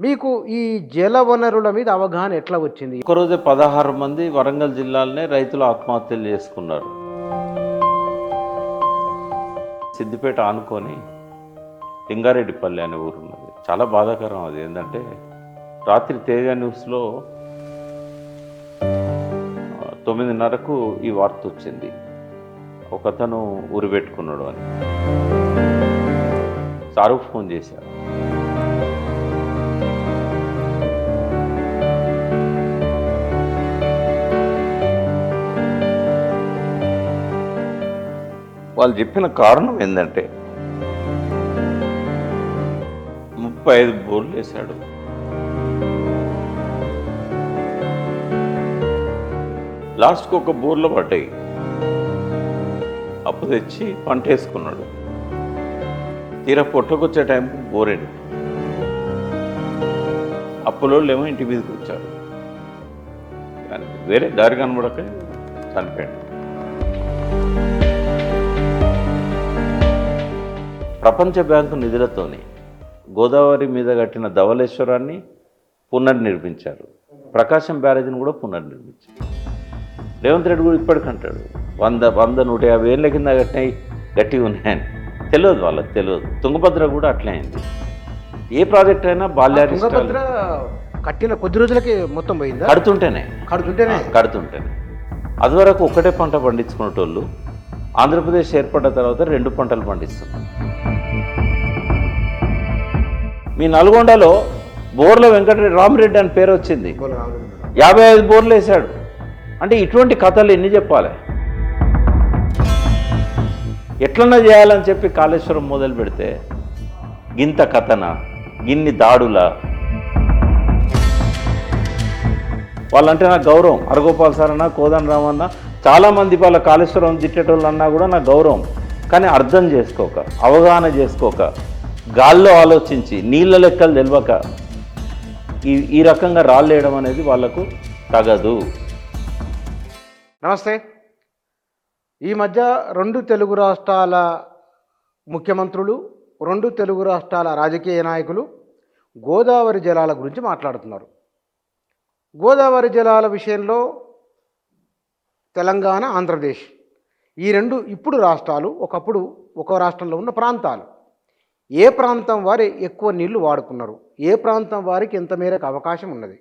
మీకు ఈ జల వనరుల మీద అవగాహన ఎట్లా వచ్చింది? ఒకరోజే 16 మంది వరంగల్ జిల్లాలోనే రైతులు ఆత్మహత్యలు చేసుకున్నారు. సిద్దిపేట ఆనుకొని లింగారెడ్డిపల్లి అనే ఊరున్నది. చాలా బాధాకరం. అది ఏంటంటే రాత్రి తేజ న్యూస్లో 9:30కు ఈ వార్త వచ్చింది. ఒకతను ఉరి పెట్టుకున్నాడు అని. షారూఖ్ ఫోన్ చేశారు. వాళ్ళు చెప్పిన కారణం ఏంటంటే 35 బోర్లు వేశాడు. లాస్ట్కి ఒక బోర్లో పడ్డాయి. అప్పు తెచ్చి పంట వేసుకున్నాడు. తీరా పొట్టకొచ్చే టైంకి బోరెండి. అప్పులోళ్ళేమో ఇంటి మీదకి వచ్చారు. కానీ వేరే దారి కనబడక చనిపోయాడు. ప్రపంచ బ్యాంకు నిధులతోని గోదావరి మీద కట్టిన ధవళేశ్వరాన్ని పునర్నిర్మించారు. ప్రకాశం బ్యారేజ్ని కూడా పునర్నిర్మించారు. రేవంత్ రెడ్డి కూడా ఇప్పటికంటాడు 100-150 ఏళ్ళ కింద కట్టినాయి గట్టిగా ఉన్నాయని. తెలియదు, వాళ్ళకి తెలియదు. తుంగభద్ర కూడా అట్లే అయింది. ఏ ప్రాజెక్ట్ అయినా తుంగభద్ర కట్టిన కొద్ది రోజులకి మొత్తం పోయింది. కడుతుంటేనే అది వరకు ఒక్కటే పంట పండించుకునేటోళ్ళు ఆంధ్రప్రదేశ్ ఏర్పడ్డ తర్వాత 2 పంటలు పండిస్తున్నారు. మీ నల్గొండలో బోర్ల రామిరెడ్డి అని పేరు వచ్చింది. 55 బోర్లు వేశాడు. అంటే ఇటువంటి కథలు ఎన్ని చెప్పాలి? ఎట్లన్నా చేయాలని చెప్పి కాళేశ్వరం మొదలు పెడితే గింత కథన, గిన్ని దాడుల. వాళ్ళంటే నాకు గౌరవం. అరగోపాల్ సార్ అన్న, కోదన్ రామన్న, చాలామంది వాళ్ళ కాళేశ్వరం తిట్టేటోళ్ళు అన్నా కూడా నాకు గౌరవం. కానీ అర్థం చేసుకోక, అవగాహన చేసుకోక, గాల్లో ఆలోచించి, నీళ్ళ లెక్కలు తెలియక ఈ రకంగా రాళ్ళేయడం అనేది వాళ్లకు తగదు. నమస్తే. ఈ మధ్య 2 తెలుగు రాష్ట్రాల ముఖ్యమంత్రులు, 2 తెలుగు రాష్ట్రాల రాజకీయ నాయకులు గోదావరి జలాల గురించి మాట్లాడుతున్నారు. గోదావరి జలాల విషయంలో తెలంగాణ, ఆంధ్రప్రదేశ్ ఈ 2 ఇప్పుడు రాష్ట్రాలు, ఒకప్పుడు ఒక రాష్ట్రంలో ఉన్న ప్రాంతాలు. ఏ ప్రాంతం వారి ఎక్కువ నీళ్లు వాడుకున్నారు, ఏ ప్రాంతం వారికి ఎంత మేరకు అవకాశం ఉన్నది?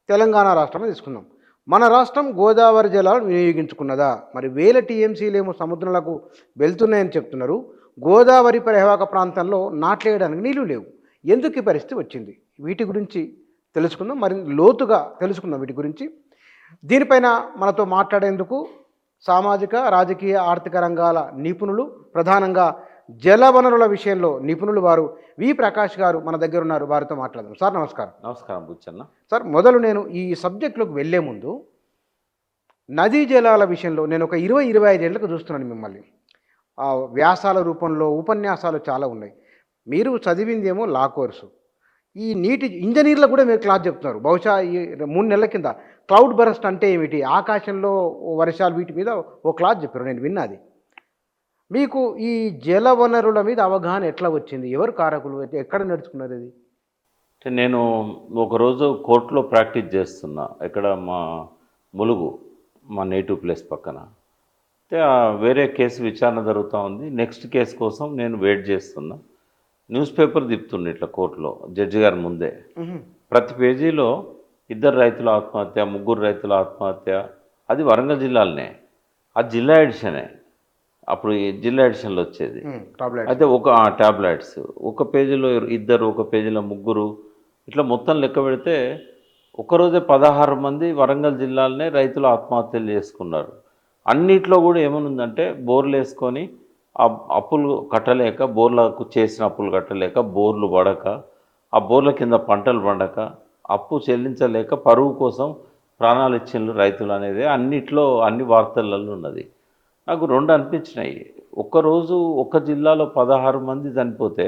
తెలంగాణ రాష్ట్రం తీసుకుందాం. మన రాష్ట్రం గోదావరి జలాలను వినియోగించుకున్నదా? మరి వేల టీఎంసీలేమో సముద్రాలకు వెళ్తున్నాయని చెప్తున్నారు. గోదావరి పరివాహక ప్రాంతంలో నాట్లేయడానికి నీళ్లు లేవు. ఎందుకు ఈ పరిస్థితి వచ్చింది? వీటి గురించి తెలుసుకుందాం, మరి లోతుగా తెలుసుకుందాం వీటి గురించి. దీనిపైన మనతో మాట్లాడేందుకు సామాజిక, రాజకీయ, ఆర్థిక రంగాల నిపుణులు, ప్రధానంగా జల వనరుల విషయంలో నిపుణులు వారు వి ప్రకాష్ గారు మన దగ్గర ఉన్నారు. వారితో మాట్లాడదాం. సార్ నమస్కారం. నమస్కారం బుచ్చన్న. సార్, మొదలు నేను ఈ సబ్జెక్టులోకి వెళ్ళే ముందు నదీ జలాల విషయంలో నేను ఒక 20-25 ఏళ్ళకు చూస్తున్నాను మిమ్మల్ని. వ్యాసాల రూపంలో ఉపన్యాసాలు చాలా ఉన్నాయి. మీరు చదివిందేమో లా కోర్సు. ఈ నీటి ఇంజనీర్లకు కూడా మీరు క్లాస్ చెప్తున్నారు. బహుశా ఈ 3 నెలల కింద క్లౌడ్ బరస్ట్ అంటే ఏమిటి, ఆకాశంలో వర్షాలు, వీటి మీద ఓ క్లాస్ చెప్పారు, నేను విన్నది. మీకు ఈ జల వనరుల మీద అవగాహన ఎట్లా వచ్చింది? ఎవరు కారకులు? ఎక్కడ నేర్చుకున్నారు ఇది? నేను ఒకరోజు కోర్టులో ప్రాక్టీస్ చేస్తున్నా. ఇక్కడ మా ములుగు, మా నేటివ్ ప్లేస్ పక్కన. అయితే వేరే కేసు విచారణ జరుగుతూ ఉంది. నెక్స్ట్ కేసు కోసం నేను వెయిట్ చేస్తున్నా. న్యూస్ పేపర్ తిప్పుతుండే ఇట్లా కోర్టులో జడ్జి గారి ముందే. ప్రతి పేజీలో 2 రైతుల ఆత్మహత్య, 3 రైతుల ఆత్మహత్య. అది వరంగల్ జిల్లాలోనే, అది జిల్లా ఎడిషనే. అప్పుడు ఈ జిల్లా ఎడిషన్లో వచ్చేది. అయితే ఒక ట్యాబ్లెట్స్ ఒక పేజీలో 2, ఒక పేజీలో 3, ఇట్లా మొత్తం లెక్క పెడితే ఒకరోజే 16 మంది వరంగల్ జిల్లాలోనే రైతులు ఆత్మహత్యలు చేసుకున్నారు. అన్నిట్లో కూడా ఏమనుందంటే బోర్లు వేసుకొని అప్పులు కట్టలేక, బోర్లకు చేసిన అప్పులు కట్టలేక, బోర్లు పడక, ఆ బోర్ల కింద పంటలు పండక, అప్పు చెల్లించలేక పరువు కోసం ప్రాణాలు ఇచ్చిన రైతులు అనేది అన్నిట్లో, అన్ని వార్తలలో ఉన్నది. నాకు 2 అనిపించినాయి. ఒక్కరోజు ఒక జిల్లాలో 16 మంది చనిపోతే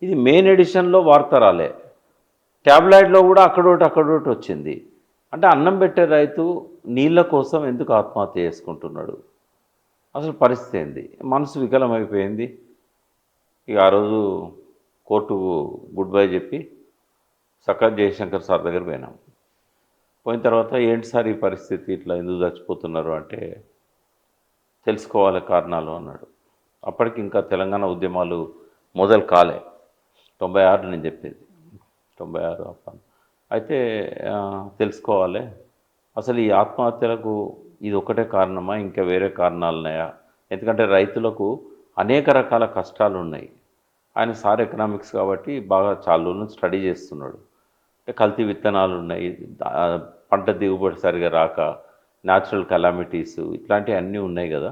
ఇది మెయిన్ ఎడిషన్లో వార్త రాలే, ట్యాబ్లెట్లో కూడా అక్కడోటి వచ్చింది. అంటే అన్నం పెట్టే రైతు నీళ్ళ కోసం ఎందుకు ఆత్మహత్య చేసుకుంటున్నాడు? అసలు పరిస్థితి ఏంది? మనసు వికలమైపోయింది. ఇక ఆ రోజు కోర్టుకు గుడ్ బై చెప్పి చక్కగా జయశంకర్ సార్ దగ్గర పోయినాం. పోయిన తర్వాత ఏంటి సార్ ఈ పరిస్థితి, ఇట్లా ఎందుకు చచ్చిపోతున్నారు అంటే తెలుసుకోవాలి కారణాలు అన్నాడు. అప్పటికి ఇంకా తెలంగాణ ఉద్యమాలు మొదలు కాలే, 96 నేను చెప్పేది, 96 అయితే తెలుసుకోవాలి అసలు ఈ ఆత్మహత్యలకు ఇది ఒకటే కారణమా, ఇంకా వేరే కారణాలు ఉన్నాయా? ఎందుకంటే రైతులకు అనేక రకాల కష్టాలు ఉన్నాయి. ఆయన సార్ ఎకనామిక్స్ కాబట్టి బాగా చాలా రోజులు స్టడీ చేస్తున్నాడు. అంటే కల్తీ విత్తనాలు ఉన్నాయి, పంట దిగుబడి సరిగా రాక, న్యాచురల్ కెలామిటీస్ ఇట్లాంటివి అన్నీ ఉన్నాయి కదా,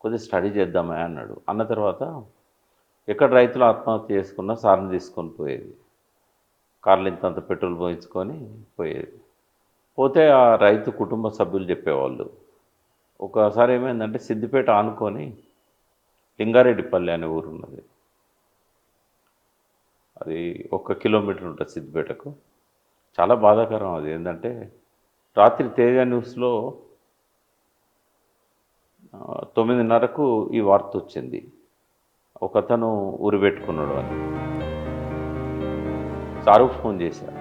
కొద్దిగా స్టడీ చేద్దామా అన్నాడు. అన్న తర్వాత ఎక్కడ రైతులు ఆత్మహత్య చేసుకున్నా సార్ని తీసుకొని పోయేది, కార్లు ఇంతంత పెట్రోల్ పోయించుకొని పోయేది. పోతే ఆ రైతు కుటుంబ సభ్యులు చెప్పేవాళ్ళు. ఒకసారి ఏమైందంటే సిద్దిపేట ఆనుకొని లింగారెడ్డిపల్లి అనే ఊరు ఉన్నది, అది 1 కిలోమీటర్ ఉంటుంది సిద్దిపేటకు. చాలా బాధాకరం అది. ఏంటంటే రాత్రి తేజ న్యూస్లో 9:30కు ఈ వార్త వచ్చింది, ఒకతను ఊరి పెట్టుకున్నాడు అని. సారుకు ఫోన్ చేశారు.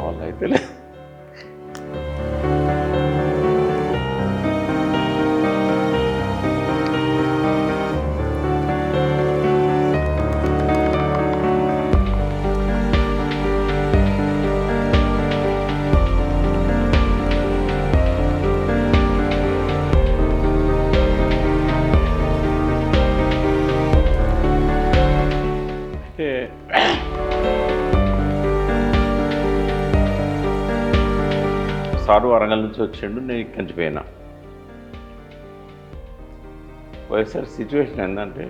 వాళ్ళైతే సారు వరంగల్ నుంచి వచ్చిండు, నేను ఇక్కడి నుంచి పోయినా. వైఎస్ఆర్ సిచ్యువేషన్ ఏంటంటే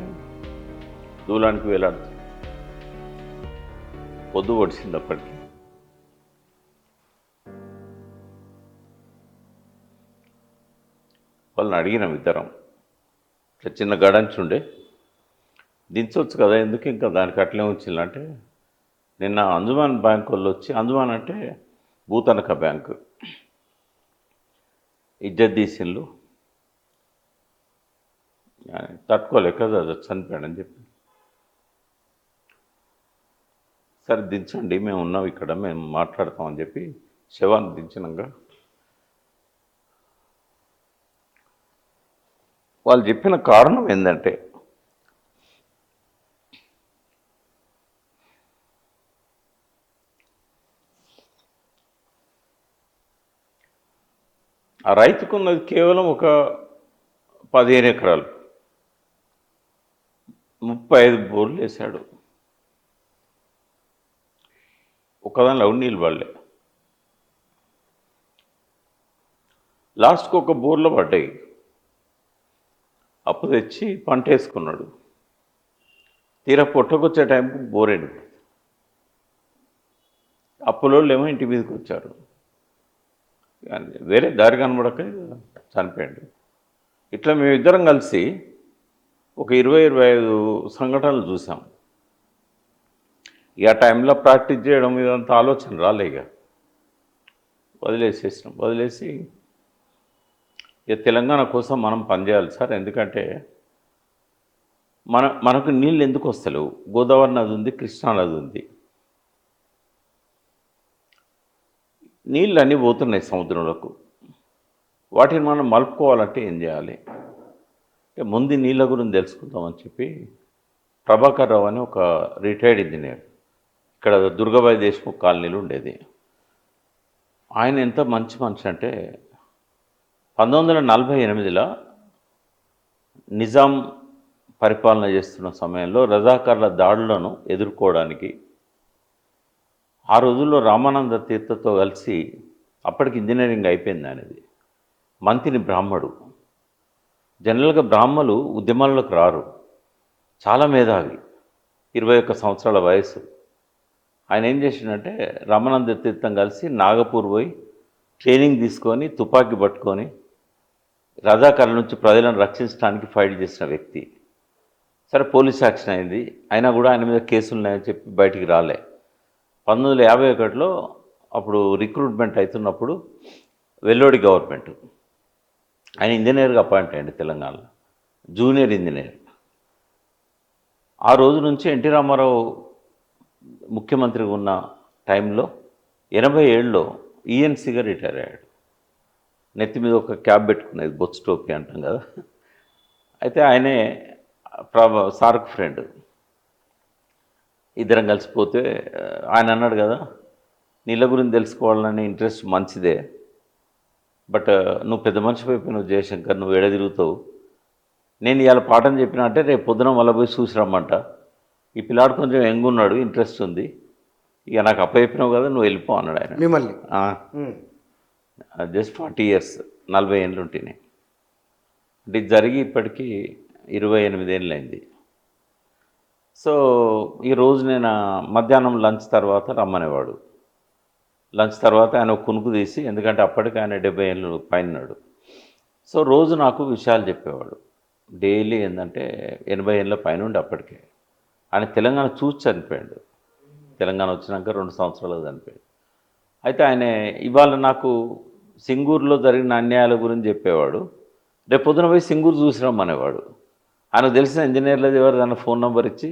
దూలానికి వేలాడుతుంది, పొద్దు పొడిచింది. అప్పటికి వాళ్ళని అడిగినాం ఇద్దరం, చిన్న గడంచుండే దించవచ్చు కదా, ఎందుకు ఇంకా దానికి అట్లే ఉంచిందంటే, నిన్న అంజుమాన్ బ్యాంక్ వాళ్ళు వచ్చి, అంజుమాన్ అంటే భూతనక బ్యాంకు, ఇజ్జత్ తీసిళ్ళు, తట్టుకోలేక చనిపోయాడని చెప్పి, సరే దించండి మేము ఉన్నాం ఇక్కడ, మేము మాట్లాడతామని చెప్పి శవాన్ని దించినాక వాళ్ళు చెప్పిన కారణం ఏంటంటే, ఆ రైతుకున్నది కేవలం ఒక 15 ఎకరాలు, 35 బోర్లు వేశాడు. ఒకదానిలో నీళ్ళు పడలే, లాస్ట్కి ఒక బోర్లో పడ్డాయి. అప్పు తెచ్చి పంట వేసుకున్నాడు. తీరా పొట్టకొచ్చే టైంకి బోర్ ఎండిపోయింది. అప్పులోళ్ళు ఏమో ఇంటి మీదకి వచ్చారు, వేరే దారి కనబడక చనిపోయాడు. ఇట్లా మేమిద్దరం కలిసి ఒక 20-25 సంఘటనలు చూసాం. ఇక ఆ టైంలో ప్రాక్టీస్ చేయడం ఇదంతా ఆలోచన రాలే, ఇక వదిలేసేసినాం. వదిలేసి ఇక తెలంగాణ కోసం మనం పనిచేయాలి సార్, ఎందుకంటే మనకు నీళ్ళు ఎందుకు వస్తలేవు? గోదావరి నది ఉంది, కృష్ణా నది ఉంది, నీళ్ళు అన్నీ పోతున్నాయి సముద్రంలోకి. వాటిని మనం మలుపుకోవాలంటే ఏం చేయాలి అంటే, ముందు నీళ్ళ గురించి తెలుసుకుందామని చెప్పి ప్రభాకర్ రావు అని ఒక రిటైర్డ్ ఇంజనీర్, ఇక్కడ దుర్గాబాయి దేశ్ముఖ్ కాలనీలో ఉండేది. ఆయన ఎంత మంచి మనిషి అంటే, 1948లో నిజాం పరిపాలన చేస్తున్న సమయంలో రజాకార్ల దాడులను ఎదుర్కోవడానికి ఆ రోజుల్లో రామానంద తీర్థతో కలిసి, అప్పటికి ఇంజనీరింగ్ అయిపోయింది అనేది, మంత్రిని బ్రాహ్మడు. జనరల్గా బ్రాహ్మలు ఉద్యమాల్లోకి రారు, చాలా మేధావి, 21 సంవత్సరాల వయసు. ఆయన ఏం చేసిండంటే, రామానంద తీర్థం కలిసి నాగపూర్ పోయి ట్రైనింగ్ తీసుకొని తుపాకీ పట్టుకొని రజాకార్ల నుంచి ప్రజలను రక్షించడానికి ఫైట్ చేసిన వ్యక్తి. సరే పోలీస్ యాక్షన్ అయింది, అయినా కూడా ఆయన మీద కేసులు ఉన్నాయని చెప్పి బయటికి రాలే. 1951లో అప్పుడు రిక్రూట్మెంట్ అవుతున్నప్పుడు వెల్లోడి గవర్నమెంట్, ఆయన ఇంజనీర్గా అపాయింట్ అయ్యండి తెలంగాణలో. Junior engineer. ఆ రోజు నుంచి ఎన్టీ రామారావు ముఖ్యమంత్రిగా ఉన్న టైంలో 87లో ఈఎన్సీగా రిటైర్ అయ్యాడు. నెత్తి మీద ఒక క్యాప్ పెట్టుకునేది, బొచ్చు టోపీ అంటాం కదా. అయితే ఆయనే సార్కు ఫ్రెండ్. ఇద్దరం కలిసిపోతే ఆయన అన్నాడు కదా, నీళ్ళ గురించి తెలుసుకోవాలని ఇంట్రెస్ట్ మంచిదే, బట్ నువ్వు పెద్ద మనిషి అయిపోయినావు జయశంకర్, నువ్వు ఎడ తిరుగుతావు, నేను ఇవాళ పాఠం చెప్పినా అంటే రేపు పొద్దున మళ్ళీ పోయి చూసి రమ్మంట. ఈ పిల్లాడు కొంచెం ఉన్నాడు, ఇంట్రెస్ట్ ఉంది, ఇక నాకు అప్పచెప్పినావు కదా నువ్వు వెళ్ళిపో అన్నాడు ఆయన. మిమ్మల్ని జస్ట్ 40 years, 40 ఏళ్ళు ఉంటేనే. అంటే ఇది జరిగి ఇప్పటికీ 28 ఏళ్ళు అయింది. సో ఈరోజు నేను మధ్యాహ్నం లంచ్ తర్వాత రమ్మనేవాడు. లంచ్ తర్వాత ఆయన ఒక కునుకు తీసి, ఎందుకంటే అప్పటికి ఆయన 70 ఏళ్ళు పైనన్నాడు. సో రోజు నాకు విషయాలు చెప్పేవాడు డైలీ. ఏంటంటే 80 ఏళ్ళ పైన ఉండి అప్పటికే ఆయన తెలంగాణ చూసి చనిపోయాడు. తెలంగాణ వచ్చినాక 2 సంవత్సరాలు చనిపోయాడు. అయితే ఆయన ఇవాళ నాకు సింగూరులో జరిగిన అన్యాయాల గురించి చెప్పేవాడు. రేపు పొద్దున పోయి సింగూరు చూసిరమ్మనేవాడు. ఆయనకు తెలిసిన ఇంజనీర్లది ఎవరు దాన్ని ఫోన్ నెంబర్ ఇచ్చి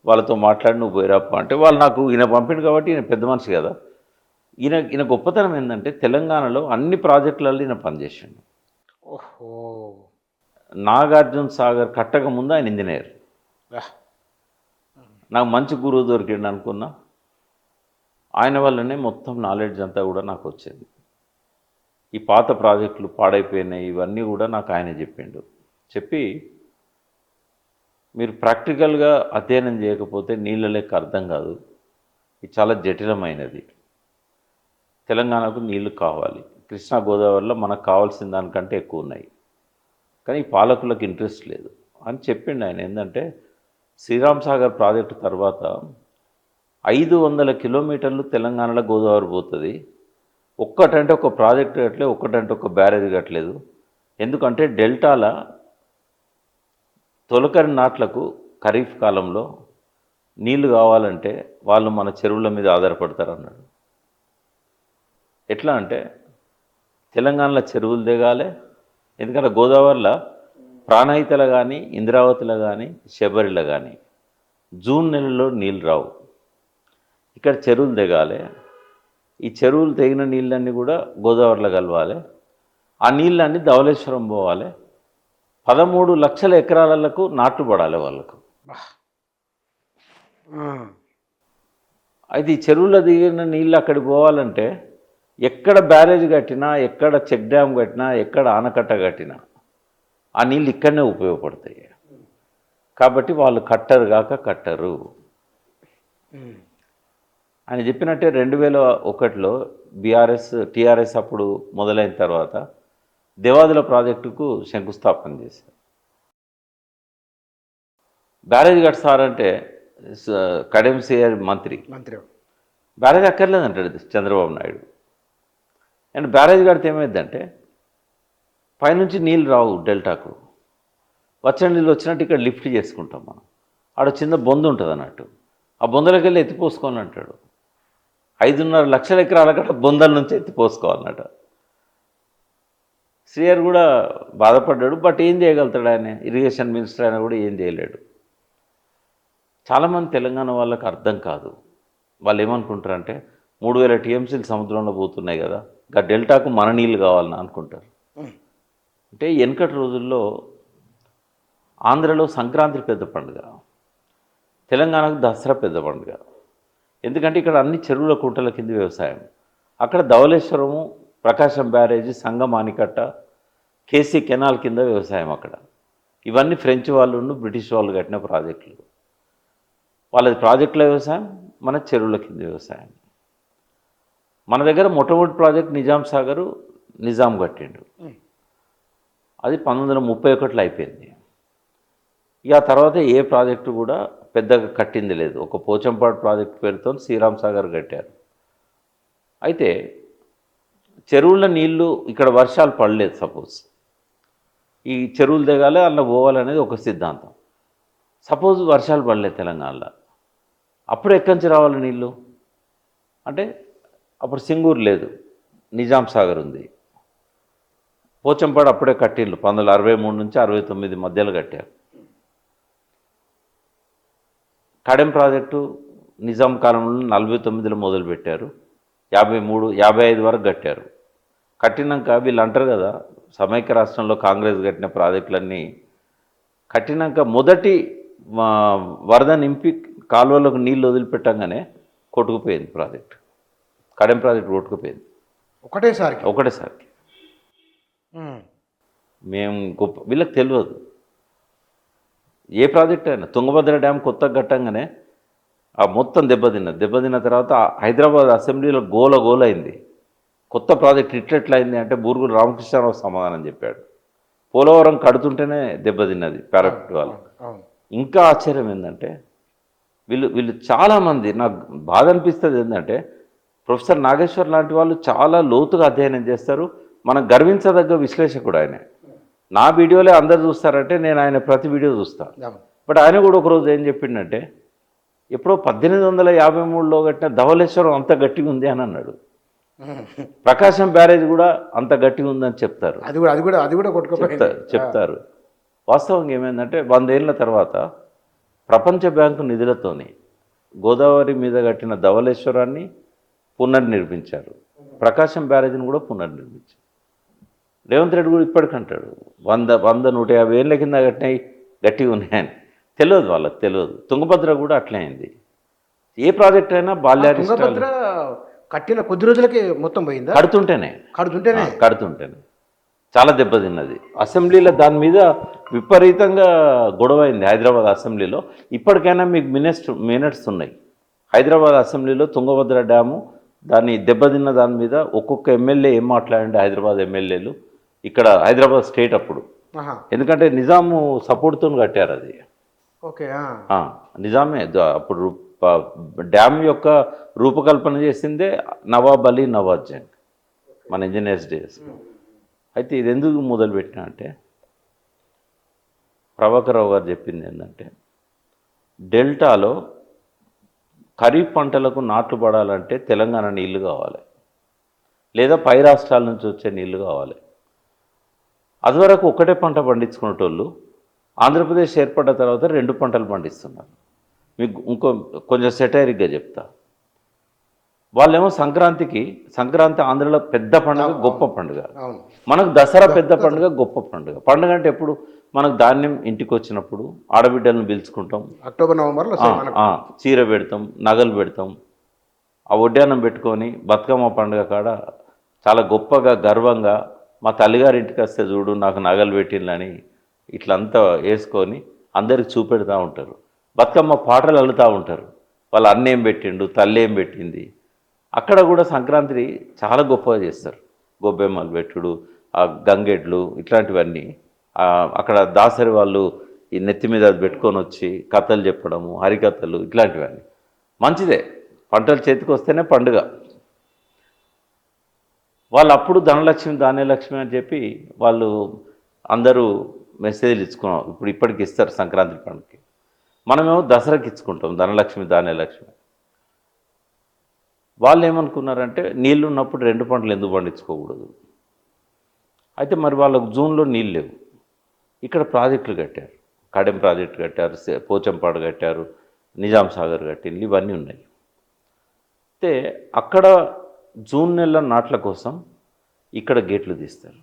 వాళ్ళతో మాట్లాడి నువ్వు పోయిరాప్ప అంటే, వాళ్ళు నాకు ఈయన పంపిండు కాబట్టి ఈయన పెద్ద మనిషి కదా. ఈయన గొప్పతనం ఏంటంటే తెలంగాణలో అన్ని ప్రాజెక్టులలో ఈయన పనిచేసిండు. ఓహో. నాగార్జున సాగర్ కట్టక ముందు ఆయన ఇంజనీర్. నాకు మంచి గురువు దొరికిండు అనుకున్నా. ఆయన వల్లనే మొత్తం నాలెడ్జ్ అంతా కూడా నాకు వచ్చింది. ఈ పాత ప్రాజెక్టులు పాడైపోయినాయి ఇవన్నీ కూడా నాకు ఆయన చెప్పిండు. చెప్పి మీరు ప్రాక్టికల్గా అధ్యయనం చేయకపోతే నీళ్ళ లెక్క అర్థం కాదు, ఇది చాలా జటిలమైనది, తెలంగాణకు నీళ్లు కావాలి, కృష్ణా గోదావరిలో మనకు కావాల్సిన దానికంటే ఎక్కువ ఉన్నాయి, కానీ ఈ పాలకులకు ఇంట్రెస్ట్ లేదు అని చెప్పిండు ఆయన. ఏంటంటే శ్రీరామ్ సాగర్ ప్రాజెక్టు తర్వాత 500 కిలోమీటర్లు తెలంగాణలో గోదావరి పోతుంది. ఒక్కటంటే ఒక ప్రాజెక్టు కట్టలేదు, ఒక్కటంటే ఒక బ్యారేజ్ కట్టలేదు. ఎందుకంటే డెల్టాల తొలకరి నాట్లకు ఖరీఫ్ కాలంలో నీళ్లు కావాలంటే వాళ్ళు మన చెరువుల మీద ఆధారపడతారు అన్నాడు. ఎట్లా అంటే తెలంగాణలో చెరువులు దిగాలి, ఎందుకంటే గోదావరిలో ప్రాణహితలో కానీ ఇంద్రావతిలో కానీ శబరిలో కానీ జూన్ నెలలో నీళ్ళు రావు. ఇక్కడ చెరువులు దిగాలి, ఈ చెరువులు తెగిన నీళ్ళన్నీ కూడా గోదావరిలో కలవాలి, ఆ నీళ్ళన్నీ ధవళేశ్వరం పోవాలి, 13 లక్షల ఎకరాలకు నాట్లు పడాలి వాళ్ళకు. అయితే ఈ చెరువులో దిగిన నీళ్ళు అక్కడికి పోవాలంటే ఎక్కడ బ్యారేజ్ కట్టినా, ఎక్కడ చెక్ డ్యామ్ కట్టినా, ఎక్కడ ఆనకట్ట కట్టినా ఆ నీళ్ళు ఇక్కడనే ఉపయోగపడతాయి. కాబట్టి వాళ్ళు కట్టరు. ఆయన చెప్పినట్టే 2001లో టీఆర్ఎస్ అప్పుడు మొదలైన తర్వాత దేవాదుల ప్రాజెక్టుకు శంకుస్థాపన చేశారు. బ్యారేజ్ కడతారంటే కడెం సిఆర్ మంత్రి బ్యారేజ్ అక్కర్లేదంటాడు చంద్రబాబు నాయుడు. అండ్ బ్యారేజ్ కడితే ఏమైందంటే పైనుంచి నీళ్ళు రావు డెల్టాకు, వచ్చిన నీళ్ళు వచ్చినట్టు ఇక్కడ లిఫ్ట్ చేసుకుంటాం మనం. ఆడ చిన్న బొందు ఉంటుంది అన్నట్టు, ఆ బొందలకి వెళ్ళి ఎత్తిపోసుకోవాలని అంటాడు. 5.5 లక్షల ఎకరాల కట్ట బొందల నుంచి ఎత్తిపోసుకోవాలన్నట. శ్రీఆర్ కూడా బాధపడ్డాడు, బట్ ఏం చేయగలుగుతాడు ఆయన, ఇరిగేషన్ మినిస్టర్ అయినా కూడా ఏం చేయలేడు. చాలామంది తెలంగాణ వాళ్ళకి అర్థం కాదు. వాళ్ళు ఏమనుకుంటారంటే 3000 టీఎంసీలు సముద్రంలో పోతున్నాయి కదా, ఇంకా డెల్టాకు మన నీళ్ళు కావాలని అనుకుంటారు. అంటే వెనకటి రోజుల్లో ఆంధ్రలో సంక్రాంతి పెద్ద పండుగ, తెలంగాణకు దసరా పెద్ద పండుగ. ఎందుకంటే ఇక్కడ అన్ని చెరువుల కుంటల కింద వ్యవసాయం. అక్కడ ధవళేశ్వరము, ప్రకాశం బ్యారేజీ, సంగం ఆనికట్ట, కేసీ కెనాల్ కింద వ్యవసాయం అక్కడ. ఇవన్నీ ఫ్రెంచ్ వాళ్ళు బ్రిటిష్ వాళ్ళు కట్టిన ప్రాజెక్టులు. వాళ్ళది ప్రాజెక్టుల వ్యవసాయం, మన చెరువుల కింద వ్యవసాయం. మన దగ్గర మొట్టమొదటి ప్రాజెక్ట్ నిజాం సాగరు నిజాం కట్టిండు. అది 1931లో అయిపోయింది. ఇక ఆ తర్వాత ఏ ప్రాజెక్టు కూడా పెద్దగా కట్టింది లేదు. ఒక పోచంపాడు ప్రాజెక్టు పేరుతో శ్రీరామ్ సాగర్ కట్టారు. అయితే చెరువుల నీళ్లు ఇక్కడ వర్షాలు పడలేదు, సపోజ్ ఈ చెరువులు దిగాలి అందులో పోవాలనేది ఒక సిద్ధాంతం. సపోజ్ వర్షాలు పడలేదు తెలంగాణలో, అప్పుడు ఎక్కడి నుంచి రావాలి నీళ్ళు అంటే అప్పుడు సింగూరు లేదు, నిజాం సాగర్ ఉంది. పోచంపాడు అప్పుడే కట్టిండ్రు 1963 నుంచి 69 మధ్యలో కట్టారు. కడెం ప్రాజెక్టు నిజాం కాలంలో 49లో మొదలుపెట్టారు, 53, 55 వరకు కట్టారు. కట్టినాక వీళ్ళు అంటారు కదా, సమైక్య రాష్ట్రంలో కాంగ్రెస్ కట్టిన ప్రాజెక్టులన్నీ కట్టినాక మొదటి వరద నింపి కాలువలకు నీళ్ళు వదిలిపెట్టంగానే కొట్టుకుపోయింది ప్రాజెక్టు. కడెం ప్రాజెక్టు కొట్టుకుపోయింది ఒకటేసారికి. మేము గొప్ప వీళ్ళకి తెలియదు ఏ ప్రాజెక్ట్ అయినా. తుంగభద్ర డ్యామ్ కొత్తగా కట్టంగానే ఆ మొత్తం దెబ్బతిన్న తర్వాత హైదరాబాద్ అసెంబ్లీలో గోల అయింది. కొత్త ప్రాజెక్ట్ ఇట్లెట్లా అయింది అంటే బూరుగురు రామకృష్ణారావు సమాధానం చెప్పాడు. పోలవరం కడుతుంటేనే దెబ్బతిన్నది పారాపెట్ వాళ్ళు. ఇంకా ఆశ్చర్యం ఏంటంటే వీళ్ళు చాలామంది, నాకు బాధ అనిపిస్తుంది ఏంటంటే ప్రొఫెసర్ నాగేశ్వర్ లాంటి వాళ్ళు చాలా లోతుగా అధ్యయనం చేస్తారు. మనం గర్వించదగ్గ విశ్లేషకుడు ఆయన. నా వీడియోలే అందరు చూస్తారంటే నేను ఆయన ప్రతి వీడియో చూస్తాను. బట్ ఆయన కూడా ఒకరోజు ఏం చెప్పిండంటే, ఎప్పుడో 1853లో కట్టిన ధవళేశ్వరం అంత గట్టిగా ఉంది అని అన్నాడు. ప్రకాశం బ్యారేజ్ కూడా అంత గట్టిగా ఉందని చెప్తారు. చెప్తారు. వాస్తవంగా ఏమైందంటే 100 ఏళ్ళ తర్వాత ప్రపంచ బ్యాంకు నిధులతోని గోదావరి మీద కట్టిన ధవళేశ్వరాన్ని పునర్నిర్మించారు, ప్రకాశం బ్యారేజ్ని కూడా పునర్నిర్మించారు. రేవంత్ రెడ్డి కూడా ఇప్పటికంటాడు 100-150 ఏళ్ళ కింద కట్టినాయి గట్టిగా ఉన్నాయని. తెలియదు, వాళ్ళకి తెలియదు. తుంగభద్ర కూడా అట్లే అయింది. ఏ ప్రాజెక్ట్ అయినా బాల్యారిష్టాలు కట్టిన కొద్ది రోజులకే మొత్తం పోయిందా? కడుతుంటేనే చాలా దెబ్బతిన్నది. అసెంబ్లీలో దాని మీద విపరీతంగా గొడవ అయింది హైదరాబాద్ అసెంబ్లీలో. ఇప్పటికైనా మీకు మినిట్స్ ఉన్నాయి. హైదరాబాద్ అసెంబ్లీలో తుంగభద్ర డ్యాము దాన్ని దెబ్బతిన్న దాని మీద ఒక్కొక్క ఎమ్మెల్యే ఏం మాట్లాడండి, హైదరాబాద్ ఎమ్మెల్యేలు, ఇక్కడ హైదరాబాద్ స్టేట్ అప్పుడు. ఎందుకంటే నిజాము సపోర్ట్తో కట్టారు అది. నిజామే అప్పుడు డ్యామ్ యొక్క రూపకల్పన చేసిందే నవాబ్ అలీ నవాజ్ జంగ్, మన ఇంజనీర్స్ డేస్. అయితే ఇది ఎందుకు మొదలుపెట్టినా అంటే, ప్రభాకరరావు గారు చెప్పింది ఏంటంటే, డెల్టాలో ఖరీఫ్ పంటలకు నాట్లు పడాలంటే తెలంగాణ నీళ్లు కావాలి, లేదా పై రాష్ట్రాల నుంచి వచ్చే నీళ్లు కావాలి. అదివరకు ఒకటే పంట పండించుకునేటోళ్ళు ఆంధ్రప్రదేశ్ ఏర్పడ్డ తర్వాత 2 పంటలు పండిస్తున్నారు. మీకు కొంచెం సెటైరిక్గా చెప్తా. వాళ్ళేమో సంక్రాంతి ఆంధ్రలో పెద్ద పండుగ, గొప్ప పండుగ. మనకు దసరా పెద్ద పండుగ, గొప్ప పండుగ. పండుగ అంటే ఎప్పుడు? మనకు ధాన్యం ఇంటికి వచ్చినప్పుడు ఆడబిడ్డలను పిలుచుకుంటాం, అక్టోబర్ నవంబర్లో చీర పెడతాం, నగలు పెడతాం, ఆ ఒడ్యానం పెట్టుకొని బతుకమ్మ పండుగ కాడ చాలా గొప్పగా గర్వంగా మా తల్లిగారి ఇంటికి వస్తే చూడు నాకు నగలు పెట్టిందని ఇట్లంతా వేసుకొని అందరికి చూపెడతా ఉంటారు. బతుకమ్మ పాటలు అల్లుతూ ఉంటారు. వాళ్ళ అన్న ఏం పెట్టిండు, తల్లి ఏం పెట్టింది. అక్కడ కూడా సంక్రాంతి చాలా గొప్పగా చేస్తారు. గొబ్బెమ్మలు పెట్టుడు, ఆ గంగెడ్లు, ఇట్లాంటివన్నీ. అక్కడ దాసరి వాళ్ళు ఈ నెత్తి మీద పెట్టుకొని వచ్చి కథలు చెప్పడము, హరికథలు, ఇట్లాంటివన్నీ మంచిదే. పంటలు చేతికి వస్తేనే పండుగ. వాళ్ళు అప్పుడు ధనలక్ష్మి ధాన్యలక్ష్మి అని చెప్పి వాళ్ళు అందరూ మెసేజ్లు ఇచ్చుకున్నాం. ఇప్పటికి ఇస్తారు సంక్రాంతి పండుగకి. మనమేమో దసరాకి ఇచ్చుకుంటాం ధనలక్ష్మి ధాన్యలక్ష్మి. వాళ్ళు ఏమనుకున్నారంటే నీళ్ళు ఉన్నప్పుడు 2 పంటలు ఎందుకు పండించుకోకూడదు. అయితే మరి వాళ్ళకు జూన్లో నీళ్ళు లేవు. ఇక్కడ ప్రాజెక్టులు కట్టారు, కడెం ప్రాజెక్టు కట్టారు, పోచంపాడు కట్టారు, నిజాం సాగర్ కట్టింది, ఇవన్నీ ఉన్నాయి. అయితే అక్కడ జూన్ నెల నాట్ల కోసం ఇక్కడ గేట్లు తీస్తారు.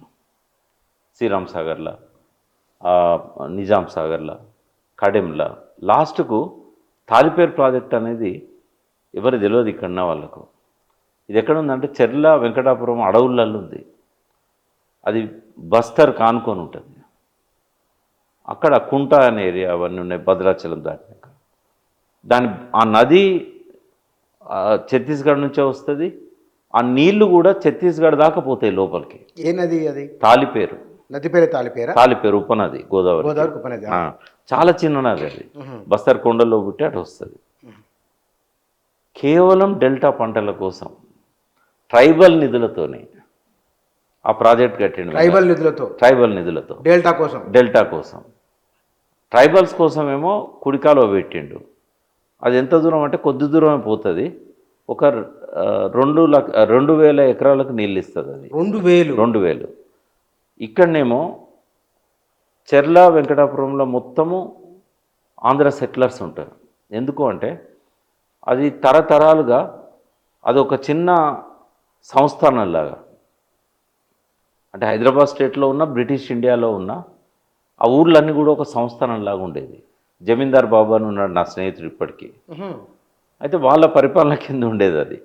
శ్రీరామ్ సాగర్లో, నిజాం సాగర్లో, కడెంలో. లాస్ట్కు తాలిపేరు ప్రాజెక్ట్ అనేది ఎవరు తెలియదు ఇక్కడ ఉన్న వాళ్ళకు. ఇది ఎక్కడ ఉందంటే చెర్ల వెంకటాపురం అడవులలో ఉంది. అది బస్తర్ కానుకొని ఉంటుంది. అక్కడ కుంట అనే ఏరియా అవన్నీ ఉన్నాయి, భద్రాచలం దాటినాక. ఆ నది ఛత్తీస్గఢ్ నుంచే వస్తుంది. ఆ నీళ్లు కూడా ఛత్తీస్గఢ్ దాకా పోతాయి లోపలికి. ఏ నది అది? తాలిపేరు. నది పేరు తాలిపేరు, ఉపనది, గోదావరి ఉపనది. చాలా చిన్న నది అది. బస్తర్ కొండల్లో పుట్టి అటు వస్తుంది. కేవలం డెల్టా పంటల కోసం ట్రైబల్ నిధులతోనే ఆ ప్రాజెక్ట్ కట్టిండు. ట్రైబల్ నిధులతో డెల్టా కోసం ట్రైబల్స్ కోసం ఏమో కుడికాలో పెట్టిండు. అది ఎంత దూరం అంటే కొద్ది దూరమే పోతుంది. ఒక 2,000 ఎకరాలకు నీళ్ళు ఇస్తుంది అది. 2,000. ఇక్కడనేమో చెర్ల వెంకటాపురంలో మొత్తము ఆంధ్ర సెటిలర్స్ ఉంటారు. ఎందుకు అంటే అది తరతరాలుగా అదొక చిన్న సంస్థానంలాగా, అంటే హైదరాబాద్ స్టేట్లో ఉన్న బ్రిటిష్ ఇండియాలో ఉన్న ఆ ఊర్లన్నీ కూడా ఒక సంస్థానంలాగా ఉండేది. జమీందార్ బాబు అని ఉన్నాడు నా స్నేహితుడు ఇప్పటికీ. అయితే వాళ్ళ పరిపాలన కింద ఉండేది అది.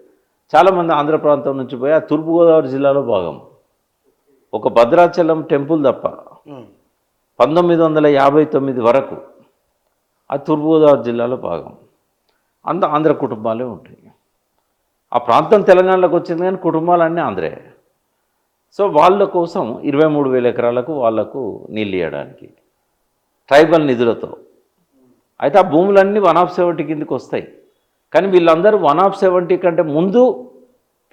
చాలామంది ఆంధ్ర ప్రాంతం నుంచి పోయి ఆ తూర్పుగోదావరి జిల్లాలో భాగం. ఒక భద్రాచలం టెంపుల్ తప్ప 1959 వరకు ఆ తూర్పుగోదావరి జిల్లాలో భాగం. ఆంధ్ర కుటుంబాలే ఉంటాయి. ఆ ప్రాంతం తెలంగాణలోకి వచ్చింది కానీ కుటుంబాలన్నీ ఆంధ్రే. సో వాళ్ళ కోసం 23,000 ఎకరాలకు వాళ్లకు నీళ్ళు ఇవ్వడానికి ట్రైబల్ నిధులతో. అయితే ఆ భూములన్నీ 1/70 కిందకి వస్తాయి. కానీ వీళ్ళందరూ 1/70 కంటే ముందు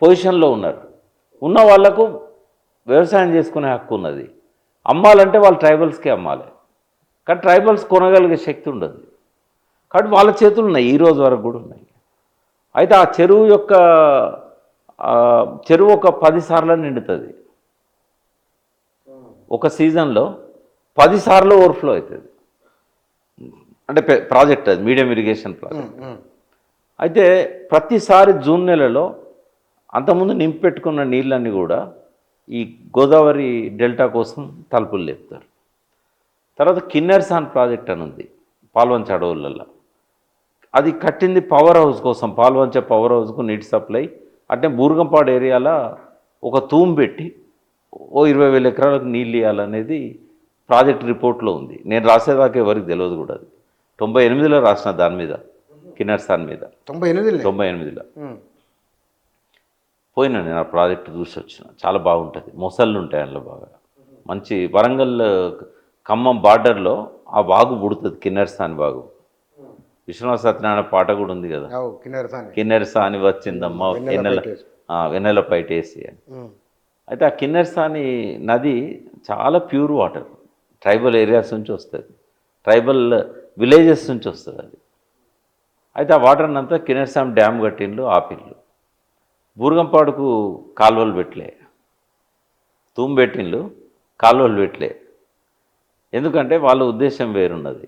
పొజిషన్లో ఉన్నారు. ఉన్న వాళ్లకు వ్యవసాయం చేసుకునే హక్కు ఉన్నది. అమ్మాలంటే వాళ్ళు ట్రైబల్స్కే అమ్మాలి. కానీ ట్రైబల్స్ కొనగలిగే శక్తి ఉండదు. కాబట్టి వాళ్ళ చేతులు ఉన్నాయి, ఈ రోజు వరకు కూడా ఉన్నాయి. అయితే ఆ చెరువు ఒక 10 సార్లు నిండుతుంది. ఒక సీజన్లో 10 సార్లు ఓవర్ఫ్లో అవుతుంది. అంటే ప్రాజెక్ట్ అది మీడియం ఇరిగేషన్ ప్రాజెక్ట్. అయితే ప్రతిసారి జూన్ నెలలో అంతకుముందు నింపెట్టుకున్న నీళ్ళన్నీ కూడా ఈ గోదావరి డెల్టా కోసం తలుపులు లేపుతారు. తర్వాత కిన్నెర్సాన్ ప్రాజెక్ట్ అని ఉంది పాల్వంచ అడవులలో. అది కట్టింది పవర్ హౌస్ కోసం, పాల్వంచ పవర్ హౌస్కు నీటి సప్లై. అంటే బూర్గంపాడు ఏరియాలో ఒక తూము పెట్టి 20,000 ఎకరాలకు నీళ్ళు ఇవ్వాలనేది ప్రాజెక్ట్ రిపోర్ట్లో ఉంది. నేను రాసేదాకా ఎవరికి తెలియదు కూడా. అది 98లో రాసిన దాని మీద, కిన్నెర్సాన్ మీద. 98లో పోయినా నేను ఆ ప్రాజెక్టు చూసి వచ్చిన. చాలా బాగుంటుంది. మొసళ్ళు ఉంటాయి అందులో బాగా. మంచి వరంగల్ ఖమ్మం బార్డర్లో ఆ వాగు పుడుతుంది, కిన్నెర్సాని వాగు. విశ్వనాథ సత్యనారాయణ పాట కూడా ఉంది కదా, కిన్నెరసాని వచ్చిందమ్మా వెన్నెల పైటేసి అని. అయితే ఆ కిన్నెరసాని నది చాలా ప్యూర్ వాటర్, ట్రైబల్ ఏరియాస్ నుంచి వస్తుంది, ట్రైబల్ విలేజెస్ నుంచి వస్తుంది అది. అయితే ఆ వాటర్ని అంతా కిన్నెరసాని డ్యామ్ కట్టిండ్లు, ఆపిళ్ళు. బూర్గంపాడుకు కాలువలు పెట్టలే, తూము పెట్టిండ్లు, కాలువలు పెట్టలే. ఎందుకంటే వాళ్ళ ఉద్దేశం వేరున్నది.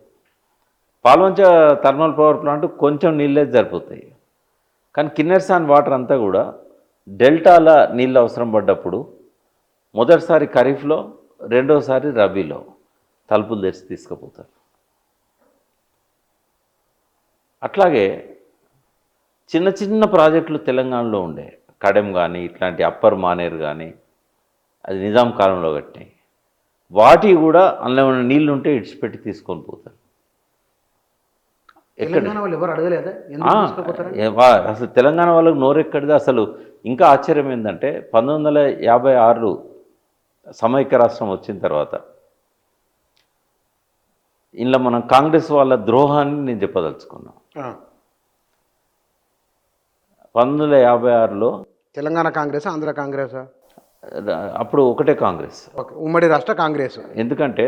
పాల్వంచ థర్మల్ పవర్ ప్లాంట్ కొంచెం నీళ్ళే సరిపోతాయి. కానీ కిన్నెర్సాన్ వాటర్ అంతా కూడా డెల్టాల నీళ్ళు అవసరం పడ్డప్పుడు మొదటిసారి ఖరీఫ్లో, రెండోసారి రబీలో తలుపులు తెరిచి తీసుకుపోతారు. అట్లాగే చిన్న చిన్న ప్రాజెక్టులు తెలంగాణలో ఉండే, కడెం కానీ ఇట్లాంటి అప్పర్ మానేరు కానీ, అది నిజాం కాలంలో కట్టినాయి. వాటి కూడా అందులో ఉన్న నీళ్ళు ఉంటే ఇడిచిపెట్టి తీసుకొని పోతారు. అసలు తెలంగాణ వాళ్ళకు నోరెక్కడిది. అసలు ఇంకా ఆశ్చర్యం ఏంటంటే 1956 సమైక్య రాష్ట్రం వచ్చిన తర్వాత ఇందులో మనం కాంగ్రెస్ వాళ్ళ ద్రోహాన్ని నేను చెప్పదలుచుకున్నాను. 1956లో తెలంగాణ కాంగ్రెస్, ఆంధ్ర కాంగ్రెస్ అప్పుడు ఒకటే కాంగ్రెస్, ఉమ్మడి రాష్ట్ర కాంగ్రెస్. ఎందుకంటే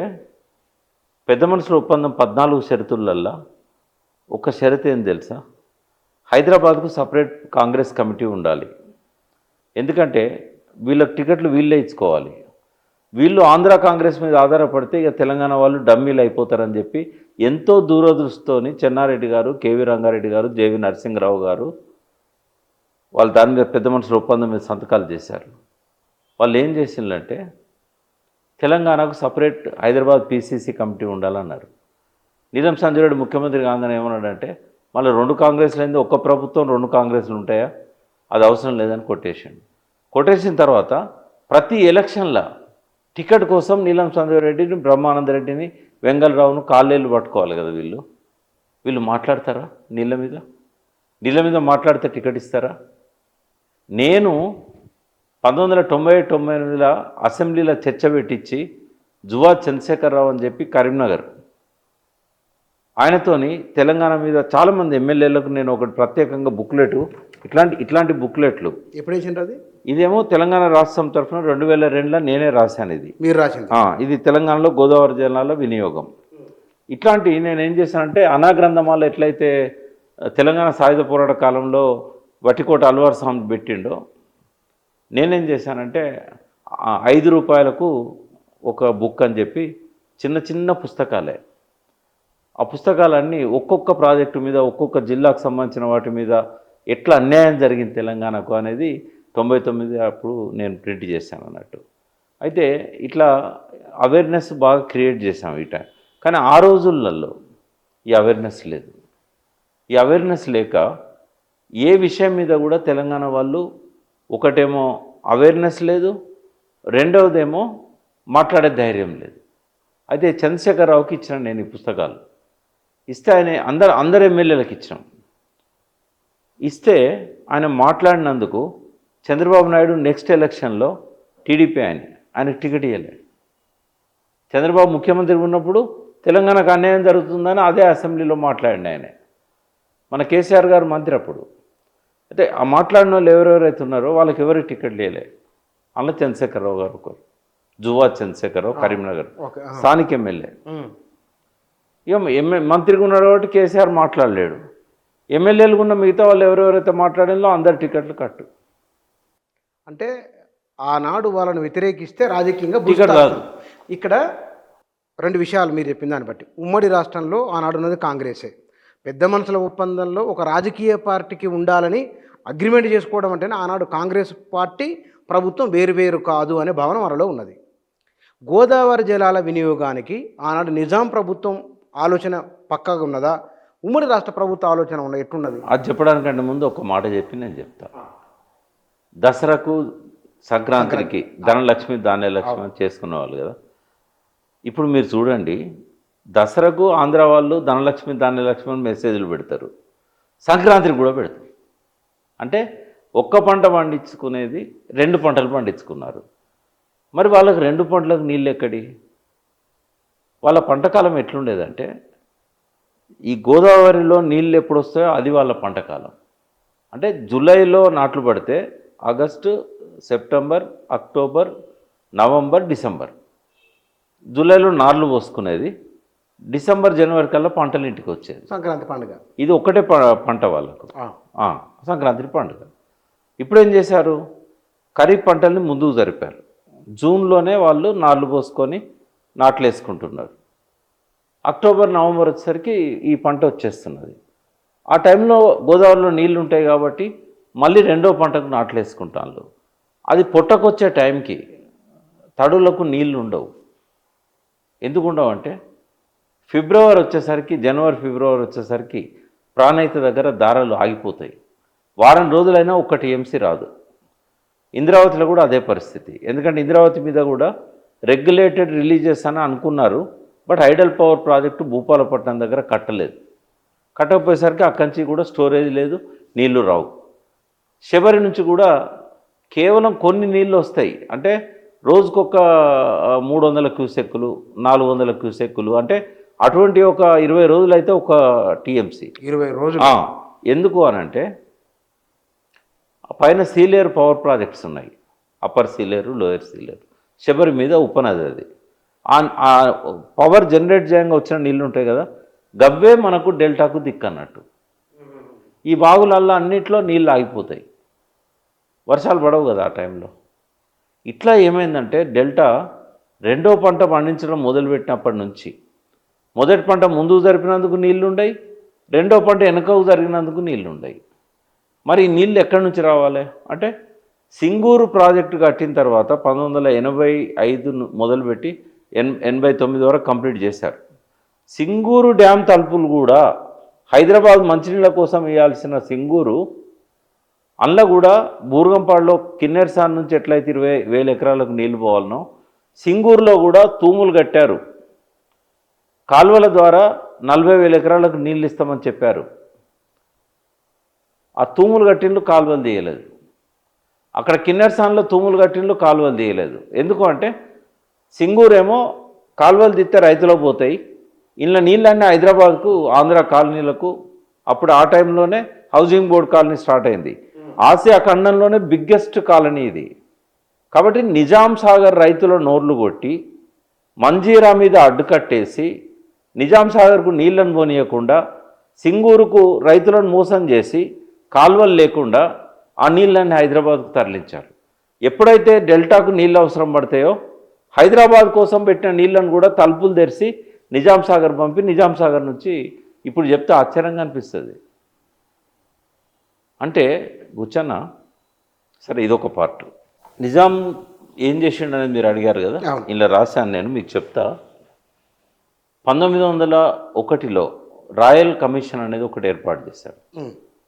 పెద్ద మనుషుల ఒప్పందం 14 షరతులల్లో ఒక షరతు ఏం తెలుసా? హైదరాబాద్కు సపరేట్ కాంగ్రెస్ కమిటీ ఉండాలి. ఎందుకంటే వీళ్ళ టికెట్లు వీళ్ళే ఇచ్చుకోవాలి. వీళ్ళు ఆంధ్ర కాంగ్రెస్ మీద ఆధారపడితే ఇక తెలంగాణ వాళ్ళు డమ్మీలు అయిపోతారని చెప్పి ఎంతో దూరదృష్టితోని చెన్నారెడ్డి గారు, కేవీ రంగారెడ్డి గారు, జేవి నరసింహరావు గారు వాళ్ళు దాని మీద పెద్ద మనుషుల ఒప్పందం మీద సంతకాలు చేశారు. వాళ్ళు ఏం చేసిందంటే తెలంగాణకు సపరేట్ హైదరాబాద్ పీసీసీ కమిటీ ఉండాలన్నారు. నీలం సంజయ్ రెడ్డి ముఖ్యమంత్రి కాగానే ఏమన్నాడంటే మళ్ళీ 2 కాంగ్రెస్లు అయింది, ఒక్క ప్రభుత్వం 2 కాంగ్రెస్లు ఉంటాయా, అది అవసరం లేదని కొట్టేసిండు. కొట్టేసిన తర్వాత ప్రతి ఎలక్షన్లో టికెట్ కోసం నీలం సంజయ్ రెడ్డిని, బ్రహ్మానంద రెడ్డిని, వెంగళరావును కాళ్ళేళ్ళు పట్టుకోవాలి కదా. వీళ్ళు మాట్లాడతారా? నీళ్ళ మీద మాట్లాడితే టికెట్ ఇస్తారా? నేను 1998 అసెంబ్లీలో చర్చ పెట్టించి జువా చంద్రశేఖరరావు అని చెప్పి కరీంనగర్, ఆయనతోని తెలంగాణ మీద చాలామంది ఎమ్మెల్యేలకు నేను ఒకటి ప్రత్యేకంగా బుక్లెట్, ఇట్లాంటి బుక్లెట్లు ఎప్పుడు వేసిండ్రు? అది ఇదేమో తెలంగాణ రాష్ట్రం తరఫున 2002లో నేనే రాశాను. ఇది మీరు రాసింది? ఇది తెలంగాణలో గోదావరి జిల్లాలో వినియోగం. ఇట్లాంటి నేను ఏం చేశానంటే అనాగ్రంథమాలు ఎట్లయితే తెలంగాణ సాయుధ పోరాట కాలంలో వటికోట అల్వార్ స్వామి పెట్టిండో, నేనేం చేశానంటే 5 రూపాయలకు ఒక బుక్ అని చెప్పి చిన్న చిన్న పుస్తకాలే. ఆ పుస్తకాలన్నీ ఒక్కొక్క ప్రాజెక్టు మీద, ఒక్కొక్క జిల్లాకు సంబంధించిన వాటి మీద ఎట్లా అన్యాయం జరిగింది తెలంగాణకు అనేది 99 అప్పుడు నేను ప్రింట్ చేశాను అన్నట్టు. అయితే ఇట్లా అవేర్నెస్ బాగా క్రియేట్ చేశాం కానీ ఆ రోజులలో ఈ అవేర్నెస్ లేదు. ఈ అవేర్నెస్ లేక ఏ విషయం మీద కూడా తెలంగాణ వాళ్ళు ఒకటేమో అవేర్నెస్ లేదు, రెండవదేమో మాట్లాడే ధైర్యం లేదు. అయితే చంద్రశేఖరరావుకి ఇచ్చిన నేను ఈ పుస్తకాలు ఇస్తే ఆయన అందరు ఎమ్మెల్యేలకు ఇచ్చినాం. ఇస్తే ఆయన మాట్లాడినందుకు చంద్రబాబు నాయుడు నెక్స్ట్ ఎలక్షన్లో టీడీపీ ఆయనకు టికెట్ ఇవ్వలేదు. చంద్రబాబు ముఖ్యమంత్రి ఉన్నప్పుడు తెలంగాణకు అన్యాయం జరుగుతుందని అదే అసెంబ్లీలో మాట్లాడింది ఆయన. మన కేసీఆర్ గారు మంత్రి అప్పుడు. అయితే ఆ మాట్లాడిన వాళ్ళు ఎవరెవరైతే ఉన్నారో వాళ్ళకి ఎవరికి టికెట్ లేలే. అందులో చంద్రశేఖరరావు గారు ఒకరు, జువా చంద్రశేఖరరావు కరీంనగర్ స్థానిక ఎమ్మెల్యే. ఇక మంత్రిగా ఉన్నాడు కాబట్టి కేసీఆర్ మాట్లాడలేడు. ఎమ్మెల్యేలు ఉన్న మిగతా వాళ్ళు ఎవరెవరైతే మాట్లాడినో అందరు టికెట్లు కట్టు. అంటే ఆనాడు వాళ్ళని వ్యతిరేకిస్తే రాజకీయంగా టికెట్ రాదు. ఇక్కడ రెండు విషయాలు మీరు చెప్పిన దాన్ని బట్టి, ఉమ్మడి రాష్ట్రంలో ఆనాడు ఉన్నది కాంగ్రెసే. పెద్ద మనుషుల ఒప్పందంలో ఒక రాజకీయ పార్టీకి ఉండాలని అగ్రిమెంట్ చేసుకోవడం అంటేనే ఆనాడు కాంగ్రెస్ పార్టీ ప్రభుత్వం వేరు కాదు అనే భావన మనలో ఉన్నది. గోదావరి జలాల వినియోగానికి ఆనాడు నిజాం ప్రభుత్వం ఆలోచన పక్కాగా ఉన్నదా, ఉమ్మడి రాష్ట్ర ప్రభుత్వ ఆలోచన ఉన్నది, ఎట్టున్నది? అది చెప్పడానికంటే ముందు ఒక మాట చెప్పి నేను చెప్తా. దసరాకు సంక్రాంతికి ధనలక్ష్మి ధాన్యలక్ష్మి అని చేసుకునే వాళ్ళు కదా. ఇప్పుడు మీరు చూడండి, దసరాకు ఆంధ్ర వాళ్ళు ధనలక్ష్మి ధాన్యలక్ష్మి అని మెసేజ్లు పెడతారు, సంక్రాంతికి కూడా పెడతారు. అంటే ఒక్క పంట పండించుకునేది 2 పంటలు పండించుకున్నారు. మరి వాళ్ళకి 2 పంటలకు నీళ్ళు ఎక్కడి? వాళ్ళ పంటకాలం ఎట్లుండేదంటే, ఈ గోదావరిలో నీళ్ళు ఎప్పుడు వస్తాయో అది వాళ్ళ పంటకాలం. అంటే జూలైలో నాట్లు పడితే August, September, October, November, December. జూలైలో నార్లు పోసుకునేది, డిసెంబర్, జనవరి కల్లా పంటలు ఇంటికి వచ్చేది. సంక్రాంతి పండుగ ఇది ఒకటే పంట వాళ్ళకు, సంక్రాంతి పండుగ. ఇప్పుడు ఏం చేశారు, ఖరీఫ్ పంటల్ని ముందుకు జరిపారు. జూన్లోనే వాళ్ళు నార్లు పోసుకొని నాట్లు వేసుకుంటున్నారు. అక్టోబర్, నవంబర్ వచ్చేసరికి ఈ పంట వచ్చేస్తున్నది. ఆ టైంలో గోదావరిలో నీళ్ళు ఉంటాయి కాబట్టి మళ్ళీ 2వ పంటకు నాట్లు వేసుకుంటాను. అది పొట్టకొచ్చే టైంకి తడులకు నీళ్ళు ఉండవు. ఎందుకు ఉండవు అంటే, ఫిబ్రవరి వచ్చేసరికి, జనవరి ఫిబ్రవరి వచ్చేసరికి ప్రాణహిత దగ్గర దారాలు ఆగిపోతాయి. వారం రోజులైనా 1 టీఎంసీ రాదు. ఇంద్రావతిలో కూడా అదే పరిస్థితి. ఎందుకంటే ఇంద్రావతి మీద కూడా రెగ్యులేటెడ్ రిలీజెస్ అని అనుకున్నారు, but hydel power project Bhupalapatnam దగ్గర కట్టలేదు. కట్టకపోయేసరికి అక్కడి నుంచి కూడా స్టోరేజ్ లేదు, నీళ్లు రావు. శబరి నుంచి కూడా కేవలం కొన్ని నీళ్ళు వస్తాయి. అంటే రోజుకొక 300 క్యూసెక్కులు, 400 క్యూసెక్కులు. అంటే అటువంటి ఒక 20 రోజులు అయితే 1 టీఎంసీ. 20 రోజులు. ఎందుకు అనంటే, పైన సీలేరు పవర్ ప్రాజెక్ట్స్ ఉన్నాయి, అప్పర్ సీలేరు, లోయర్ సీలేరు. శబరి మీద ఉపనది అది. ఆ పవర్ జనరేట్ చేయంగా వచ్చిన నీళ్ళు ఉంటాయి కదా, గవ్వే మనకు డెల్టాకు దిక్కన్నట్టు. ఈ బాగులల్లో అన్నిట్లో నీళ్ళు ఆగిపోతాయి, వర్షాలు పడవు కదా ఆ టైంలో. ఇట్లా ఏమైందంటే, డెల్టా 2వ పంట పండించడం మొదలుపెట్టినప్పటి నుంచి, మొదటి పంట ముందుకు జరిపినందుకు నీళ్లుండయి, 2వ పంట వెనకకు జరిగినందుకు నీళ్లుండయి. మరి ఈ నీళ్ళు ఎక్కడి నుంచి రావాలి అంటే, సింగూరు ప్రాజెక్టు కట్టిన తర్వాత 1985 మొదలుపెట్టి 89 వరకు కంప్లీట్ చేశారు. సింగూరు డ్యామ్ తలుపులు కూడా హైదరాబాద్ మంచినీళ్ళ కోసం ఇవ్వాల్సిన సింగూరు, అందులో కూడా బూర్గంపాడులో కిన్నెరసాన్ నుంచి ఎట్లయితే 20,000 ఎకరాలకు నీళ్లు పోవాలనో, సింగూరులో కూడా తూములు కట్టారు. కాలువల ద్వారా 40,000 ఎకరాలకు నీళ్ళు ఇస్తామని చెప్పారు. ఆ తూములు కట్టిండ్లు, కాలువలు తీయలేదు. అక్కడ కిన్నెరసాన్లో తూములు కట్టిండ్లు, కాలువలు తీయలేదు. ఎందుకు అంటే, సింగూరేమో కాలువలు తీస్తే రైతులకు పోతాయి, ఇలా నీళ్ళన్నీ హైదరాబాద్కు, ఆంధ్ర కాలనీలకు. అప్పుడు ఆ టైంలోనే హౌసింగ్ బోర్డ్ కాలనీ స్టార్ట్ అయింది. ఆసియా ఖండంలోనే బిగ్గెస్ట్ కాలనీ ఇది. కాబట్టి నిజాం సాగర్ రైతుల నోర్లు కొట్టి, మంజీరా మీద అడ్డుకట్టేసి, నిజాం సాగర్కు నీళ్లను పోనీయకుండా, సింగూరుకు రైతులను మోసం చేసి, కాలువలు లేకుండా ఆ నీళ్ళని హైదరాబాద్కు తరలించారు. ఎప్పుడైతే డెల్టాకు నీళ్ళు అవసరం పడతాయో హైదరాబాద్ కోసం పెట్టిన నీళ్ళను కూడా తలుపులు తెరిచి నిజాం సాగర్ పంపి నిజాం సాగర్ నుంచి ఇప్పుడు చెప్తే ఆశ్చర్యంగా అనిపిస్తుంది. అంటే గుచ్చన్న సరే ఇదొక పార్ట్. నిజాం ఏం చేసిండు అనేది మీరు అడిగారు కదా, అవును. ఇలా రాశాను నేను, మీకు చెప్తా. 1901లో రాయల్ కమిషన్ అనేది ఒకటి ఏర్పాటు చేశారు.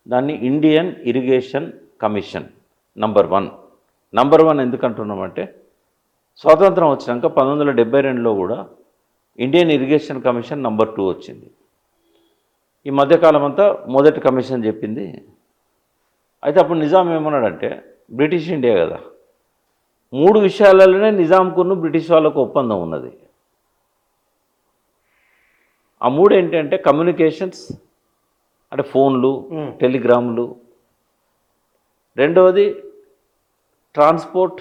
దాన్ని Indian irrigation commission number one ఎందుకు అంటున్నామంటే స్వాతంత్రం వచ్చినాక 1972లో కూడా ఇండియన్ ఇరిగేషన్ కమిషన్ నంబర్ 2 వచ్చింది. ఈ మధ్యకాలం అంతా మొదటి కమిషన్ చెప్పింది. అయితే అప్పుడు నిజాం ఏమన్నాడంటే, బ్రిటిష్ ఇండియా కదా, 3 విషయాలలోనే నిజాంకును బ్రిటిష్ వాళ్ళకు ఒప్పందం ఉన్నది. ఆ 3 ఏంటంటే కమ్యూనికేషన్స్, అంటే ఫోన్లు, టెలిగ్రాములు. రెండవది ట్రాన్స్పోర్ట్,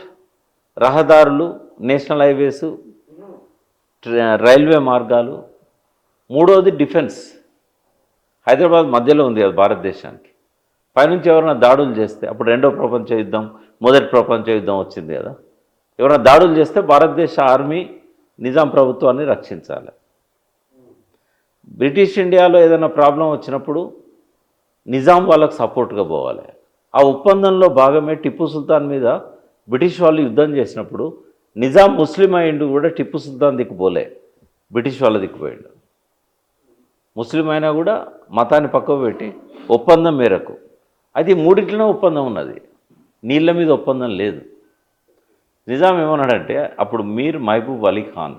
రహదారులు, నేషనల్ హైవేసు, రైల్వే మార్గాలు. మూడవది డిఫెన్స్. హైదరాబాద్ మధ్యలో ఉంది కదా భారతదేశానికి. పైనుంచి ఎవరైనా దాడులు చేస్తే, అప్పుడు రెండో ప్రపంచ యుద్ధం, మొదటి ప్రపంచ యుద్ధం వచ్చింది కదా, ఎవరైనా దాడులు చేస్తే భారతదేశ ఆర్మీ నిజాం ప్రభుత్వాన్ని రక్షించాలి. బ్రిటిష్ ఇండియాలో ఏదైనా ప్రాబ్లం వచ్చినప్పుడు నిజాం వాళ్ళకు సపోర్ట్గా పోవాలి. ఆ ఒప్పందంలో భాగమే టిప్పు సుల్తాన్ మీద బ్రిటిష్ వాళ్ళు యుద్ధం చేసినప్పుడు నిజాం ముస్లిం అయిండు కూడా టిప్పు సుల్తాన్ దిక్కుపోలే, బ్రిటిష్ వాళ్ళ దిక్కుపోయిండు. ముస్లిం అయినా కూడా మతాన్ని పక్కకు పెట్టి ఒప్పందం మేరకు. అది మూడింటిలోనే ఒప్పందం ఉన్నది, నీళ్ళ మీద ఒప్పందం లేదు. నిజాం ఏమన్నాడంటే, అప్పుడు మీర్ మహబూబ్ అలీ ఖాన్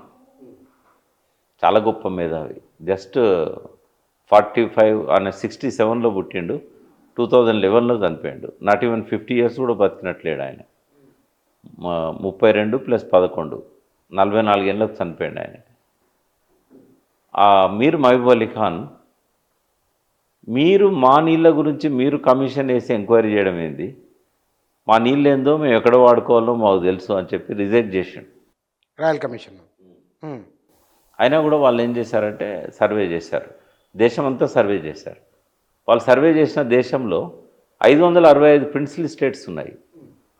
చాలా గొప్ప మేధావి, జస్ట్ 45 ఆయన 67లో పుట్టిండు, 2011లో చనిపోయిండు. నాట్ ఈవెన్ 50 years కూడా బతికినట్లేడు ఆయన. 32 + 11 44 ఏళ్ళకు చనిపోయిండు ఆయన. ఆ మీర్ మహబూబ్ అలీ ఖాన్, మీరు మా నీళ్ళ గురించి మీరు కమిషన్ వేసి ఎంక్వైరీ చేయడం ఏంది, మా నీళ్ళు ఏందో మేము ఎక్కడ వాడుకోవాలో మాకు తెలుసు అని చెప్పి రిజెక్ట్ చేసిండు రాయల్ కమిషన్. అయినా కూడా వాళ్ళు ఏం చేశారంటే సర్వే చేశారు, దేశమంతా సర్వే చేశారు. వాళ్ళు సర్వే చేసిన దేశంలో 565 ప్రిన్సిపల్ స్టేట్స్ ఉన్నాయి.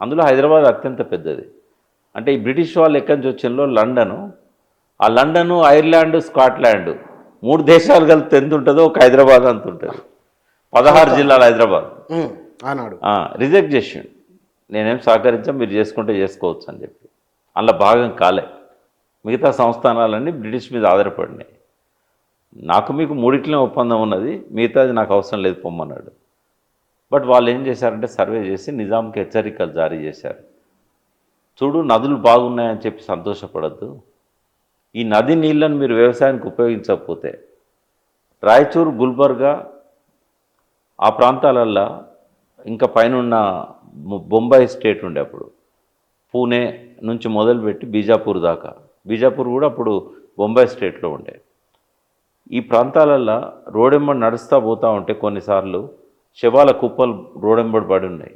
అందులో హైదరాబాద్ అత్యంత పెద్దది. అంటే ఈ బ్రిటిష్ వాళ్ళు ఎక్కడి నుంచి వచ్చిందో లండను, ఆ లండను, ఐర్లాండ్, స్కాట్లాండ్ 3 దేశాలు కలిపి ఎంత ఉంటుందో ఒక హైదరాబాద్ అంత ఉంటుంది. 16 జిల్లాలు హైదరాబాద్. ఆనాడు రిజెక్ట్ చేసిండు, నేనేం సహకరించా, మీరు చేసుకుంటే చేసుకోవచ్చు అని చెప్పి. అందులో భాగం కాలే. మిగతా సంస్థానాలన్నీ బ్రిటిష్ మీద ఆధారపడినాయి. నాకు మీకు మూడిట్లనే ఒప్పందం ఉన్నది, మిగతాది నాకు అవసరం లేదు పొమ్మన్నాడు. బట్ వాళ్ళు ఏం చేశారంటే సర్వే చేసి నిజాంకి హెచ్చరికలు జారీ చేశారు. చూడు, నదులు బాగున్నాయని చెప్పి సంతోషపడద్దు, ఈ నది నీళ్ళను మీరు వ్యవసాయానికి ఉపయోగించకపోతే రాయచూరు, గుల్బర్గా ఆ ప్రాంతాలల్లో, ఇంకా పైన బొంబాయి స్టేట్ ఉండే అప్పుడు, పూణే నుంచి మొదలుపెట్టి బీజాపూర్ దాకా, బీజాపూర్ కూడా అప్పుడు బొంబాయి స్టేట్లో ఉండే, ఈ ప్రాంతాలల్లో రోడెంబడి నడుస్తూ పోతూ ఉంటే కొన్నిసార్లు శవాల కుప్పలు రోడెంబడి పడి ఉన్నాయి.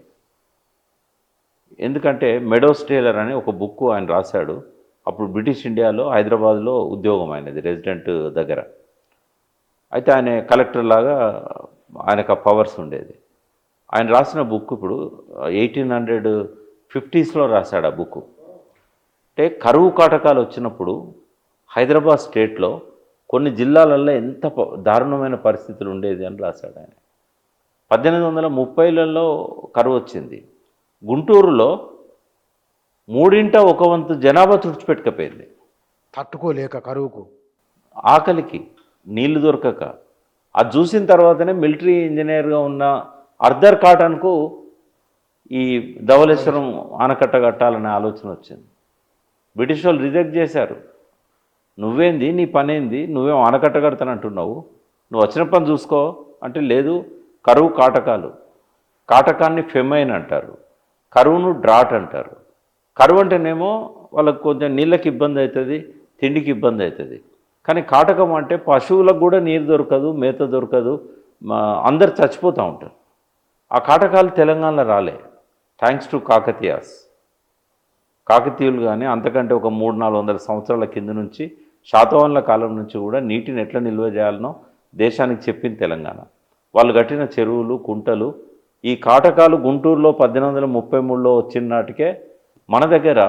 ఎందుకంటే మెడోస్ టేలర్ అని ఒక బుక్ ఆయన రాశాడు. అప్పుడు బ్రిటిష్ ఇండియాలో హైదరాబాద్లో ఉద్యోగం ఆయనది, రెసిడెంట్ దగ్గర. అయితే ఆయన కలెక్టర్ లాగా ఆయనకు ఆ పవర్స్ ఉండేది. ఆయన రాసిన బుక్ ఇప్పుడు 1850s రాశాడు ఆ బుక్. అంటే కరువు కాటకాలు వచ్చినప్పుడు హైదరాబాద్ స్టేట్లో కొన్ని జిల్లాలలో ఎంత దారుణమైన పరిస్థితులు ఉండేది అని రాశాడు ఆయన. 1830లలో కరువు వచ్చింది. గుంటూరులో 1/3 జనాభా తుడిచిపెట్టుకపోయింది, తట్టుకోలేక కరువుకు, ఆకలికి, నీళ్లు దొరకక. అది చూసిన తర్వాతనే మిలిటరీ ఇంజనీర్గా ఉన్న అర్దర్ కాటన్కు ఈ ధవళేశ్వరం ఆనకట్ట కట్టాలనే ఆలోచన వచ్చింది. బ్రిటిష్ వాళ్ళు రిజెక్ట్ చేశారు. నువ్వేంది, నీ పనేంది, నువ్వేం ఆనకట్ట కడతానంటున్నావు, నువ్వు వచ్చిన పని చూసుకో అంటే, లేదు, కరువు కాటకాలు, కాటకాన్ని ఫెమైన్ అంటారు, కరువును డ్రాట్ అంటారు. కరువు అంటేనేమో వాళ్ళకు కొంచెం నీళ్ళకి ఇబ్బంది అవుతుంది, తిండికి ఇబ్బంది అవుతుంది. కానీ కాటకం అంటే పశువులకు కూడా నీరు దొరకదు, మేత దొరకదు, అందరు చచ్చిపోతూ ఉంటారు. ఆ కాటకాలు తెలంగాణలో రాలే, థ్యాంక్స్ టు కాకతీయులు. కానీ అంతకంటే ఒక 300-400 సంవత్సరాల కింద నుంచి, శాతవాహనుల కాలం నుంచి కూడా నీటిని ఎట్లా నిల్వ చేయాలనో దేశానికి చెప్పింది తెలంగాణ. వాళ్ళు కట్టిన చెరువులు, కుంటలు. ఈ కాటకాలు గుంటూరులో 1833లో వచ్చిన నాటికే మన దగ్గర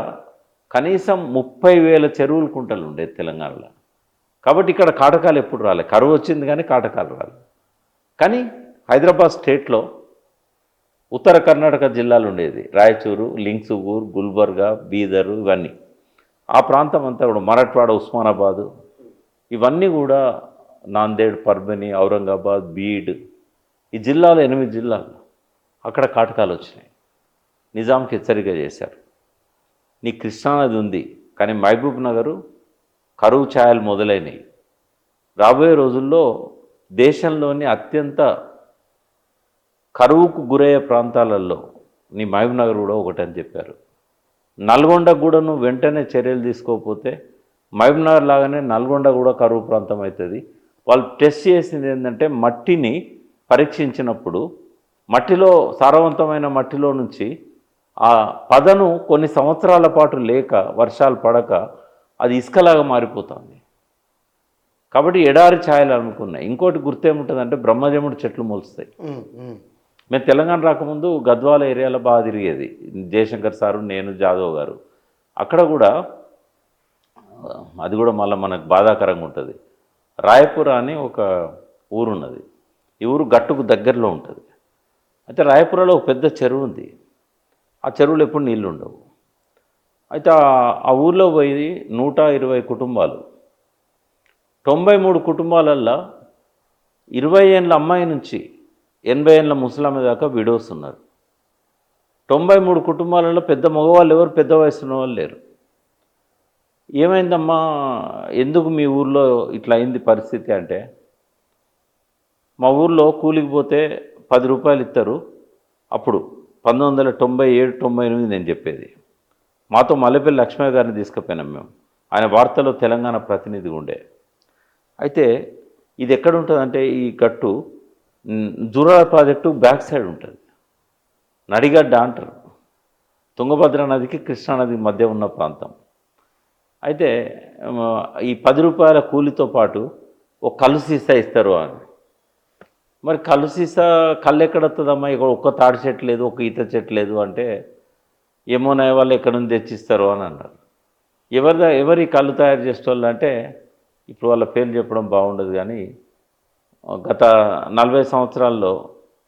కనీసం 30,000 చెరువులు కుంటలు ఉండేది తెలంగాణలో. కాబట్టి ఇక్కడ కాటకాలు ఎప్పుడు రాలే. కరువు వచ్చింది కానీ కాటకాలు రాలే. కానీ హైదరాబాద్ స్టేట్లో ఉత్తర కర్ణాటక జిల్లాలు ఉండేది, రాయచూరు, లింగ్సూగూర్, గుల్బర్గా, బీదరు, ఇవన్నీ. ఆ ప్రాంతం అంతా కూడా మరాఠ్వాడ, ఉస్మానాబాదు, ఇవన్నీ కూడా నాందేడ్, పర్బని, ఔరంగాబాద్, బీడ్, ఈ జిల్లాలు 8 జిల్లాలు. అక్కడ కాటకాలు వచ్చినాయి. నిజాంకి హెచ్చరిక చేశారు, నీ కృష్ణానది ఉంది కానీ మహబూబ్ నగరు కరువు ఛాయలు మొదలైనవి. రాబోయే రోజుల్లో దేశంలోని అత్యంత కరువుకు గురయ్యే ప్రాంతాలలో నీ మహబూబ్ నగర్ కూడా ఒకటని చెప్పారు. నల్గొండ కూడా నువ్వు వెంటనే చర్యలు తీసుకోకపోతే మహబూబ్ నగర్ లాగానే నల్గొండ కూడా కరువు ప్రాంతం అవుతుంది. వాళ్ళు టెస్ట్ చేసింది ఏంటంటే మట్టిని పరీక్షించినప్పుడు మట్టిలో సారవంతమైన మట్టిలో నుంచి ఆ పదను కొన్ని సంవత్సరాల పాటు లేక వర్షాలు పడక అది ఇసుకలాగా మారిపోతుంది. కాబట్టి ఎడారి ఛాయలు అనుకున్నాయి. ఇంకోటి గుర్తేముంటుందంటే బ్రహ్మజముడు చెట్లు మొలుస్తాయి. మేము తెలంగాణ రాకముందు గద్వాల ఏరియాలో బాగా తిరిగేది, జయశంకర్ సారు, నేను, జాదవ్ గారు. అక్కడ కూడా అది కూడా మళ్ళీ మనకు బాధాకరంగా ఉంటుంది. రాయపుర అని ఒక ఊరున్నది. ఈ ఊరు గట్టుకు దగ్గరలో ఉంటుంది. అయితే రాయపురలో ఒక పెద్ద చెరువు ఉంది. ఆ చెరువులో ఎప్పుడు నీళ్ళు ఉండవు. అయితే ఆ ఊర్లో పోయి 120 కుటుంబాలు, 93 కుటుంబాలల్లో 20 ఏళ్ళ అమ్మాయి నుంచి 80 ఏళ్ళ ముసలామె దాకా విడోస్ ఉన్నారు. 93 కుటుంబాలలో పెద్ద మగవాళ్ళు ఎవరు, పెద్ద వయసు ఉన్న వాళ్ళు లేరు. ఏమైందమ్మా, ఎందుకు మీ ఊర్లో ఇట్లా అయింది పరిస్థితి అంటే, మా ఊర్లో కూలికి పోతే 10 రూపాయలు ఇస్తారు. అప్పుడు 1997, 98 నేను చెప్పేది. మాతో మల్లెపల్లి లక్ష్మయ్య గారిని తీసుకుపోయినాం మేము. ఆయన వార్తలో తెలంగాణ ప్రతినిధిగా ఉండే. అయితే ఇది ఎక్కడ ఉంటుందంటే ఈ గట్టు జూరాల ప్రాజెక్టు బ్యాక్ సైడ్ ఉంటుంది. నడిగడ్డ అంటారు. తుంగభద్ర నదికి కృష్ణానది మధ్య ఉన్న ప్రాంతం. అయితే ఈ 10 రూపాయల కూలితో పాటు ఒక కళ్ళు సీసా ఇస్తారు అని. మరి కళ్ళు సీసా కళ్ళు ఎక్కడ వస్తుందమ్మా, ఇక్కడ ఒక్క తాడి చెట్టు లేదు, ఒక ఈత చెట్టు లేదు అంటే, ఏమోనాయ వాళ్ళు ఎక్కడి నుంచి తెచ్చిస్తారు అని అన్నారు. ఎవరి కళ్ళు తయారు చేసేవాళ్ళు అంటే, ఇప్పుడు వాళ్ళ పేర్లు చెప్పడం బాగుండదు కానీ గత 40 సంవత్సరాల్లో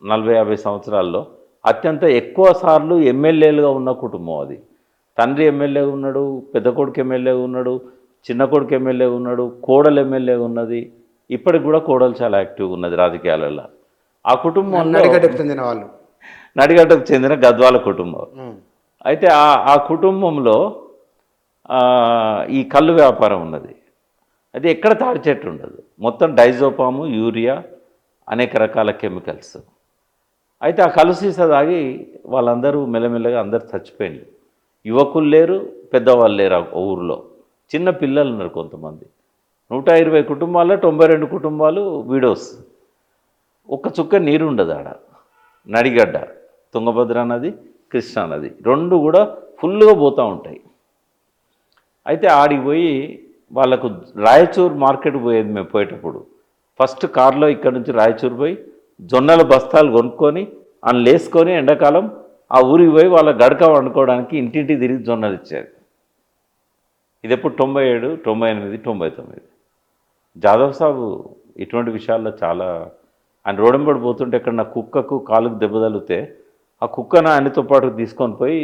40-50 సంవత్సరాల్లో అత్యంత ఎక్కువ సార్లు ఎమ్మెల్యేలుగా ఉన్న కుటుంబం అది. తండ్రి ఎమ్మెల్యేగా ఉన్నాడు, పెద్ద కొడుకు ఎమ్మెల్యేగా ఉన్నాడు, చిన్న కొడుకు ఎమ్మెల్యేగా ఉన్నాడు, కోడలు ఎమ్మెల్యేగా ఉన్నది. ఇప్పటికి కూడా కోడలు చాలా యాక్టివ్గా ఉన్నది రాజకీయాలలో. ఆ కుటుంబం నడిగడ్డకు చెందిన వాళ్ళు, నడిగడ్డకు చెందిన గద్వాల కుటుంబం. అయితే ఆ కుటుంబంలో ఈ కళ్ళు వ్యాపారం ఉన్నది. అది ఎక్కడ తాడి చెట్టు ఉండదు, మొత్తం డైజోపాము, యూరియా, అనేక రకాల కెమికల్స్. అయితే ఆ కళ్ళు సీసా తాగి వాళ్ళందరూ మెల్లమెల్లగా అందరు చచ్చిపోయింది. యువకులు లేరు, పెద్దవాళ్ళు లేరు. ఆ ఊరిలో చిన్న పిల్లలు ఉన్నారు కొంతమంది. 120 కుటుంబాల్లో 92 కుటుంబాలు విడోస్. ఒక్క చుక్క నీరు ఉండదు ఆడ. నడిగడ్డ, తుంగభద్ర నది, కృష్ణా నది రెండు కూడా ఫుల్గా పోతూ ఉంటాయి. అయితే ఆడికి పోయి వాళ్ళకు రాయచూర్ మార్కెట్ పోయేది. మేము పోయేటప్పుడు ఫస్ట్ కార్లో ఇక్కడ నుంచి రాయచూర్ పోయి జొన్నల బస్తాలు కొనుక్కొని అందులో వేసుకొని ఎండాకాలం ఆ ఊరికి పోయి వాళ్ళ గడక వండుకోవడానికి ఇంటింటికి తిరిగి జొన్నలు ఇచ్చారు. ఇది ఎప్పుడు 97, 98, 99. జాదవ్ సాబు ఇటువంటి విషయాల్లో చాలా, ఆయన రోడంబడి పోతుంటే ఎక్కడ నా కుక్కకు కాలుకు దెబ్బ తగిలితే ఆ కుక్కను ఆయనతో పాటు తీసుకొని పోయి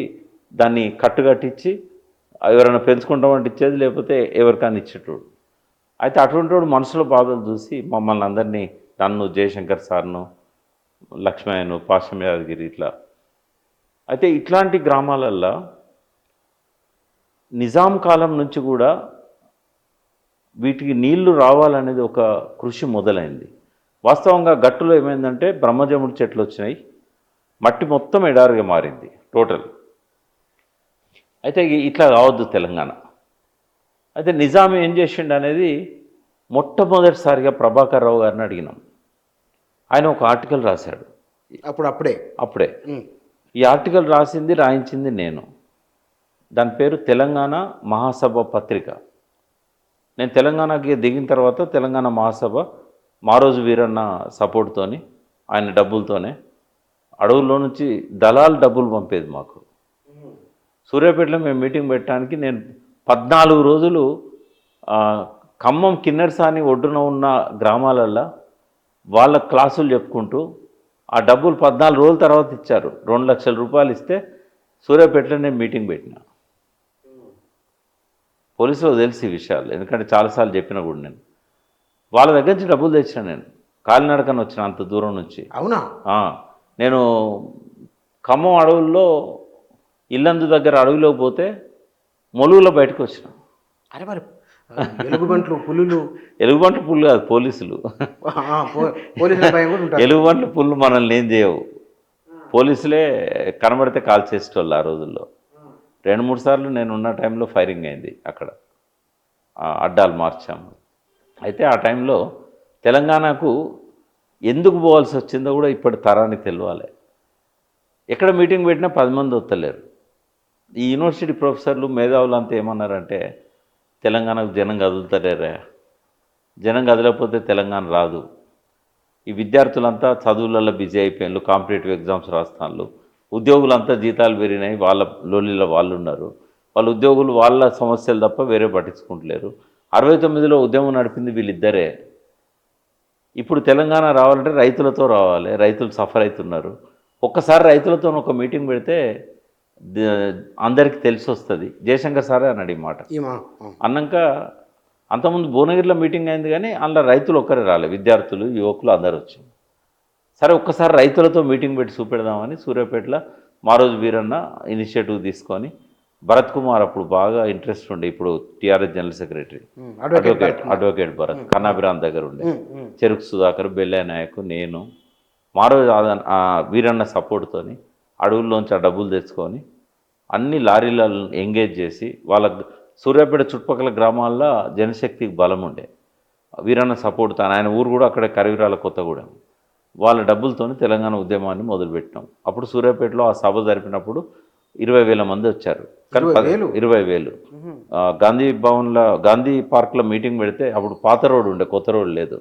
దాన్ని కట్టుకట్టించి ఎవరైనా పెంచుకుంటామంటే ఇచ్చేది, లేకపోతే ఎవరికైనా ఇచ్చేటోడు. అయితే అటువంటి వాడు మనసులో బాధలు చూసి మమ్మల్ని అందరినీ, నన్ను, జయశంకర్ సార్ను, లక్ష్మయ్యను, పాశం యాదగిరి, ఇట్లా. అయితే ఇట్లాంటి గ్రామాలల్లో నిజాం కాలం నుంచి కూడా వీటికి నీళ్లు రావాలనేది ఒక కృషి మొదలైంది. వాస్తవంగా గట్టులో ఏమైందంటే బ్రహ్మజముడి చెట్లు వచ్చినాయి, మట్టి మొత్తం ఎడారిగా మారింది టోటల్. అయితే ఇట్లా కావద్దు తెలంగాణ. అయితే నిజాం ఏం చేసిండు అనేది మొట్టమొదటిసారిగా ప్రభాకర్ రావు గారిని అడిగినాం. ఆయన ఒక ఆర్టికల్ రాశాడు. అప్పుడే ఈ ఆర్టికల్ రాయించింది నేను. దాని పేరు తెలంగాణ మహాసభ పత్రిక. నేను తెలంగాణకి దిగిన తర్వాత తెలంగాణ మహాసభ మారోజు వీరన్న సపోర్ట్తోని, ఆయన డబ్బులతోనే, అడవుల్లో నుంచి దళాలు డబ్బులు పంపేది మాకు. సూర్యాపేటలో మేము మీటింగ్ పెట్టడానికి నేను 14 రోజులు ఆ, ఖమ్మం కిన్నెరసాని ఒడ్డున ఉన్న గ్రామాలల్లో వాళ్ళ క్లాసులు చెప్పుకుంటూ ఆ డబ్బులు 14 రోజుల తర్వాత ఇచ్చారు. 2 లక్షల రూపాయలు ఇస్తే సూర్యాపేటలో నేను మీటింగ్ పెట్టిన. పోలీసులకు తెలిసి ఈ విషయాలు, ఎందుకంటే చాలాసార్లు చెప్పిన కూడా నేను వాళ్ళ దగ్గర నుంచి డబ్బులు తెచ్చిన. నేను కాలినడకని వచ్చిన అంత దూరం నుంచి. అవునా? ఆ, నేను ఖమ్మం అడవుల్లో ఇల్లందు దగ్గర అడవిలోకి పోతే మొలుగులో బయటకు వచ్చిన. అరే మరి ఎలుగుబంట్లు పులులు ఎలుగుబంట్లు పుల్లు కాదు, పోలీసులు. పోలీసుల భయం కూడా ఉంటారు. ఎలుగుబంట్లు పుల్లు మనల్ని ఏం చేయవు. పోలీసులే కనబడితే కాల్ చేసేటోళ్ళు ఆ రోజుల్లో. 2-3 సార్లు నేను ఉన్న టైంలో ఫైరింగ్ అయింది అక్కడ. అడ్డాలు మార్చాము. అయితే ఆ టైంలో తెలంగాణకు ఎందుకు పోవాల్సి వచ్చిందో కూడా ఇప్పటి తరానికి తెలియాలి. ఎక్కడ మీటింగ్ పెట్టినా 10 మంది వస్తలేరు. ఈ యూనివర్సిటీ ప్రొఫెసర్లు మేధావులు అంతా ఏమన్నారంటే, తెలంగాణకు జనం కదులుతలేరా, జనం కదలకపోతే తెలంగాణ రాదు. ఈ విద్యార్థులంతా చదువులలో బిజీ అయిపోయినారు, కాంపిటేటివ్ ఎగ్జామ్స్ రాస్తాను. ఉద్యోగులంతా జీతాలు పెరిగినాయి, వాళ్ళ లోలీలో వాళ్ళు ఉన్నారు. వాళ్ళ ఉద్యోగులు వాళ్ళ సమస్యలు తప్ప వేరే పట్టించుకుంటలేరు. 69లో ఉద్యమం నడిపింది వీళ్ళిద్దరే. ఇప్పుడు తెలంగాణ రావాలంటే రైతులతో రావాలి, రైతులు సఫర్ అవుతున్నారు. ఒక్కసారి రైతులతో ఒక మీటింగ్ పెడితే అందరికీ తెలిసి వస్తుంది. జయశంకర్ సారే అన్నాడు ఈ మాట. అన్నాక అంతకుముందు భువనగిరిలో మీటింగ్ అయింది, కానీ అందులో రైతులు ఒక్కరే రాలే, విద్యార్థులు యువకులు అందరు వచ్చారు. సరే ఒక్కసారి రైతులతో మీటింగ్ పెట్టి చూపెడదామని సూర్యాపేటలో మారోజు వీరన్న ఇనిషియేటివ్ తీసుకొని, భరత్ కుమార్ అప్పుడు బాగా ఇంట్రెస్ట్ ఉండే, ఇప్పుడు TRS general secretary, advocate Bharat Kannabiran దగ్గర ఉండే, చెరుకు సుధాకర్, బెల్లయ్య నాయక్, నేను, మారోజు వీరన్న సపోర్ట్తోని అడవుల్లోంచి ఆ డబ్బులు తెచ్చుకొని అన్ని లారీలను ఎంగేజ్ చేసి, వాళ్ళ సూర్యాపేట చుట్టుపక్కల గ్రామాల్లో జనశక్తికి బలం ఉండే, వీరన్న సపోర్ట్తో, ఆయన ఊరు కూడా అక్కడే కరివిరాల కొత్తగూడెం, వాళ్ళ డబ్బులతోని తెలంగాణ ఉద్యమాన్ని మొదలుపెట్టినాం. అప్పుడు సూర్యాపేటలో ఆ సభ జరిపినప్పుడు 20,000 మంది వచ్చారు. కానీ 20,000 గాంధీ భవన్లో, గాంధీ పార్క్లో మీటింగ్ పెడితే అప్పుడు పాత రోడ్డు ఉండే, కొత్త రోడ్డు లేదు.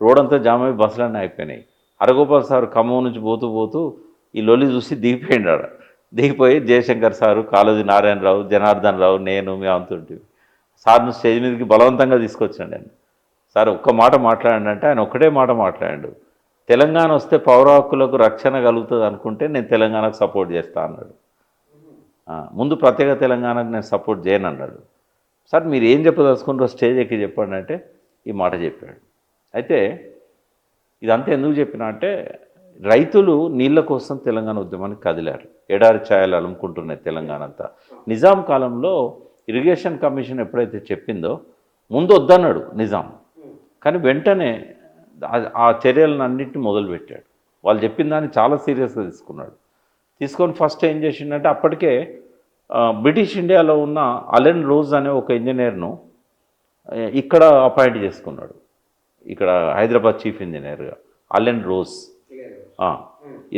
రోడ్ అంతా జామ్ అయి బస్సులన్నీ అయిపోయినాయి. హరగోపాల్ సార్ ఖమ్మం నుంచి పోతూ పోతూ ఈ లొల్లి చూసి దిగిపోయినాడు. దిగిపోయి జయశంకర్ సారు, కాళోజీ నారాయణరావు, జనార్దన్ రావు, నేను మేము అంతుంటే సార్ను స్టేజ్ మీదకి బలవంతంగా తీసుకొచ్చాడు. నేను సార్ ఒక్క మాట మాట్లాడండి అంటే ఆయన ఒక్కటే మాట మాట్లాడాడు, తెలంగాణ వస్తే పౌర హక్కులకు రక్షణ కలుగుతుంది అనుకుంటే నేను తెలంగాణకు సపోర్ట్ చేస్తా అన్నాడు. ముందు ప్రత్యేక తెలంగాణకు నేను సపోర్ట్ చేయను అన్నాడు. సార్ మీరు ఏం చెప్పదలుచుకుంటారో స్టేజ్ ఎక్కి చెప్పండి అంటే ఈ మాట చెప్పాడు. అయితే ఇదంతా ఎందుకు చెప్పినా అంటే, రైతులు నీళ్ళ కోసం తెలంగాణ ఉద్యమానికి కదిలారు. ఎడారి ఛాయలు అలుముకుంటున్నాయి తెలంగాణ అంతా. నిజాం కాలంలో ఇరిగేషన్ కమిషన్ ఎప్పుడైతే చెప్పిందో ముందు వద్దన్నాడు నిజాం, కానీ వెంటనే ఆ చర్యలను అన్నింటినీ మొదలుపెట్టాడు. వాళ్ళు చెప్పిన దాన్ని చాలా సీరియస్గా తీసుకొని ఫస్ట్ ఏం చేసిండంటే, అప్పటికే బ్రిటిష్ ఇండియాలో ఉన్న అలెన్ రోజ్ అనే ఒక ఇంజనీర్ను ఇక్కడ అపాయింట్ చేసుకున్నాడు, ఇక్కడ హైదరాబాద్ చీఫ్ ఇంజనీర్గా. అలెన్ రోజ్,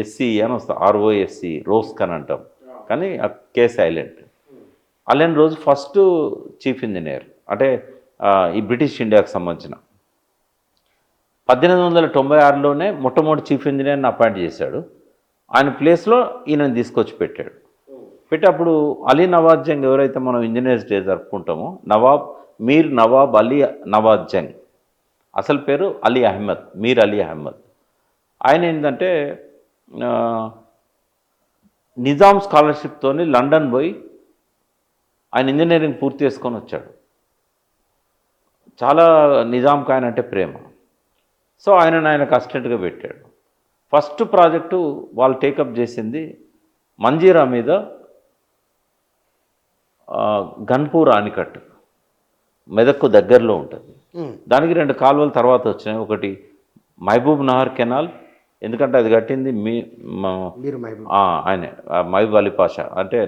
ఎస్సీ అని వస్తా, ROSC, రోస్క్ అని అంటాం, కానీ కే silent. Allen rose first chief engineer, అంటే ఈ బ్రిటిష్ ఇండియాకు సంబంధించిన. 1896లోనే మొట్టమొదటి చీఫ్ ఇంజనీర్ని అపాయింట్ చేశాడు. ఆయన ప్లేస్లో ఈయనని తీసుకొచ్చి పెట్టాడు. పెట్టి అప్పుడు అలీ నవాజ్ జంగ్, ఎవరైతే మనం ఇంజనీర్స్ డే జరుపుకుంటామో, మీర్ నవాబ్ అలీ నవాజ్ జంగ్, అసలు పేరు అలీ అహ్మద్, మీర్ అలీ అహ్మద్. ఆయన ఏంటంటే నిజాం స్కాలర్షిప్తో లండన్ పోయి ఆయన ఇంజనీరింగ్ పూర్తి చేసుకొని వచ్చాడు. చాలా నిజాంకి ఆయన అంటే ప్రేమ. సో ఆయనకు అసిస్టెంట్గా పెట్టాడు. ఫస్ట్ ప్రాజెక్టు వాళ్ళు టేకప్ చేసింది మంజీరా మీద గన్పూర్ ఆనికట్టు, మెదక్కు దగ్గరలో ఉంటుంది. దానికి 2 కాలువలు తర్వాత వచ్చినాయి. ఒకటి మహబూబ్ నహర్ కెనాల్, ఎందుకంటే అది కట్టింది ఆయనే, మహబూబ్ అలీ పాషా, అంటే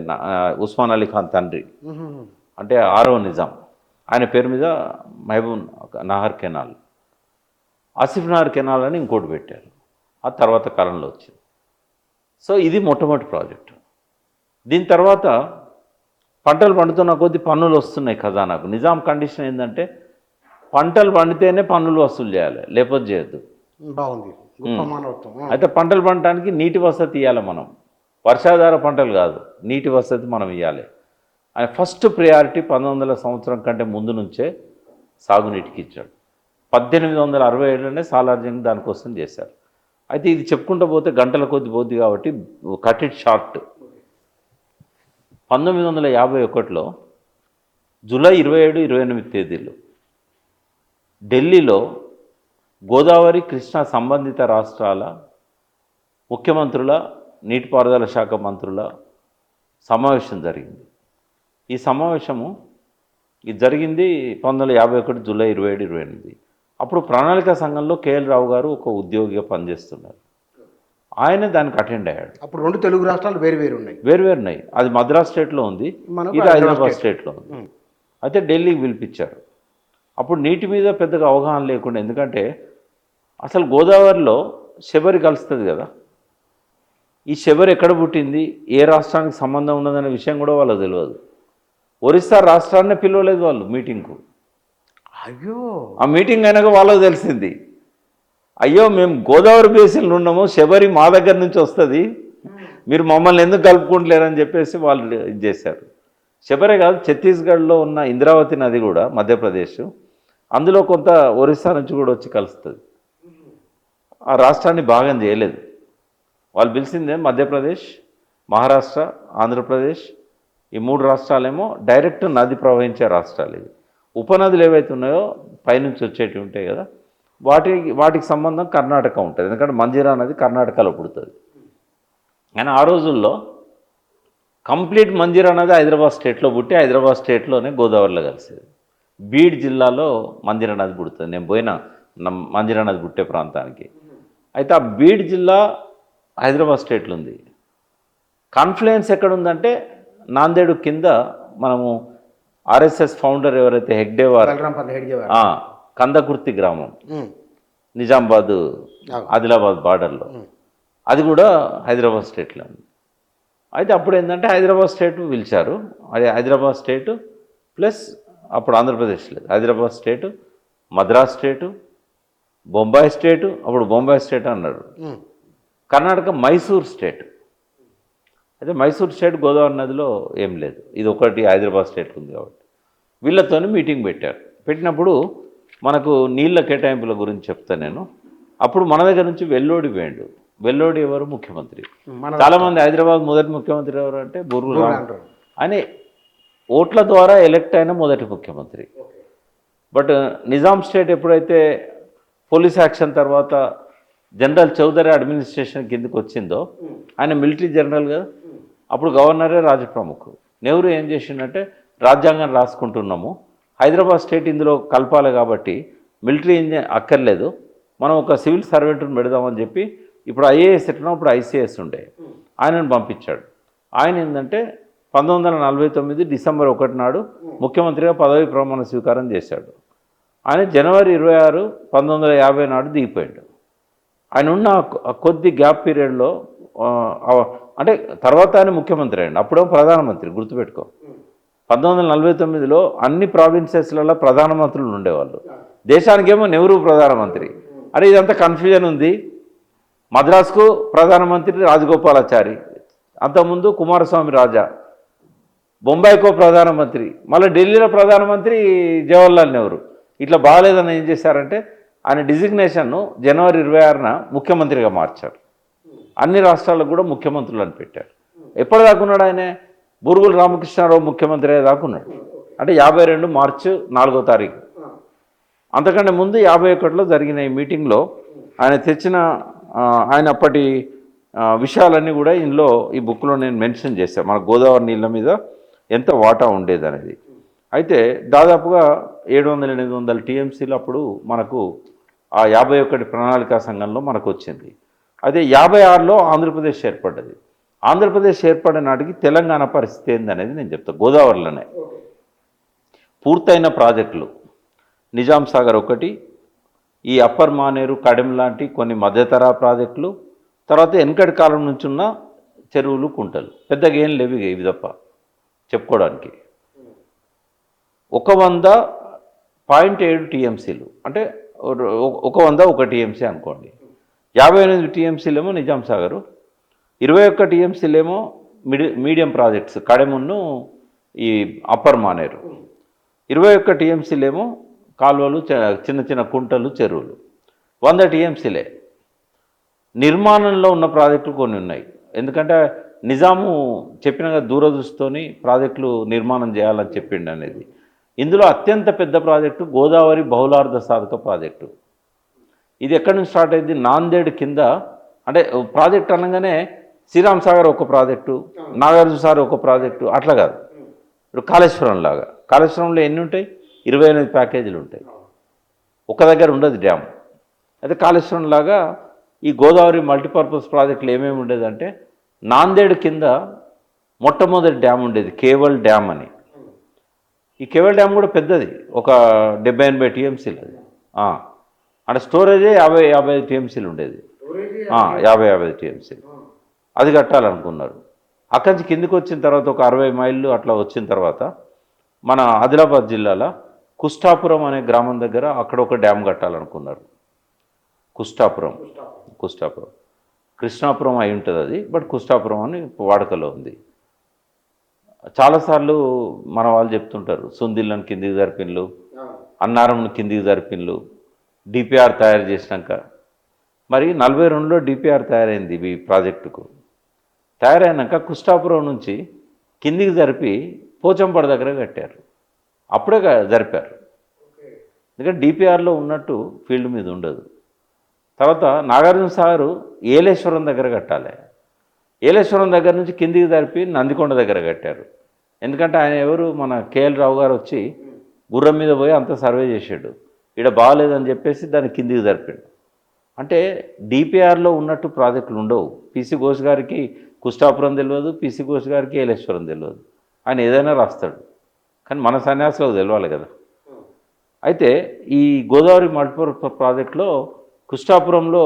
ఉస్మాన్ అలీ ఖాన్ తండ్రి, అంటే 6వ నిజాం, ఆయన పేరు మీద మహబూబ్ నహర్ కెనాల్. ఆసిఫ్ నహర్ కెనాల్ అని ఇంకోటి పెట్టారు, ఆ తర్వాత కాలంలో వచ్చింది. సో ఇది మొట్టమొదటి ప్రాజెక్టు. దీని తర్వాత పంటలు పండుతున్న కొద్దీ పన్నులు వస్తున్నాయి ఖజానాకు. నిజాం కండిషన్ ఏంటంటే, పంటలు పండితేనే పన్నులు వసూలు చేయాలి, లేకపోతే చేయొద్దు. బాగుంది. అయితే పంటలు పండటానికి నీటి వసతి ఇవ్వాలి మనం, వర్షాధార పంటలు కాదు, నీటి వసతి మనం ఇవ్వాలి. ఆయన ఫస్ట్ ప్రియారిటీ 1900 సంవత్సరం కంటే ముందు నుంచే సాగునీటికి ఇచ్చాడు. 1867లోనే సాలార్జంగ్ దానికోసం చేశారు. అయితే ఇది చెప్పుకుంటూ పోతే గంటల కొద్ది పోద్ది కాబట్టి కట్ ఇట్ షార్ట్. 1951లో జూలై 27, 28 తేదీలు ఢిల్లీలో గోదావరి కృష్ణా సంబంధిత రాష్ట్రాల ముఖ్యమంత్రుల నీటిపారుదల శాఖ మంత్రుల సమావేశం జరిగింది. ఈ సమావేశము ఇది జరిగింది 1951 జూలై 27, 28. అప్పుడు ప్రణాళిక సంఘంలో కేఎల్ రావు గారు ఒక ఉద్యోగిగా పనిచేస్తున్నారు. ఆయన దానికి అటెండ్ అయ్యాడు. అప్పుడు రెండు తెలుగు రాష్ట్రాలు వేరు వేరు ఉన్నాయి. వేరువేరున్నాయి. అది మద్రాస్ స్టేట్లో ఉంది, ఇది హైదరాబాద్ స్టేట్లో ఉంది. అయితే ఢిల్లీకి పిలిపించారు. అప్పుడు నీటి మీద పెద్దగా అవగాహన లేకుండా, ఎందుకంటే అసలు గోదావరిలో శబరి కలుస్తుంది కదా, ఈ శబరి ఎక్కడ పుట్టింది, ఏ రాష్ట్రానికి సంబంధం ఉన్నదనే విషయం కూడా వాళ్ళకి తెలియదు. ఒరిస్సా రాష్ట్రాన్నే పిలవలేదు వాళ్ళు మీటింగ్కు. అయ్యో, ఆ మీటింగ్ అయినాక వాళ్ళకు తెలిసింది, అయ్యో మేము గోదావరి బేసిన్లో ఉన్నాము, శబరి మా దగ్గర నుంచి వస్తుంది, మీరు మమ్మల్ని ఎందుకు కలుపుకుంటలేరని చెప్పేసి వాళ్ళు ఇది చేశారు. శబరే కాదు, ఛత్తీస్గఢ్లో ఉన్న ఇంద్రావతి నది కూడా మధ్యప్రదేశ్, అందులో కొంత ఒరిస్సా నుంచి కూడా వచ్చి కలుస్తుంది. ఆ రాష్ట్రాన్ని భాగం చేయలేదు. వాళ్ళు పిలిచిందే మధ్యప్రదేశ్, మహారాష్ట్ర, ఆంధ్రప్రదేశ్, ఈ 3 రాష్ట్రాలేమో డైరెక్ట్ నది ప్రవహించే రాష్ట్రాలు. ఇవి ఉపనదులు ఏవైతే ఉన్నాయో పైనుంచి వచ్చేటివి ఉంటాయి కదా, వాటికి సంబంధం కర్ణాటక ఉంటుంది. ఎందుకంటే మంజీరా నది కర్ణాటకలో పుడుతుంది. కానీ ఆ రోజుల్లో కంప్లీట్ మంజీరా నది హైదరాబాద్ స్టేట్లో పుట్టి హైదరాబాద్ స్టేట్లోనే గోదావరిలో కలిసేది. బీడ్ జిల్లాలో మంజీరా నది పుడుతుంది. నేను పోయిన మంజీరా నది పుట్టే ప్రాంతానికి. అయితే ఆ బీడ్ జిల్లా హైదరాబాద్ స్టేట్లో ఉంది. కాన్ఫ్లుయెన్స్ ఎక్కడుందంటే నాందేడు కింద మనము ఆర్ఎస్ఎస్ ఫౌండర్ ఎవరైతే హెగ్డేవార్, కందకుర్తి గ్రామం, నిజామాబాద్ ఆదిలాబాద్ బార్డర్లో, అది కూడా హైదరాబాద్ స్టేట్లో ఉంది. అయితే అప్పుడు ఏంటంటే హైదరాబాద్ స్టేట్ పిలిచారు. అది హైదరాబాద్ స్టేటు ప్లస్ అప్పుడు ఆంధ్రప్రదేశ్ లేదు, హైదరాబాద్ స్టేటు, మద్రాస్ స్టేటు, బొంబాయి స్టేటు, అప్పుడు బొంబాయి స్టేట్ అన్నారు. కర్ణాటక మైసూర్ స్టేట్. అయితే మైసూర్ స్టేట్ గోదావరి నదిలో ఏం లేదు, ఇది ఒకటి హైదరాబాద్ స్టేట్ ఉంది కాబట్టి వీళ్ళతోనే మీటింగ్ పెట్టారు. పెట్టినప్పుడు మనకు నీళ్ళ కేటాయింపుల గురించి చెప్తాను నేను. అప్పుడు మన దగ్గర నుంచి వెల్లోడి వేయండు. వెల్లోడి ఎవరు? ముఖ్యమంత్రి. చాలామంది హైదరాబాద్ మొదటి ముఖ్యమంత్రి ఎవరు అంటే బూర్గుల రామ్ అని ఓట్ల ద్వారా ఎలక్ట్ అయిన మొదటి ముఖ్యమంత్రి. బట్ నిజాం స్టేట్ ఎప్పుడైతే పోలీస్ యాక్షన్ తర్వాత జనరల్ చౌదరి అడ్మినిస్ట్రేషన్ కిందకి వచ్చిందో, ఆయన మిలిటరీ జనరల్ కదా, అప్పుడు గవర్నరే రాజప్రముఖ్. నెహ్రూ ఏం చేసిండంటే, రాజ్యాంగం రాసుకుంటున్నాము, హైదరాబాద్ స్టేట్ ఇందులో కలపాలి కాబట్టి మిలిటరీ అక్కర్లేదు, మనం ఒక సివిల్ సర్వెంట్ని పెడదామని చెప్పి, ఇప్పుడు ఐఏఎస్ ఎట్లా అప్పుడు ఐసీఎస్ ఉండే, ఆయనను పంపించాడు. ఆయన ఏంటంటే 1949 డిసెంబర్ 1 నాడు ముఖ్యమంత్రిగా పదవి ప్రమాణ స్వీకారం చేశాడు. ఆయన జనవరి 26, 1950 నాడు దిగిపోయాడు. ఆయన ఉన్న కొద్ది గ్యాప్ పీరియడ్లో అంటే తర్వాత ఆయన ముఖ్యమంత్రి అయ్యాడు, అప్పుడేమో ప్రధానమంత్రి. గుర్తుపెట్టుకో, 1949లో అన్ని ప్రావిన్సెస్లలో ప్రధానమంత్రులు ఉండేవాళ్ళు, దేశానికేమో నెహ్రూ ప్రధానమంత్రి. అరే ఇదంతా కన్ఫ్యూజన్ ఉంది. మద్రాసుకు ప్రధానమంత్రి రాజగోపాలాచారి, అంతకుముందు కుమారస్వామి రాజా, బొంబాయికో ప్రధానమంత్రి, మళ్ళీ ఢిల్లీలో ప్రధానమంత్రి జవహర్లాల్ నెహ్రూ. ఇట్లా బాగాలేదని ఏం చేశారంటే ఆయన డిజిగ్నేషన్ను జనవరి 26న ముఖ్యమంత్రిగా మార్చారు. అన్ని రాష్ట్రాలకు కూడా ముఖ్యమంత్రులు అని పెట్టారు. ఎప్పటిదాకా ఉన్నాడు ఆయన? బూరుగుల రామకృష్ణారావు ముఖ్యమంత్రి అయ్యేదాకా ఉన్నాడు. అంటే 52 మార్చి 4వ తారీఖు. అంతకంటే ముందు 51లో జరిగిన ఈ మీటింగ్లో ఆయన తెచ్చిన ఆయన అప్పటి విషయాలన్నీ కూడా ఇందులో ఈ బుక్లో నేను మెన్షన్ చేశాను. మన గోదావరి నీళ్ళ మీద ఎంత వాటా ఉండేది అనేది. అయితే దాదాపుగా 700-800 టీఎంసీలు అప్పుడు మనకు ఆ 51 ప్రణాళికా సంఘంలో మనకు వచ్చింది. అదే 56లో ఆంధ్రప్రదేశ్ ఏర్పడ్డది. ఆంధ్రప్రదేశ్ ఏర్పడిన నాటికి తెలంగాణ పరిస్థితి ఏందనేది నేను చెప్తాను. గోదావరిలోనే పూర్తయిన ప్రాజెక్టులు నిజాం సాగర్ ఒకటి, ఈ అప్పర్ మానేరు, కడెం లాంటి కొన్ని మధ్యతరా ప్రాజెక్టులు, తర్వాత వెనకటి కాలం నుంచి ఉన్న చెరువులు, కుంటలు, పెద్దగా ఏం లేవు ఇవి తప్ప చెప్పుకోవడానికి. 100.7 టీఎంసీలు అంటే 100 టీఎంసీ అనుకోండి. 58 టీఎంసీలేమో నిజాం సాగరు, 21 టీఎంసీలేమో మీడియం ప్రాజెక్ట్స్ కడెమును ఈ అప్పర్ మానేరు. 21 టీఎంసీలేమో కాలువలు, చిన్న చిన్న కుంటలు, చెరువులు. 100 టీఎంసీలే. నిర్మాణంలో ఉన్న ప్రాజెక్టులు కొన్ని ఉన్నాయి. ఎందుకంటే నిజాము చెప్పినగా దూరదృష్టితోని ప్రాజెక్టులు నిర్మాణం చేయాలని చెప్పిండు అనేది. ఇందులో అత్యంత పెద్ద ప్రాజెక్టు గోదావరి బహుళార్థ సాధక ప్రాజెక్టు. ఇది ఎక్కడి నుంచి స్టార్ట్ అయింది? నాందేడ్ కింద. అంటే ప్రాజెక్ట్ అనగానే శ్రీరామ్ సాగర్ ఒక ప్రాజెక్టు, నాగార్జున సాగర్ ఒక ప్రాజెక్టు, అట్లా కాదు. ఇప్పుడు కాళేశ్వరం లాగా. కాళేశ్వరంలో ఎన్ని ఉంటాయి? 28 ప్యాకేజీలు ఉంటాయి. ఒక దగ్గర ఉండదు డ్యామ్. అయితే కాళేశ్వరం లాగా ఈ గోదావరి మల్టీపర్పస్ ప్రాజెక్టులు ఏమేమి ఉండేదంటే, నాందేడ్ కింద మొట్టమొదటి డ్యామ్ ఉండేది, కేవల్ డ్యామ్ అని. ఈ కేవల్ డ్యామ్ కూడా పెద్దది, ఒక 70-80 టీఎంసీలు అది. అంటే స్టోరేజే 50-55 టీఎంసీలు ఉండేది. 50-50 టీఎంసీలు అది కట్టాలనుకున్నారు. అక్కడి నుంచి కిందికి వచ్చిన తర్వాత ఒక 60 మైళ్ళు అట్లా వచ్చిన తర్వాత మన ఆదిలాబాద్ జిల్లాలో కుష్టాపురం అనే గ్రామం దగ్గర అక్కడ ఒక డ్యామ్ కట్టాలనుకున్నారు. కుష్టాపురం కృష్ణాపురం అయి ఉంటుంది అది, బట్ కుష్టాపురం అని వాడుకలో ఉంది. చాలాసార్లు మన వాళ్ళు చెప్తుంటారు, సుందిళ్ళని కిందికి జరిపిన్లు, అన్నారంను కిందికి జరిపిన్లు, డిపిఆర్ తయారు చేసినాక. మరి 42లో డిపిఆర్ తయారైంది ఈ ప్రాజెక్టుకు. తయారైనాక కుష్టాపురం నుంచి కిందికి జరిపి పోచంపడ దగ్గర కట్టారు. అప్పుడే జరిపారు. ఎందుకంటే డిపిఆర్లో ఉన్నట్టు ఫీల్డ్ మీద ఉండదు. తర్వాత నాగార్జున సాగర్ ఏలేశ్వరం దగ్గర కట్టాలి. ఏలేశ్వరం దగ్గర నుంచి కిందికి జరిపి నందికొండ దగ్గర కట్టారు. ఎందుకంటే ఆయన ఎవరు, మన కేఎల్ రావు గారు వచ్చి గుర్రం మీద పోయి అంతా సర్వే చేసాడు. ఇక్కడ బాగాలేదని చెప్పేసి దాన్ని కిందికి జరిపాడు. అంటే డిపిఆర్లో ఉన్నట్టు ప్రాజెక్టులు ఉండవు. పిసి ఘోష్ గారికి కుష్టాపురం తెలియదు, పిసి ఘోష్ గారికి ఏలేశ్వరం తెలియదు. ఆయన ఏదైనా రాస్తాడు, కానీ మన సన్యాసులకు తెలియాలి కదా. అయితే ఈ గోదావరి మల్టీపర్పస్ ప్రాజెక్టులో కుష్టాపురంలో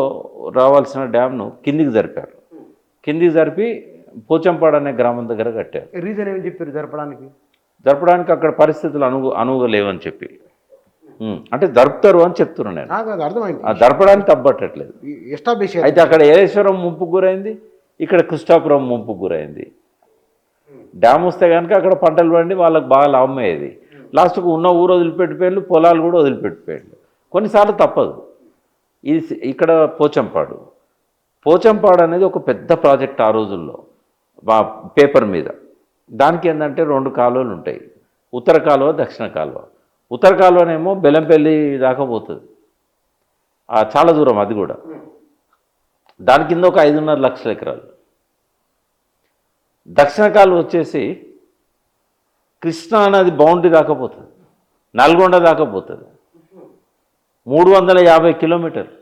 రావాల్సిన డ్యామ్ను కిందికి జరిపారు. కిందికి జరిపి పోచంపాడు అనే గ్రామం దగ్గర కట్టారు. రీజన్ ఏమని చెప్పారు జరపడానికి అక్కడ పరిస్థితులు అనువుగా లేవని చెప్పి. అంటే జరుపుతారు అని చెప్తున్నాను నేను. అర్థమైంది. జరపడానికి తప్పట్టట్లేదు. అయితే అక్కడ ఏలేశ్వరం ముంపుకు గురైంది, ఇక్కడ కృష్ణాపురం ముంపుకు గురైంది. డ్యామ్ వస్తే కనుక అక్కడ పంటలు పండి వాళ్ళకి బాగా లాభం అయ్యేది. లాస్ట్కు ఉన్న ఊరు వదిలిపెట్టిపోయాళ్ళు, పొలాలు కూడా వదిలిపెట్టిపోయాళ్ళు. కొన్నిసార్లు తప్పదు. ఇది ఇక్కడ పోచంపాడు అనేది ఒక పెద్ద ప్రాజెక్ట్ ఆ రోజుల్లో పేపర్ మీద. దానికి ఏంటంటే 2 కాలువలు ఉంటాయి, ఉత్తర కాలువ, దక్షిణ కాలువ. ఉత్తర కాలువనేమో బెల్లంపల్లి దాకా పోతుంది, చాలా దూరం అది కూడా. దాని కింద ఒక 5.5 లక్షల ఎకరాలు. దక్షిణ కాలువ వచ్చేసి కృష్ణా నది బౌండరీ దాకా పోతుంది, నల్గొండ దాకా పోతుంది. 350 కిలోమీటర్లు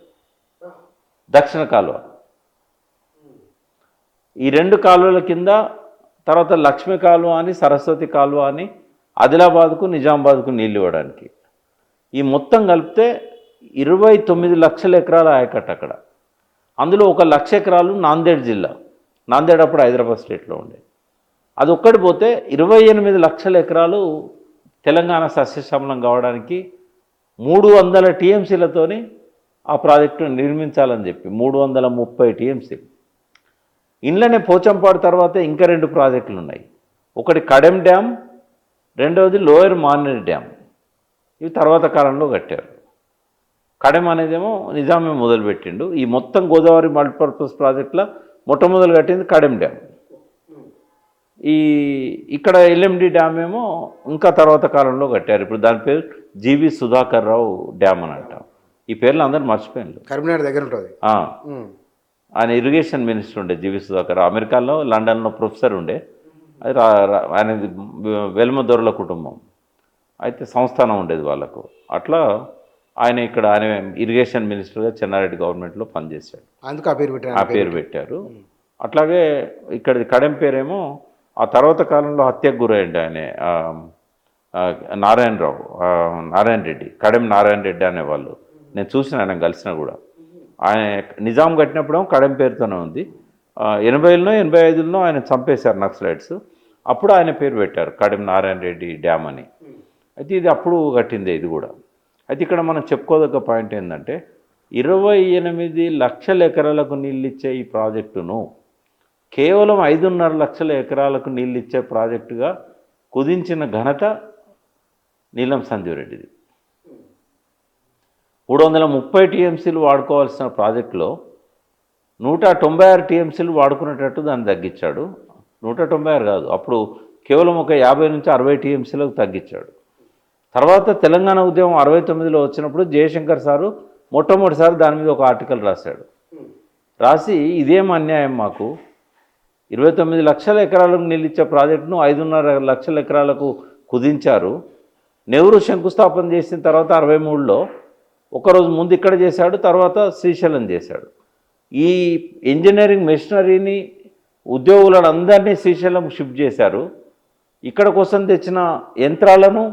దక్షిణ కాలువ. ఈ 2 కాలువల కింద తర్వాత లక్ష్మీ కాలువ అని, సరస్వతి కాలువ అని ఆదిలాబాద్కు, నిజామాబాద్కు నీళ్ళు ఇవ్వడానికి. ఈ మొత్తం కలిపితే 29 లక్షల ఎకరాల ఆయకట్టు అక్కడ. అందులో 1 లక్ష ఎకరాలు నాందేడ్ జిల్లా. నాందేడ్ అప్పుడు హైదరాబాద్ స్టేట్లో ఉండే. అది ఒక్కటి పోతే 28 లక్షల ఎకరాలు తెలంగాణ సస్యశ్యామలం కావడానికి 300 టీఎంసీలతోని ఆ ప్రాజెక్టు నిర్మించాలని చెప్పి 330 టీఎంసీలు. ఇండ్లనే పోచంపాడు తర్వాత ఇంకా 2 ప్రాజెక్టులు ఉన్నాయి. ఒకటి కడెం డ్యామ్, రెండవది లోయర్ మానేరు డ్యామ్. ఇవి తర్వాత కాలంలో కట్టారు. కడెం అనేదేమో నిజామే మొదలుపెట్టిండు. ఈ మొత్తం గోదావరి మల్టీపర్పస్ ప్రాజెక్టులో మొట్టమొదలు కట్టింది కడెం డ్యామ్. ఇక్కడ ఎల్ఎండి డ్యామ్ ఏమో ఇంకా తర్వాత కాలంలో కట్టారు. ఇప్పుడు దాని పేరు జీవి సుధాకర్ రావు డ్యామ్ అని అంటాం. ఈ పేర్లు అందరూ మర్చిపోయింది. కరీంనగర్ దగ్గర ఉంటుంది. ఆయన ఇరిగేషన్ మినిస్టర్ ఉండే జీవి సుధాకర్. అమెరికాలో, లండన్లో ప్రొఫెసర్ ఉండే. అది ఆయన వెల్మదొరల కుటుంబం. అయితే సంస్థానం ఉండేది వాళ్ళకు. అట్లా ఆయన ఇరిగేషన్ మినిస్టర్గా చెన్నారెడ్డి గవర్నమెంట్లో పనిచేశాడు. అందుకు ఆ పేరు పెట్టారు. అట్లాగే ఇక్కడ కడెం పేరేమో ఆ తర్వాత కాలంలో హత్యకు గురయ్యండి ఆయన, నారాయణ రెడ్డి, కడెం నారాయణ రెడ్డి అనేవాళ్ళు. నేను చూసిన, ఆయన కలిసిన కూడా. ఆయన నిజాం కట్టినప్పుడేమో కడెం పేరుతోనే ఉంది. 80లో 85లో ఆయన చంపేశారు నక్సలైట్స్. అప్పుడు ఆయన పేరు పెట్టారు కడెం నారాయణ రెడ్డి డ్యామ్ అని. అయితే ఇది అప్పుడు కట్టిందే ఇది కూడా. అయితే ఇక్కడ మనం చెప్పుకోదగ్గ పాయింట్ ఏంటంటే 28 లక్షల ఎకరాలకు నీళ్ళు ఇచ్చే ఈ ప్రాజెక్టును కేవలం 5.5 లక్షల ఎకరాలకు నీళ్ళు ఇచ్చే ప్రాజెక్టుగా కుదించిన ఘనత నీలం సంజీవ్ రెడ్డిది. 330 టీఎంసీలు వాడుకోవాల్సిన ప్రాజెక్టులో 196 టీఎంసీలు వాడుకునేటట్టు దాన్ని తగ్గించాడు. 196 కాదు, అప్పుడు కేవలం ఒక 50 నుంచి 60 టీఎంసీలకు తగ్గించాడు. తర్వాత తెలంగాణ ఉద్యమం 69లో వచ్చినప్పుడు జయశంకర్ సారు మొట్టమొదటిసారి దాని మీద ఒక ఆర్టికల్ రాశాడు. రాసి ఇదేం అన్యాయం, మాకు 29 లక్షల ఎకరాలకు నిలిచే ప్రాజెక్టును 5.5 లక్షల ఎకరాలకు కుదించారు. నెహ్రూ శంకుస్థాపన చేసిన తర్వాత 63లో ఒకరోజు ముందు ఇక్కడ చేశాడు, తర్వాత శ్రీశైలం చేశాడు. ఈ ఇంజనీరింగ్ మెషినరీని ఉద్యోగులను అందరినీ శ్రీశైలం షిఫ్ట్ చేశారు. ఇక్కడ కోసం తెచ్చిన యంత్రాలను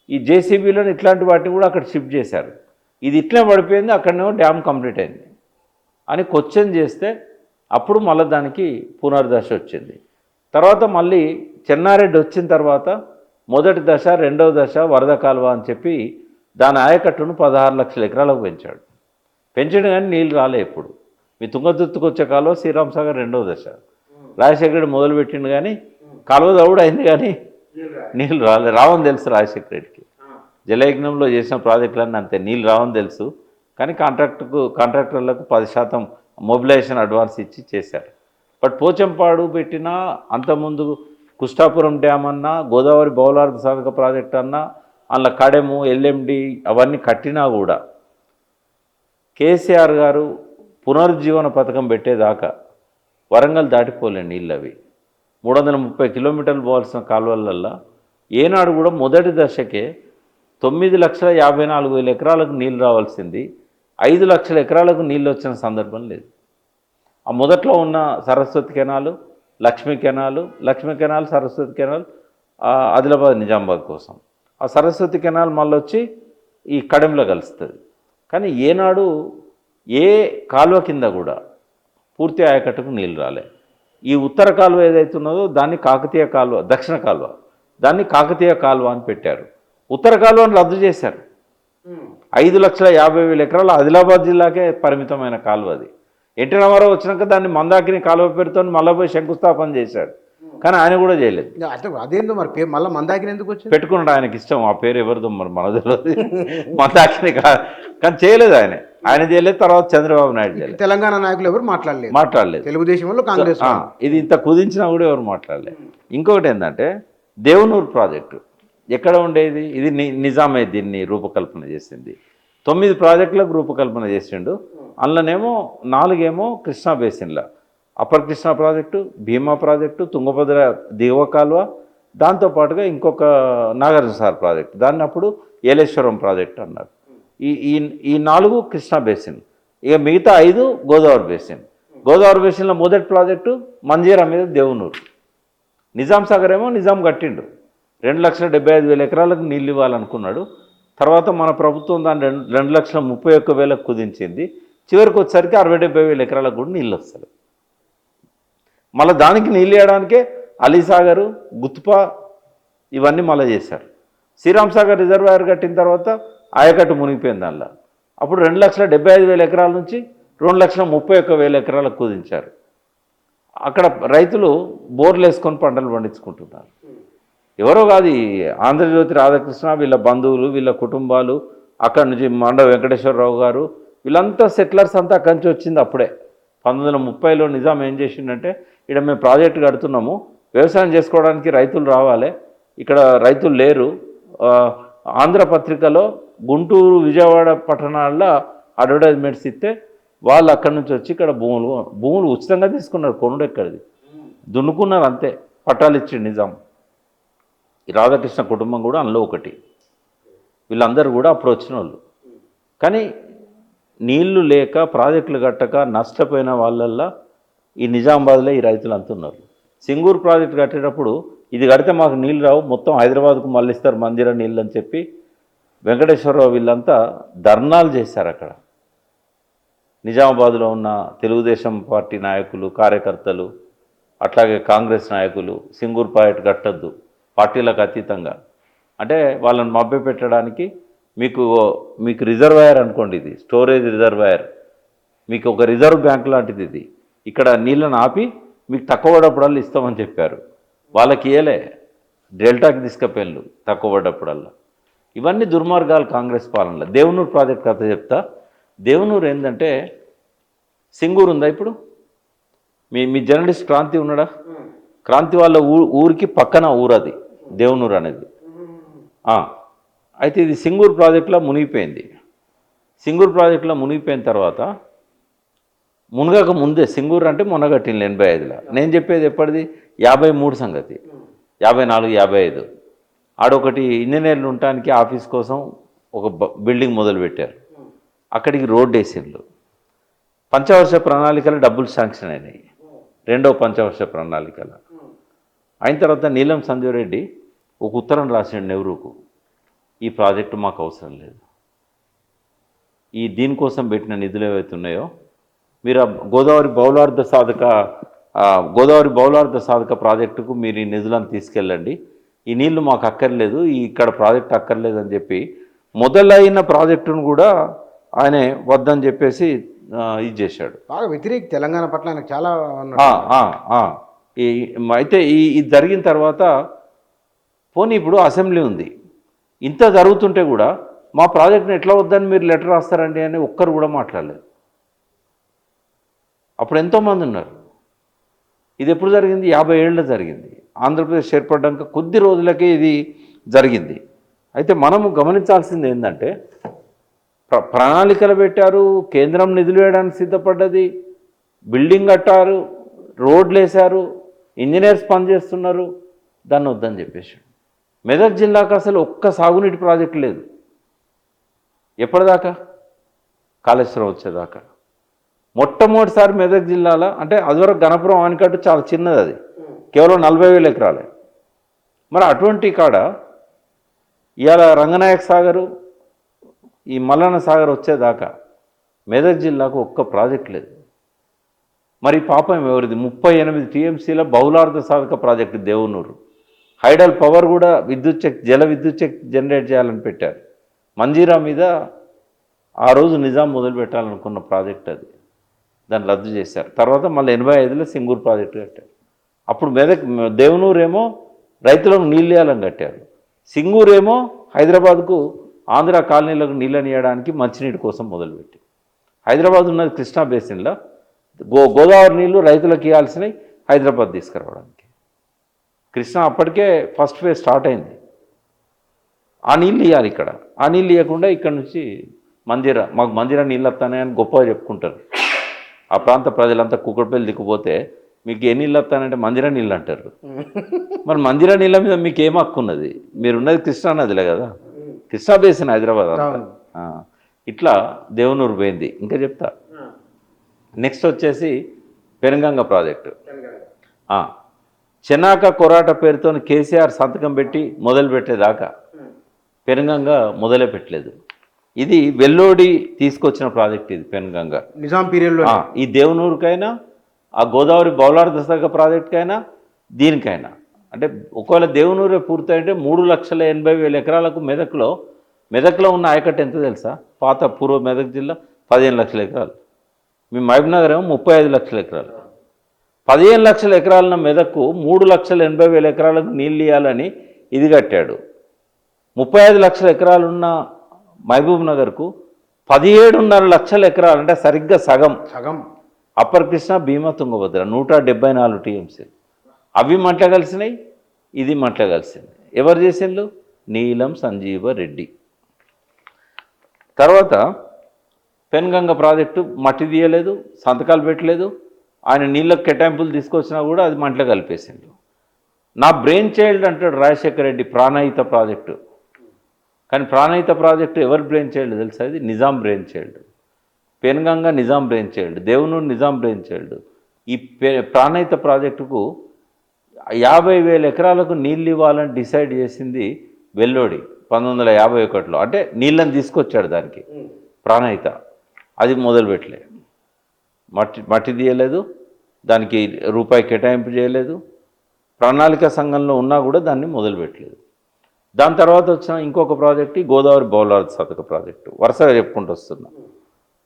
ఈ జేసీబీలను ఇట్లాంటి వాటిని కూడా అక్కడ షిఫ్ట్ చేశారు. ఇది ఇట్లే పడిపోయింది, అక్కడనేమో డ్యామ్ కంప్లీట్ అయింది అని క్వశ్చన్ చేస్తే అప్పుడు మళ్ళీ దానికి పునర్దశ వచ్చింది. తర్వాత మళ్ళీ చెన్నారెడ్డి వచ్చిన తర్వాత మొదటి దశ రెండవ దశ వరద కాలువ అని చెప్పి దాని ఆయకట్టును 16 లక్షల ఎకరాలకు పెంచాడు. పెంచడం కానీ నీళ్ళు రాలే. ఎప్పుడు మీ తుంగతుర్తికి వచ్చే కాలువ శ్రీరామ్ సాగర్ రెండవ దశ, రాజశేఖర రెడ్డి మొదలుపెట్టిండు కానీ కాలువ దౌడు అయింది కానీ నీళ్ళు రావని తెలుసు రాజశేఖర రెడ్డికి. జలయజ్ఞంలో చేసిన ప్రాజెక్టులన్నీ అంతే, నీళ్ళు రావని తెలుసు కానీ కాంట్రాక్టర్లకు 10% మొబిలైజేషన్ అడ్వాన్స్ ఇచ్చి చేశారు. బట్ పోచంపాడు పెట్టినా, అంతకుముందు కుష్టాపురం డ్యామ్ అన్నా, గోదావరి బౌలార్ధ సాధక ప్రాజెక్ట్ అన్నా, అందులో కడెము ఎల్ఎండి అవన్నీ కట్టినా కూడా కేసీఆర్ గారు పునరుజ్జీవన పథకం పెట్టేదాకా వరంగల్ దాటిపోలే నీళ్ళు. అవి 330 కిలోమీటర్లు పోవాల్సిన కాలువలల్లో ఏనాడు కూడా మొదటి దశకే 9,54,000 ఎకరాలకు నీళ్ళు రావాల్సింది 5 లక్షల ఎకరాలకు నీళ్ళు వచ్చిన సందర్భం లేదు. ఆ మొదట్లో ఉన్న Saraswati canal, Lakshmi canal Saraswati canal Adilabad Nizamabad కోసం, ఆ సరస్వతి కెనాల్ మళ్ళీ వచ్చి ఈ కడెంలో కలుస్తుంది. కానీ ఏనాడు ఏ కాలువ కింద కూడా పూర్తి ఆయకట్టుకు నీళ్ళు రాలే. ఈ ఉత్తర కాలువ ఏదైతున్నదో దాన్ని కాకతీయ కాలువ, దక్షిణ కాలువ దాన్ని కాకతీయ కాలువ అని పెట్టారు. ఉత్తర కాలువను రద్దు చేశారు. 5,50,000 ఎకరాలు ఆదిలాబాద్ జిల్లాకే పరిమితమైన కాలువ అది. ఎన్టీ రామారావు వచ్చినాక దాన్ని మందాకిని కాలువ పేరుతో మళ్ళీ పోయి శంకుస్థాపన చేశాడు, కానీ ఆయన కూడా చేయలేదు. అదేందో మరి పేరు మళ్ళీ మందాకిని ఎందుకు వచ్చింది? పెట్టుకున్నాడు, ఆయనకి ఇష్టం. ఆ పేరు ఎవరిదో మరి మన తెలియదు, మందాకిని కానీ చేయలేదు ఆయన చేయలేదు. తర్వాత చంద్రబాబు నాయుడు చేయలేదు. తెలంగాణ నాయకులు ఎవరు మాట్లాడలేదు. తెలుగుదేశంలో కాంగ్రెస్ ఇది ఇంత కుదించినా కూడా ఎవరు మాట్లాడలేదు. ఇంకొకటి ఏంటంటే దేవనూరు ప్రాజెక్టు ఎక్కడ ఉండేది? ఇది నిజామే దీన్ని రూపకల్పన చేసింది. 9 ప్రాజెక్టులకు రూపకల్పన చేసిండు. అందులోనేమో 4 కృష్ణా బేసిన్ల, అప్పర్ కృష్ణా ప్రాజెక్టు, భీమా ప్రాజెక్టు, తుంగభద్ర దిగువ కాలువ, దాంతోపాటుగా ఇంకొక నాగార్జునసాగర్ ప్రాజెక్టు, దాన్ని అప్పుడు ఏలేశ్వరం ప్రాజెక్టు అన్నారు. ఈ 4 కృష్ణా బేసిన్, ఇక మిగతా 5 గోదావరి బేసిన్. గోదావరి బేసిన్లో మొదటి ప్రాజెక్టు మంజీరా మీద దేవనూరు. నిజాం సాగర్ ఏమో నిజాం కట్టిండు, 2,75,000 ఎకరాలకు నీళ్ళు ఇవ్వాలనుకున్నాడు. తర్వాత మన ప్రభుత్వం దాన్ని 2,31,000 కుదించింది. చివరికి వచ్చేసరికి 60,000-70,000 ఎకరాలకు కూడా నీళ్ళు వస్తాయి. మళ్ళీ దానికి నీళ్ళు ఇవ్వడానికే అలీసాగరు, గుత్పా ఇవన్నీ మళ్ళీ చేశారు. శ్రీరామ్ సాగర్ రిజర్వాయర్ కట్టిన తర్వాత ఆయకట్టు మునిగిపోయింది దానిలో. అప్పుడు 2,75,000 ఎకరాల నుంచి 2,31,000 ఎకరాలకు కుదించారు. అక్కడ రైతులు బోర్లు వేసుకొని పంటలు పండించుకుంటున్నారు. ఎవరో కాదు, ఆంధ్రజ్యోతి రాధాకృష్ణ వీళ్ళ బంధువులు, వీళ్ళ కుటుంబాలు, అక్కడి నుంచి మండ వెంకటేశ్వరరావు గారు, వీళ్ళంతా సెటిలర్స్ అంతా అక్కడి నుంచి వచ్చింది. అప్పుడే 1930లో నిజాం ఏం చేసిండంటే, ఇక్కడ మేము ప్రాజెక్టు కడుతున్నాము, వ్యవసాయం చేసుకోవడానికి రైతులు రావాలి, ఇక్కడ రైతులు లేరు. ఆంధ్రపత్రికలో గుంటూరు, విజయవాడ పట్టణాల్లో అడ్వర్టైజ్మెంట్స్ ఇస్తే వాళ్ళు అక్కడి నుంచి వచ్చి ఇక్కడ భూములు ఉచితంగా తీసుకున్నారు. కొనుడు ఎక్కడిది, దున్నుకున్నారు అంతే, పట్టాలు ఇచ్చి నిజాం. ఈ రాధాకృష్ణ కుటుంబం కూడా అందులో ఒకటి. వీళ్ళందరూ కూడా అప్పుడు వచ్చిన వాళ్ళు. కానీ నీళ్లు లేక ప్రాజెక్టులు కట్టక నష్టపోయిన వాళ్ళల్లో ఈ నిజామాబాద్లో ఈ రైతులు అంటున్నారు. సింగూరు ప్రాజెక్టు కట్టేటప్పుడు ఇది కడితే మాకు నీళ్ళు రావు, మొత్తం హైదరాబాద్కు మళ్ళిస్తారు మందిర నీళ్ళు అని చెప్పి వెంకటేశ్వరరావు వీళ్ళంతా ధర్నాలు చేశారు అక్కడ. నిజామాబాద్లో ఉన్న తెలుగుదేశం పార్టీ నాయకులు, కార్యకర్తలు, అట్లాగే కాంగ్రెస్ నాయకులు సింగూరు ప్రాజెక్టు కట్టద్దు, పార్టీలకు అతీతంగా, అంటే వాళ్ళని మభ్యపెట్టడానికి మీకు రిజర్వాయర్ అనుకోండి, ఇది స్టోరేజ్ రిజర్వాయర్, మీకు ఒక రిజర్వ్ బ్యాంక్ లాంటిది ఇది, ఇక్కడ నీళ్ళని ఆపి మీకు తక్కువ పడప్పుడల్లా ఇస్తామని చెప్పారు. వాళ్ళకి ఇయ్యలే, డెల్టాకి తీసుకుపోయిన్లు తక్కువ పడ్డప్పుడల్లా. ఇవన్నీ దుర్మార్గాలు కాంగ్రెస్ పాలనలో. దేవనూరు ప్రాజెక్ట్ కథ చెప్తా. దేవనూరు ఏంటంటే, సింగూరు ఉందా ఇప్పుడు? మీ మీ జర్నలిస్ట్ క్రాంతి ఉన్నాడా? క్రాంతి వాళ్ళ ఊరికి పక్కన ఊరు అది దేవనూరు అనేది. అయితే ఇది సింగూరు ప్రాజెక్టులో మునిగిపోయింది. సింగూరు ప్రాజెక్టులో మునిగిపోయిన తర్వాత, మునగక ముందే సింగూరు అంటే మునగట్టింది 85లో. నేను చెప్పేది ఎప్పటిది 53 సంగతి, 54, 55. ఆడొకటి ఇంజనీర్లు ఉండటానికి ఆఫీస్ కోసం ఒక బిల్డింగ్ మొదలుపెట్టారు. అక్కడికి రోడ్డు వేసిండ్రు. పంచవర్ష ప్రణాళికలు డబ్బులు శాంక్షన్ అయినాయి. రెండవ పంచవర్ష ప్రణాళికలు అయిన తర్వాత నీలం సంజీవ్ రెడ్డి ఒక ఉత్తరం రాసిండు నెహ్రూకు, ఈ ప్రాజెక్టు మాకు అవసరం లేదు, ఈ దీనికోసం పెట్టిన నిధులు ఏవైతే ఉన్నాయో మీరు గోదావరి బౌలార్ధ సాధక ప్రాజెక్టుకు మీరు ఈ నిధులను తీసుకెళ్ళండి, ఈ నీళ్లు మాకు అక్కర్లేదు, ఇక్కడ ప్రాజెక్ట్ అక్కర్లేదు అని చెప్పి మొదలైన ప్రాజెక్టును కూడా ఆయనే వద్దని చెప్పేసి ఇది చేశాడు. బాగా వ్యతిరేక తెలంగాణ పట్ల ఆయనకు చాలా అయితే ఇది జరిగిన తర్వాత పోనీ ఇప్పుడు అసెంబ్లీ ఉంది, ఇంత జరుగుతుంటే కూడా మా ప్రాజెక్ట్ని ఎట్లా వద్దని మీరు లెటర్ రాస్తారండి అని ఒక్కరు కూడా మాట్లాడలేదు. అప్పుడు ఎంతోమంది ఉన్నారు. ఇది ఎప్పుడు జరిగింది? 50 ఏళ్ళలో జరిగింది. ఆంధ్రప్రదేశ్ ఏర్పడ్డాక కొద్ది రోజులకే ఇది జరిగింది. అయితే మనము గమనించాల్సింది ఏంటంటే, ప్రణాళికలు పెట్టారు, కేంద్రం నిధులు వేయడానికి సిద్ధపడ్డది, బిల్డింగ్ కట్టారు, రోడ్లు వేశారు, ఇంజనీర్స్ పనిచేస్తున్నారు, దాన్ని వద్దని చెప్పేసి. మెదక్ జిల్లాకు అసలు ఒక్క సాగునీటి ప్రాజెక్టు లేదు. ఎప్పటిదాకా? కాళేశ్వరం వచ్చేదాకా. మొట్టమొదటిసారి మెదక్ జిల్లాలో, అంటే అదివరకు గణపురం ఆనకట్టు చాలా చిన్నది, అది కేవలం 40,000 ఎకరాలే. మరి అటువంటి కాడ ఇవాళ రంగనాయక సాగరు, ఈ మల్లన్న సాగర్ వచ్చేదాకా మెదక్ జిల్లాకు ఒక్క ప్రాజెక్ట్ లేదు. మరి పాపం ఎవరిది? 38 టీఎంసీల బహుళార్థ సాధక ప్రాజెక్టు దేవనూరు. హైడల్ పవర్ కూడా జల విద్యుత్ శక్తి జనరేట్ చేయాలని పెట్టారు. మంజీరా మీద ఆ రోజు నిజాం మొదలు పెట్టాలనుకున్న ప్రాజెక్ట్ అది, దాన్ని రద్దు చేశారు. తర్వాత మళ్ళీ 85లో సింగూరు ప్రాజెక్టు కట్టారు. అప్పుడు దేవనూరు ఏమో రైతులకు నీళ్ళు ఇవ్వాలని కట్టారు, సింగూరు ఏమో హైదరాబాద్కు ఆంధ్ర కాలనీలకు నీళ్ళని ఇవ్వడానికి మంచినీటి కోసం మొదలుపెట్టి. హైదరాబాద్ ఉన్నది కృష్ణా బేసిన్లో, గోదావరి నీళ్లు రైతులకు ఇవ్వాల్సినవి హైదరాబాద్ తీసుకురావడానికి. కృష్ణా అప్పటికే ఫస్ట్ ఫేజ్ స్టార్ట్ అయింది, ఆ నీళ్ళు ఇవ్వాలి ఇక్కడ. ఆ నీళ్ళు ఇవ్వకుండా ఇక్కడ నుంచి మాకు మంజీరా నీళ్ళు వస్తాయని గొప్పగా చెప్పుకుంటారు. ఆ ప్రాంత ప్రజలంతా కుక్కడపల్లి దిక్కుపోతే మీకు ఏ నీళ్ళు వస్తానంటే మంజీరా నీళ్ళు అంటారు. మరి మంజీరా నీళ్ళ మీద మీకు ఏం హక్కు ఉన్నది? మీరున్నది కృష్ణా నదిలే కదా, కృష్ణా బేసిన్ హైదరాబాద్ అంతా. ఇట్లా దేవనూరు పోయింది. ఇంకా చెప్తా. నెక్స్ట్ వచ్చేసి పెనుగంగ ప్రాజెక్టు. చెన్నాక కొరాట పేరుతో కేసీఆర్ సంతకం పెట్టి మొదలు పెట్టేదాకా పెనుగంగ మొదలే పెట్టలేదు. ఇది వెల్లోడి తీసుకొచ్చిన ప్రాజెక్ట్ ఇది పెనుగంగ నిజాం పీరియడ్లో. ఈ దేవనూరుకైనా, ఆ గోదావరి బౌలార్ధ సాధక ప్రాజెక్టుకైనా, దీనికైనా, అంటే ఒకవేళ దేవనూరే పూర్తయింటే 3,80,000 ఎకరాలకు మెదక్లో ఉన్న ఆయకట్టు ఎంత తెలుసా? పాత పూర్వ మెదక్ జిల్లా 15 లక్షల ఎకరాలు. మీ మహబూబ్నగర్ ఏమో 35 లక్షల ఎకరాలు. 15 లక్షల ఎకరాల మెదక్కు 3,80,000 ఎకరాలకు నీళ్ళు ఇవ్వాలని ఇది కట్టాడు. 35 లక్షల ఎకరాలున్న మహబూబ్నగర్కు 17.5 లక్షల ఎకరాలు, అంటే సరిగ్గా సగం అప్పర్ కృష్ణ, భీమా, తుంగభద్ర 174 టీఎంసీ. అవి మంటలు కలిసినాయి, ఇది మంటలు కలిసింది. ఎవరు చేసిండ్రు? నీలం సంజీవ రెడ్డి. తర్వాత పెనుగంగ ప్రాజెక్టు మట్టి తీయలేదు, సంతకాలు పెట్టలేదు, ఆయన నీళ్ళకు కేటాయింపులు తీసుకొచ్చినా కూడా అది మంటలు కలిపేసిండు. నా బ్రెయిన్ చైల్డ్ అంటాడు రాజశేఖర రెడ్డి ప్రాణహిత ప్రాజెక్టు. కానీ ప్రాణహిత ప్రాజెక్టు ఎవరి బ్రెయిన్ చైల్డ్ తెలుసా? ఇది Nizam brain child. Penganga Nizam brain child, Devanur Nizam brain child. ఈ ప్రాణహిత ప్రాజెక్టుకు 50,000 ఎకరాలకు నీళ్ళు ఇవ్వాలని డిసైడ్ చేసింది వెల్లోడి 1951లో. అంటే నీళ్ళని తీసుకొచ్చాడు దానికి ప్రాణహిత. అది మొదలుపెట్టలే, మట్టి తీయలేదు, దానికి రూపాయి కేటాయింపు చేయలేదు, ప్రణాళిక సంఘంలో ఉన్నా కూడా దాన్ని మొదలుపెట్టలేదు. దాని తర్వాత వచ్చిన ఇంకొక ప్రాజెక్టు గోదావరి బౌలార్ధ సాధక ప్రాజెక్టు. వరుసగా చెప్పుకుంటూ వస్తున్నా.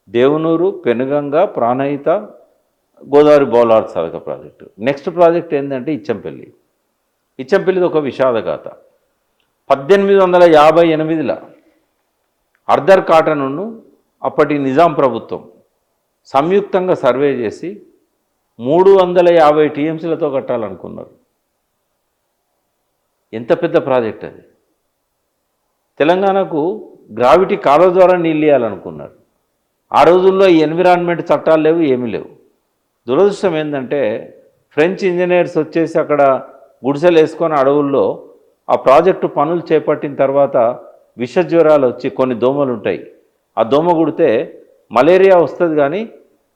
దేవనూరు, పెనుగంగ, ప్రాణహిత, గోదావరి బౌలార్ధ సాధక ప్రాజెక్టు. నెక్స్ట్ ప్రాజెక్ట్ ఏంటంటే ఇచ్చంపల్లి. ఇచ్చంపల్లిది ఒక విషాదగాథ. 1858లో అర్దర్ కాటన్ను అప్పటి నిజాం ప్రభుత్వం సంయుక్తంగా సర్వే చేసి 350 టీఎంసీలతో కట్టాలనుకున్నారు. ఎంత పెద్ద ప్రాజెక్ట్ అది. తెలంగాణకు గ్రావిటీ కాలువ ద్వారా నీళ్ళు ఇవ్వాలనుకున్నారు. ఆ రోజుల్లో ఈ ఎన్విరాన్మెంట్ చట్టాలు లేవు, ఏమీ లేవు. దురదృష్టం ఏంటంటే ఫ్రెంచ్ ఇంజనీర్స్ వచ్చేసి అక్కడ గుడిసెలు వేసుకొని అడవుల్లో ఆ ప్రాజెక్టు పనులు చేపట్టిన తర్వాత విష జ్వరాలు వచ్చి కొన్ని దోమలు ఉంటాయి. ఆ దోమ కుడితే మలేరియా వస్తుంది, కానీ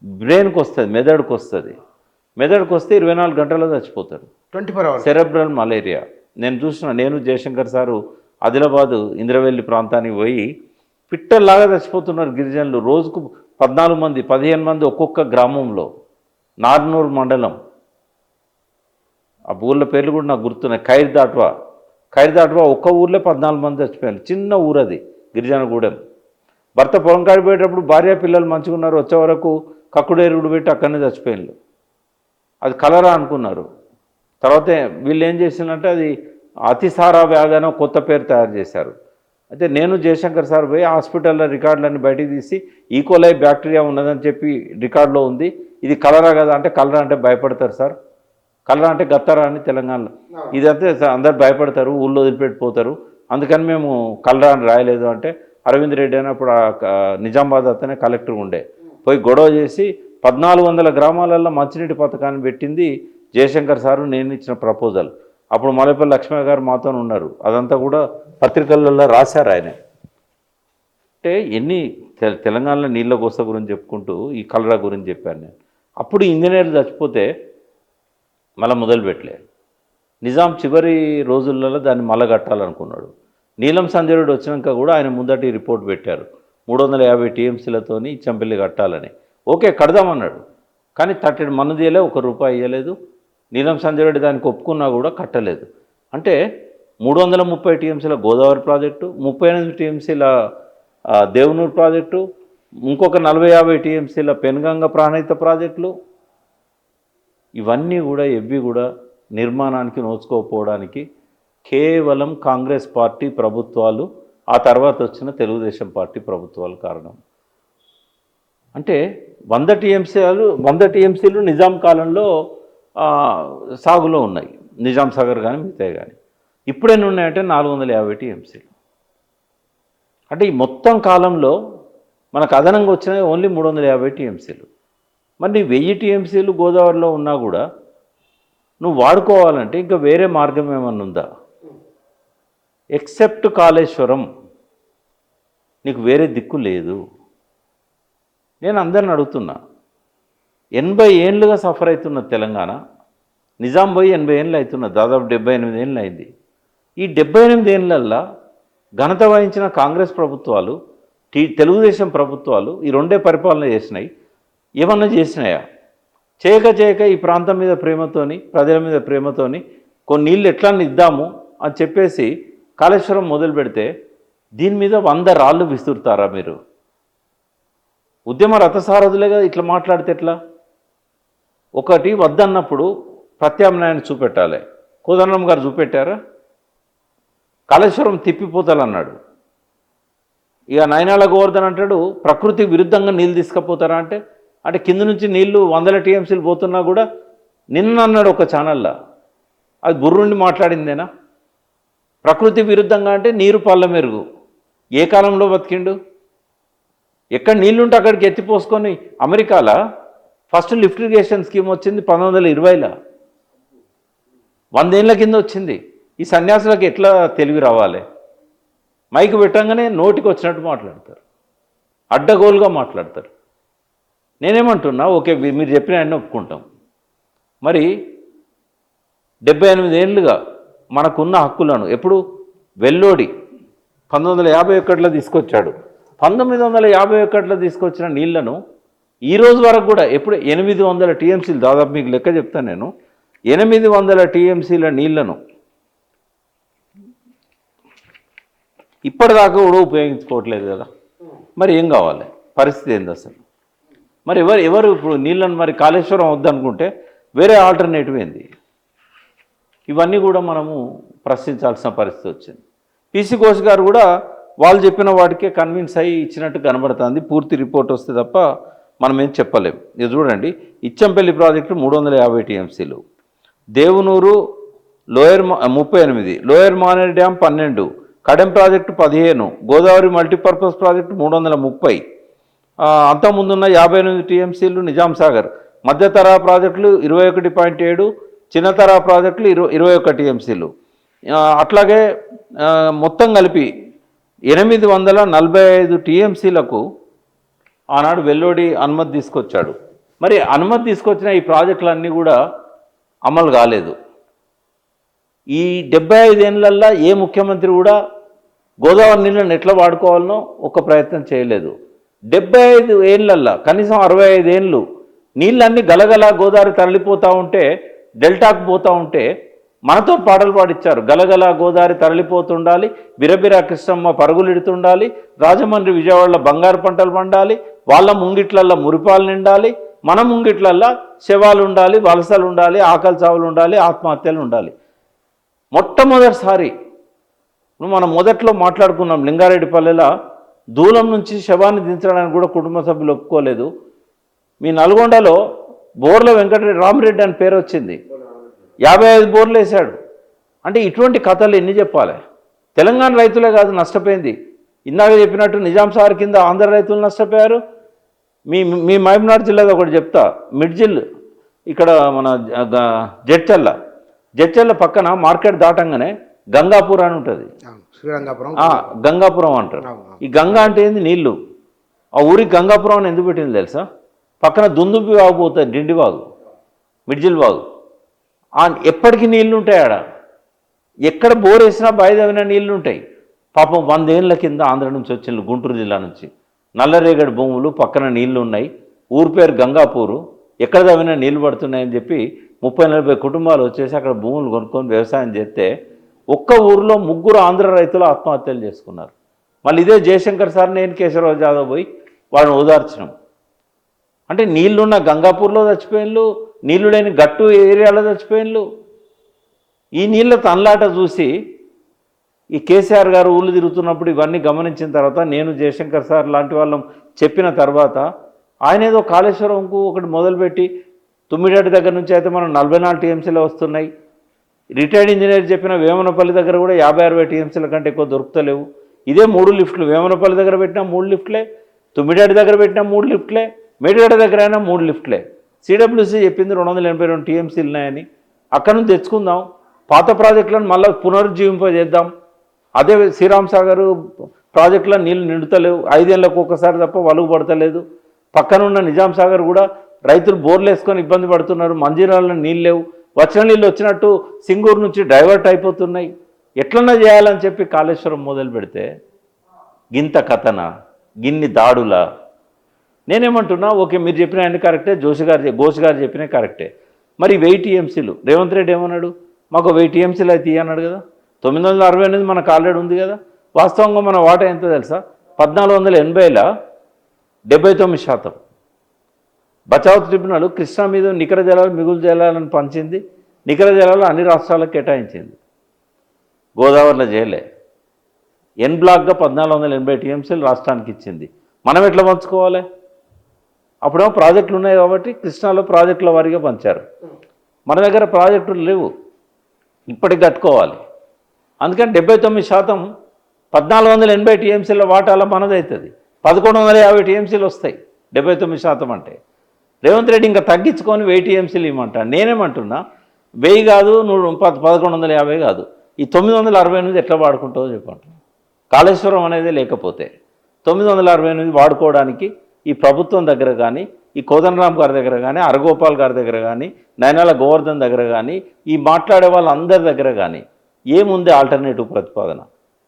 బ్రెయిన్కి వస్తుంది, మెదడుకు వస్తుంది. మెదడుకు వస్తే 24 గంటల్లో చచ్చిపోతారు. 24 hours. Cerebral malaria. నేను చూసిన, నేను జయశంకర్ సారు ఆదిలాబాదు ఇంద్రవెల్లి ప్రాంతానికి పోయి పిట్టల్లాగా చచ్చిపోతున్నారు గిరిజనులు. రోజుకు 14 మంది 15 మంది ఒక్కొక్క గ్రామంలో. నార్నూర్ మండలం, ఆ ఊళ్ళ పేర్లు కూడా నాకు గుర్తున్నాయి. ఖైర్దాట్వా ఒక్క ఊర్లో 14 మంది చచ్చిపోయారు. చిన్న ఊరు అది, గిరిజనగూడెం. భర్త పొలం కాడిపోయేటప్పుడు భార్య పిల్లలు మంచిగా ఉన్నారు, వచ్చే వరకు కక్కుడేరుగుడు పెట్టి అక్కడనే చచ్చిపోయారు. అది కలరా అనుకున్నారు. తర్వాత వీళ్ళు ఏం చేసిందంటే అది అతిసార వ్యాధి అని కొత్త పేరు తయారు చేశారు. అయితే నేను జయశంకర్ సార్ పోయి హాస్పిటల్లో రికార్డులన్నీ బయటికి తీసి ఈకోలై బ్యాక్టీరియా ఉన్నదని చెప్పి రికార్డులో ఉంది, ఇది కలరా కదా అంటే, కలరా అంటే భయపడతారు సార్, కలరా అంటే గత్తరా అని తెలంగాణలో. ఇదంతే అందరు భయపడతారు, ఊళ్ళో వదిలిపెట్టిపోతారు, అందుకని మేము కలరా అని రాయలేదు అంటే, అరవింద్ రెడ్డి అని అప్పుడు నిజామాబాద్ అతనే కలెక్టర్ ఉండే, పోయి గొడవ చేసి 1400 గ్రామాలలో మంచినీటి పథకాన్ని పెట్టింది జయశంకర్ సారు. నేను ఇచ్చిన ప్రపోజల్ అప్పుడు మలపల్లి లక్ష్మయ్య గారు మాతో ఉన్నారు. అదంతా కూడా పత్రికలలో రాశారు ఆయన. అంటే ఎన్ని తెలంగాణలో నీళ్ళ గోస గురించి చెప్పుకుంటూ ఈ కలరా గురించి చెప్పాను నేను. అప్పుడు ఇంజనీర్లు చచ్చిపోతే మళ్ళీ మొదలుపెట్టలేదు. నిజాం చివరి రోజులలో దాన్ని మళ్ళీ కట్టాలనుకున్నాడు. నీలం సంజయుడు వచ్చినాక కూడా ఆయన ముందటి రిపోర్ట్ పెట్టారు, 350 టీఎంసీలతోని ఇచ్చంపల్లి కట్టాలని. ఓకే కడదామన్నాడు, కానీ తట్టెడు మన్ను తీయలే, ₹1 ఇవ్వలేదు. నీలం సంజయుడు దానికి ఒప్పుకున్నా కూడా కట్టలేదు. అంటే 330 టీఎంసీల గోదావరి ప్రాజెక్టు, 38 టీఎంసీల దేవనూరు ప్రాజెక్టు, ఇంకొక 40-50 టీఎంసీల పెన్గంగ ప్రాణహిత ప్రాజెక్టులు, ఇవన్నీ కూడా ఎవ్వి కూడా నిర్మాణానికి నోచుకోకపోవడానికి కేవలం కాంగ్రెస్ పార్టీ ప్రభుత్వాలు, ఆ తర్వాత వచ్చిన తెలుగుదేశం పార్టీ ప్రభుత్వాలు కారణం. అంటే 100 టీఎంసీలు నిజాం కాలంలో సాగులో ఉన్నాయి, నిజాం సాగర్ కానీ మిగతాయి కానీ. ఇప్పుడేమి ఉన్నాయంటే 450 టీఎంసీలు. అంటే ఈ మొత్తం కాలంలో మనకు అదనంగా వచ్చినాయి ఓన్లీ 350 టీఎంసీలు. మరి 1000 టీఎంసీలు గోదావరిలో ఉన్నా కూడా నువ్వు వాడుకోవాలంటే ఇంకా వేరే మార్గం ఏమన్నా ఉందా? ఎక్సెప్ట్ కాళేశ్వరం, నీకు వేరే దిక్కు లేదు. నేను అందరిని అడుగుతున్నా, 80 ఏళ్ళుగా సఫర్ అవుతున్న తెలంగాణ, నిజాం పోయి 80 ఏళ్ళు అవుతున్న, దాదాపు 78 ఏళ్ళు అయింది. ఈ 78 ఏళ్ళల్లో ఘనత వహించిన కాంగ్రెస్ ప్రభుత్వాలు, తెలుగుదేశం ప్రభుత్వాలు ఈ రెండే పరిపాలన చేసినాయి. ఏమన్నా చేసినాయా? చేయక ఈ ప్రాంతం మీద ప్రేమతోని, ప్రజల మీద ప్రేమతోని కొన్ని నీళ్ళు ఎట్లా ఇద్దాము అని చెప్పేసి కాళేశ్వరం మొదలు పెడితే దీని మీద 100 రాళ్ళు విసురుతారా మీరు? ఉద్యమ రథసారథులేగా ఇట్లా మాట్లాడితే ఎట్లా? ఒకటి వద్దన్నప్పుడు ప్రత్యామ్నాయాన్ని చూపెట్టాలి. కోదండరాం గారు చూపెట్టారా? కాళేశ్వరం తిప్పిపోతాలన్నాడు. ఇక నయనాల గోవర్ధన్ అంటాడు ప్రకృతికి విరుద్ధంగా నీళ్ళు తీసుకుపోతారా అంటే, కింద నుంచి నీళ్లు 100 టీఎంసీలు పోతున్నా కూడా నిన్న అన్నాడు ఒక ఛానల్లో, అది బుర్రుండి మాట్లాడిందేనా? ప్రకృతి విరుద్ధంగా అంటే నీరు పళ్ళ మెరుగు. ఏ కాలంలో బతికిండు? ఎక్కడ నీళ్లుంటే అక్కడికి ఎత్తిపోసుకొని, అమెరికాలో ఫస్ట్ లిఫ్ట్ ఇరిగేషన్ స్కీమ్ వచ్చింది 1920లో, 100 ఏళ్ళ కింద వచ్చింది. ఈ సన్యాసులకు ఎట్లా తెలివి రావాలి? మైక్ పెట్టంగానే నోటికి వచ్చినట్టు మాట్లాడతారు, అడ్డగోలుగా మాట్లాడతారు. నేనేమంటున్నా, ఓకే మీరు చెప్పిన అన్నీ ఒప్పుకుంటాం. మరి 78 ఏళ్ళుగా మనకున్న హక్కులను ఎప్పుడు వెల్లోడి 1951లో తీసుకొచ్చాడు. 1951లో తీసుకొచ్చిన నీళ్లను ఈ రోజు వరకు కూడా ఎప్పుడు 800 టీఎంసీలు, దాదాపు మీకు లెక్క చెప్తాను నేను, 800 టీఎంసీల నీళ్లను ఇప్పటిదాకా కూడా ఉపయోగించుకోవట్లేదు కదా. మరి ఏం కావాలి? పరిస్థితి ఏంది అసలు? మరి ఎవరు ఇప్పుడు నీళ్ళను మరి కాళేశ్వరం వద్దనుకుంటే వేరే ఆల్టర్నేటివ్ ఏంది? ఇవన్నీ కూడా మనము ప్రశ్నించాల్సిన పరిస్థితి వచ్చింది. పీసీ ఘోష్ గారు కూడా వాళ్ళు చెప్పిన వాటికే కన్విన్స్ అయ్యి ఇచ్చినట్టు కనబడుతుంది. పూర్తి రిపోర్ట్ వస్తే తప్ప మనం ఏం చెప్పలేము. ఇది చూడండి, ఇచ్చంపల్లి ప్రాజెక్టు 350 టీఎంసీలు, Devunuru lower 38, lower Maneru dam 12, Kadem project 15, Godavari multipurpose project 330, అంతకుముందున్న 58 టీఎంసీలు నిజాం సాగర్, మధ్యతరహా ప్రాజెక్టులు 21.7, చిన్న తరహా ప్రాజెక్టులు 21 టీఎంసీలు. అట్లాగే మొత్తం కలిపి 845 టీఎంసీలకు ఆనాడు వెల్లోడి అనుమతి తీసుకొచ్చాడు. మరి అనుమతి తీసుకొచ్చిన ఈ ప్రాజెక్టులన్నీ కూడా అమలు కాలేదు. ఈ 75 ఏళ్ళల్లో ఏ ముఖ్యమంత్రి కూడా గోదావరి నీళ్ళని ఎట్లా వాడుకోవాలనో ఒక ప్రయత్నం చేయలేదు. 75 ఏళ్ళల్లో కనీసం 65 ఏళ్ళు నీళ్ళన్నీ గలగల గోదావరి తరలిపోతూ ఉంటే, డెల్టాకు పోతూ ఉంటే మనతో పాటలు పాడిచ్చారు. గలగల గోదావరి తరలిపోతుండాలి, బిరబిరా కృష్ణమ్మ పరుగులిడుతుండాలి, రాజమండ్రి విజయవాడలో బంగారు పంటలు పండాలి, వాళ్ళ ముంగిట్లల్లో మురిపాలు నిండాలి, మన ముంగిట్లల్లో శవాలు ఉండాలి, వలసలు ఉండాలి, ఆకలి చావులు ఉండాలి, ఆత్మహత్యలు ఉండాలి. మొట్టమొదటిసారి మనం మొదట్లో మాట్లాడుకున్నాం, లింగారెడ్డిపల్లెలో దూలం నుంచి శవాన్ని దించడానికి కూడా కుటుంబ సభ్యులు ఒప్పుకోలేదు. మీ నల్గొండలో బోర్ల వెంకటరెడ్డి రామిరెడ్డి అని పేరు వచ్చింది, 55 బోర్లు వేశాడు. అంటే ఇటువంటి కథలు ఎన్ని చెప్పాలి? తెలంగాణ రైతులే కాదు నష్టపోయింది. ఇందాక చెప్పినట్టు నిజాం సాగర్ కింద ఆంధ్ర రైతులు నష్టపోయారు. మీ మహబూబ్నగర్ జిల్లాలో ఒకటి చెప్తా, మిడ్జిల్ ఇక్కడ మన జడ్చల్ల పక్కన మార్కెట్ దాటంగానే గంగాపూర్ అని ఉంటుంది, గంగాపురం అంటారు. ఈ గంగా అంటే ఏంది? నీళ్లు. ఆ ఊరికి గంగాపురం అని ఎందుకు పెట్టింది తెలుసా? పక్కన దుందుంపి వాగు పోతుంది, డిండి వాగు, మిడ్జిల్ వాగు. ఎప్పటికీ నీళ్లు ఉంటాయి ఆడ, ఎక్కడ బోర్ వేసినా బయదవిన నీళ్లు ఉంటాయి. పాపం 100 ఏళ్ళ కింద ఆంధ్ర నుంచి వచ్చిన గుంటూరు జిల్లా నుంచి నల్లరేగడి భూములు, పక్కన నీళ్లు ఉన్నాయి, ఊరు పేరు గంగాపూరు, ఎక్కడ తవ్వినా నీళ్లు పడుతున్నాయని చెప్పి 30-40 కుటుంబాలు వచ్చేసి అక్కడ భూములు కొనుక్కొని వ్యవసాయం చేస్తే ఒక్క ఊరిలో 3 ఆంధ్ర రైతులు ఆత్మహత్యలు చేసుకున్నారు. మళ్ళీ ఇదే జయశంకర్ సార్, నేను కేశవరావు జాదవ్ పోయి వాళ్ళని ఓదార్చినాం. అంటే నీళ్లున్న గంగాపూర్లో చచ్చిపోయిన్లు, నీళ్లు లేని గట్టు ఏరియాలో చచ్చిపోయిన్లు. ఈ నీళ్ళ తనలాట చూసి ఈ కేసీఆర్ గారు ఊళ్ళు తిరుగుతున్నప్పుడు ఇవన్నీ గమనించిన తర్వాత, నేను జయశంకర్ సార్ లాంటి వాళ్ళం చెప్పిన తర్వాత, ఆయన ఏదో కాళేశ్వరంకు ఒకటి మొదలుపెట్టి తుమ్మిడాటి దగ్గర నుంచి అయితే మనం 44 టీఎంసీలు వస్తున్నాయి. రిటైర్డ్ ఇంజనీర్ చెప్పిన వేమనపల్లి దగ్గర కూడా 50-60 టీఎంసీల కంటే ఎక్కువ దొరుకుతలేవు. ఇదే 3 లిఫ్ట్లు, వేమనపల్లి దగ్గర పెట్టినా 3 లిఫ్ట్లే, తుమ్మిడాటి దగ్గర పెట్టినా 3 లిఫ్ట్లే, మేడిగడ్డ దగ్గర అయినా 3 లిఫ్ట్లే. సిడబ్ల్యూసీ చెప్పింది 282 టీఎంసీలు ఉన్నాయని. అక్కడ నుంచి తెచ్చుకుందాం, పాత ప్రాజెక్టులను మళ్ళీ పునరుజ్జీవింపజేద్దాం. అదే శ్రీరామ్ సాగర్ ప్రాజెక్టులో నీళ్ళు నిండుతలేవు, 5 ఏళ్ళకు ఒకసారి తప్ప వలుగు పడతలేదు. పక్కనున్న నిజాం సాగర్ కూడా రైతులు బోర్లు వేసుకొని ఇబ్బంది పడుతున్నారు, మంజీరాలలో నీళ్ళు లేవు, వచ్చిన నీళ్ళు వచ్చినట్టు సింగూరు నుంచి డైవర్ట్ అయిపోతున్నాయి. ఎట్లన్నా చేయాలని చెప్పి కాళేశ్వరం మొదలు పెడితే గింత కథన, గిన్ని దాడుల. నేనేమంటున్నా, ఓకే మీరు చెప్పిన అన్ని కరెక్టే, ఘోష్ గారు చెప్పినా కరెక్టే. మరి 1000 టీఎంసీలు రేవంత్ రెడ్డి ఏమన్నాడు? మాకు 1000 టీఎంసీలు అయితే అన్నాడు కదా. 968 మనకు ఆల్రెడీ ఉంది కదా. వాస్తవంగా మన వాటా ఎంత తెలుసా? 1480లో 79%. బచావ్ ట్రిబ్యునల్ కృష్ణా మీద నికర జలాలు మిగులు జలాలను పంచింది, నికర జలాలు అన్ని రాష్ట్రాలకు కేటాయించింది, గోదావరిలో చేయలే. ఎన్ బ్లాక్గా 1480 టీఎంసీలు రాష్ట్రానికి ఇచ్చింది. మనం ఎట్లా పంచుకోవాలి? అప్పుడేమో ప్రాజెక్టులు ఉన్నాయి కాబట్టి కృష్ణాలో ప్రాజెక్టుల వారీగా పంచారు. మన దగ్గర ప్రాజెక్టులు లేవు, ఇప్పటికి కట్టుకోవాలి. అందుకని 79% 1480 టీఎంసీల వాటాల మనదవుతుంది. 1150 టీఎంసీలు వస్తాయి 79% అంటే. రేవంత్ రెడ్డి ఇంకా తగ్గించుకొని 1000 టీఎంసీలు ఇవ్వమంటాను. నేనేమంటున్నా, 1000 కాదు, 1150 కాదు, ఈ 968 ఎట్లా వాడుకుంటావో చెప్పంటున్నా. కాళేశ్వరం అనేది లేకపోతే 968 వాడుకోవడానికి ఈ ప్రభుత్వం దగ్గర కానీ, ఈ కోదండరామ్ గారి దగ్గర కానీ, అరగోపాల్ గారి దగ్గర కానీ, నయనాల గోవర్ధన్ దగ్గర కానీ, ఈ మాట్లాడే వాళ్ళందరి దగ్గర కానీ ఏముంది ఆల్టర్నేటివ్ ప్రతిపాదన?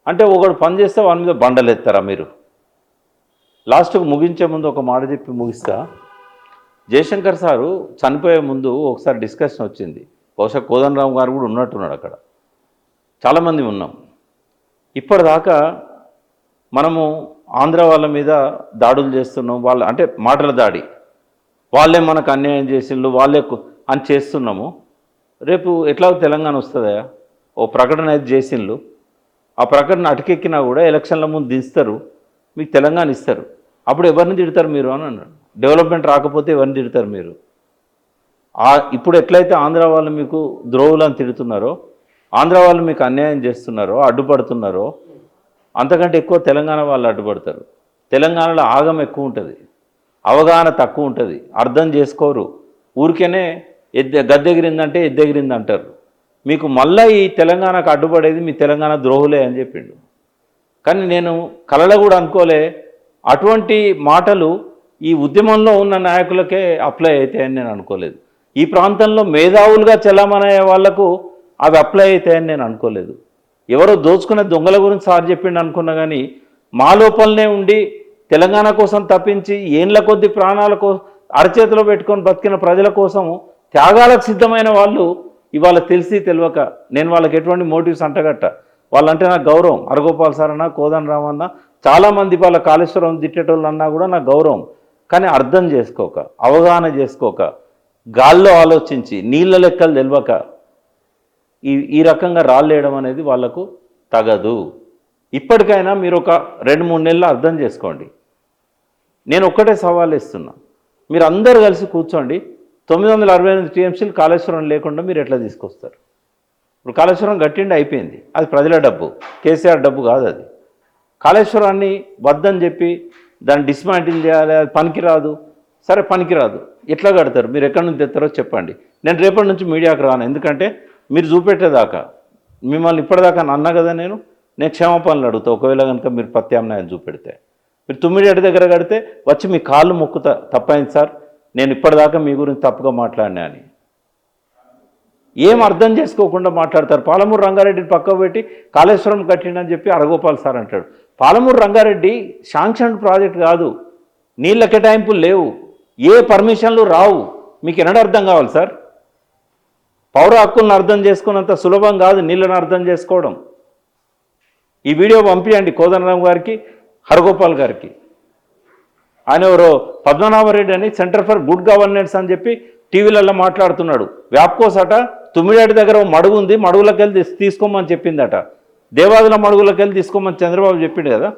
అంటే ఒకడు పని చేస్తే వాని మీద బండలు ఎత్తారా మీరు? లాస్ట్కు ముగించే ముందు ఒక మాట చెప్పి ముగిస్తా. జయశంకర్ సారు చనిపోయే ముందు ఒకసారి డిస్కషన్ వచ్చింది. బహుశా కోదండరామ్ గారు కూడా ఉన్నట్టున్నాడు అక్కడ, చాలామంది ఉన్నాం. ఇప్పటిదాకా మనము ఆంధ్ర వాళ్ళ మీద దాడులు చేస్తున్నాం, వాళ్ళ అంటే మాటల దాడి, వాళ్ళే మనకు అన్యాయం చేసిండ్రు, వాళ్ళే అని చేస్తున్నాము. రేపు ఎట్లా తెలంగాణ వస్తుందా? ఓ ప్రకటన అయితే చేసిండ్రు, ఆ ప్రకటన అటకెక్కినా కూడా ఎలక్షన్ల ముందు దిస్తారు, మీకు తెలంగాణ ఇస్తారు. అప్పుడు ఎవరిని తిడతారు మీరు అని అన్నాడు. డెవలప్మెంట్ రాకపోతే ఎవరిని తిడతారు మీరు? ఇప్పుడు ఎట్లయితే ఆంధ్ర వాళ్ళు మీకు ద్రోవులను తిడుతున్నారో, ఆంధ్ర వాళ్ళు మీకు అన్యాయం చేస్తున్నారో, అడ్డుపడుతున్నారో, అంతకంటే ఎక్కువ తెలంగాణ వాళ్ళు అడ్డుపడతారు. తెలంగాణలో ఆగం ఎక్కువ ఉంటుంది, అవగాహన తక్కువ ఉంటుంది, అర్థం చేసుకోరు. ఊరికేనే గద్దెగిరిందంటే ఎద్దెగిరింది అంటారు. మీకు మళ్ళీ ఈ తెలంగాణకు అడ్డుపడేది మీ తెలంగాణ ద్రోహులే అని చెప్పిండు. కానీ నేను కలలో కూడా అనుకోలే అటువంటి మాటలు ఈ ఉద్యమంలో ఉన్న నాయకులకే అప్లై అవుతాయని నేను అనుకోలేదు. ఈ ప్రాంతంలో మేధావులుగా చెల్లమనే వాళ్లకు అవి అప్లై అవుతాయని నేను అనుకోలేదు. ఎవరో దోచుకునే దొంగల గురించి సార్ చెప్పిండు అనుకున్నా, కానీ మా లోపలనే ఉండి తెలంగాణ కోసం తప్పించి ఏండ్ల కొద్ది ప్రాణాలకు అరచేతిలో పెట్టుకొని బతికిన ప్రజల కోసం త్యాగాలకు సిద్ధమైన వాళ్ళు ఇవాళ తెలిసి తెలియక, నేను వాళ్ళకి ఎటువంటి మోటివ్స్ అంటగట్ట, వాళ్ళంటే నాకు గౌరవం. హరగోపాల్ సార్ అన్న, కోదండ రామన్న, చాలామంది వాళ్ళ కాళేశ్వరం తిట్టేటోళ్ళు అన్నా కూడా నాకు గౌరవం. కానీ అర్థం చేసుకోక, అవగాహన చేసుకోక, గాల్లో ఆలోచించి, నీళ్ళ లెక్కలు తెలియక ఈ రకంగా రాళ్ళేయడం అనేది వాళ్లకు తగదు. ఇప్పటికైనా మీరు ఒక 2-3 నెలలు అర్థం చేసుకోండి. నేను ఒక్కటే సవాల్ ఇస్తున్నా, మీరు అందరూ కలిసి కూర్చోండి. 968 టీఎంసీలు కాళేశ్వరం లేకుండా మీరు ఎట్లా తీసుకొస్తారు? ఇప్పుడు కాళేశ్వరం గట్టిండి అయిపోయింది, అది ప్రజల డబ్బు, కేసీఆర్ డబ్బు కాదు అది. కాళేశ్వరాన్ని వద్దని చెప్పి దాన్ని డిస్మాంటిల్ చేయాలి, అది పనికిరాదు. సరే పనికిరాదు, ఎట్లా కడతారు? మీరు ఎక్కడి నుంచి తెస్తారో చెప్పండి. నేను రేపటి నుంచి మీడియాకు రాను, ఎందుకంటే మీరు చూపెట్టేదాకా, మిమ్మల్ని ఇప్పటిదాకా అన్నా కదా, నేను క్షమాపణలు అడుగుతా. ఒకవేళ కనుక మీరు ప్రత్యామ్నాయం చూపెడితే, మీరు 9 దగ్గర కడితే వచ్చి మీ కాళ్ళు మొక్కుతా, తప్పైంది సార్, నేను ఇప్పటిదాకా మీ గురించి తప్పుగా మాట్లాడినా అని. ఏం అర్థం చేసుకోకుండా మాట్లాడతారు. పాలమూరు రంగారెడ్డిని పక్కకు పెట్టి కాళేశ్వరం కట్టిండని చెప్పి హరగోపాల్ సార్ అంటాడు. పాలమూరు రంగారెడ్డి శాంక్షన్ ప్రాజెక్ట్ కాదు, నీళ్ళ కేటాయింపులు లేవు, ఏ పర్మిషన్లు రావు. మీకు ఎన్నడూ అర్థం కావాలి సార్? పౌర హక్కులను అర్థం చేసుకున్నంత సులభం కాదు నీళ్ళను అర్థం చేసుకోవడం. ఈ వీడియో పంపించండి కోదండరామ్ గారికి, హరగోపాల్ గారికి. ఆయన ఎవరో పద్మనాభరెడ్డి అని సెంటర్ ఫర్ గుడ్ గవర్నెన్స్ అని చెప్పి టీవీలలో మాట్లాడుతున్నాడు. వ్యాప్కోస్ అట 9 దగ్గర మడుగు ఉంది, మడుగులోకి వెళ్ళి తీసుకోమని చెప్పిందట. దేవాదుల మడుగులోకి వెళ్ళి తీసుకోమని చంద్రబాబు చెప్పిండు కదా.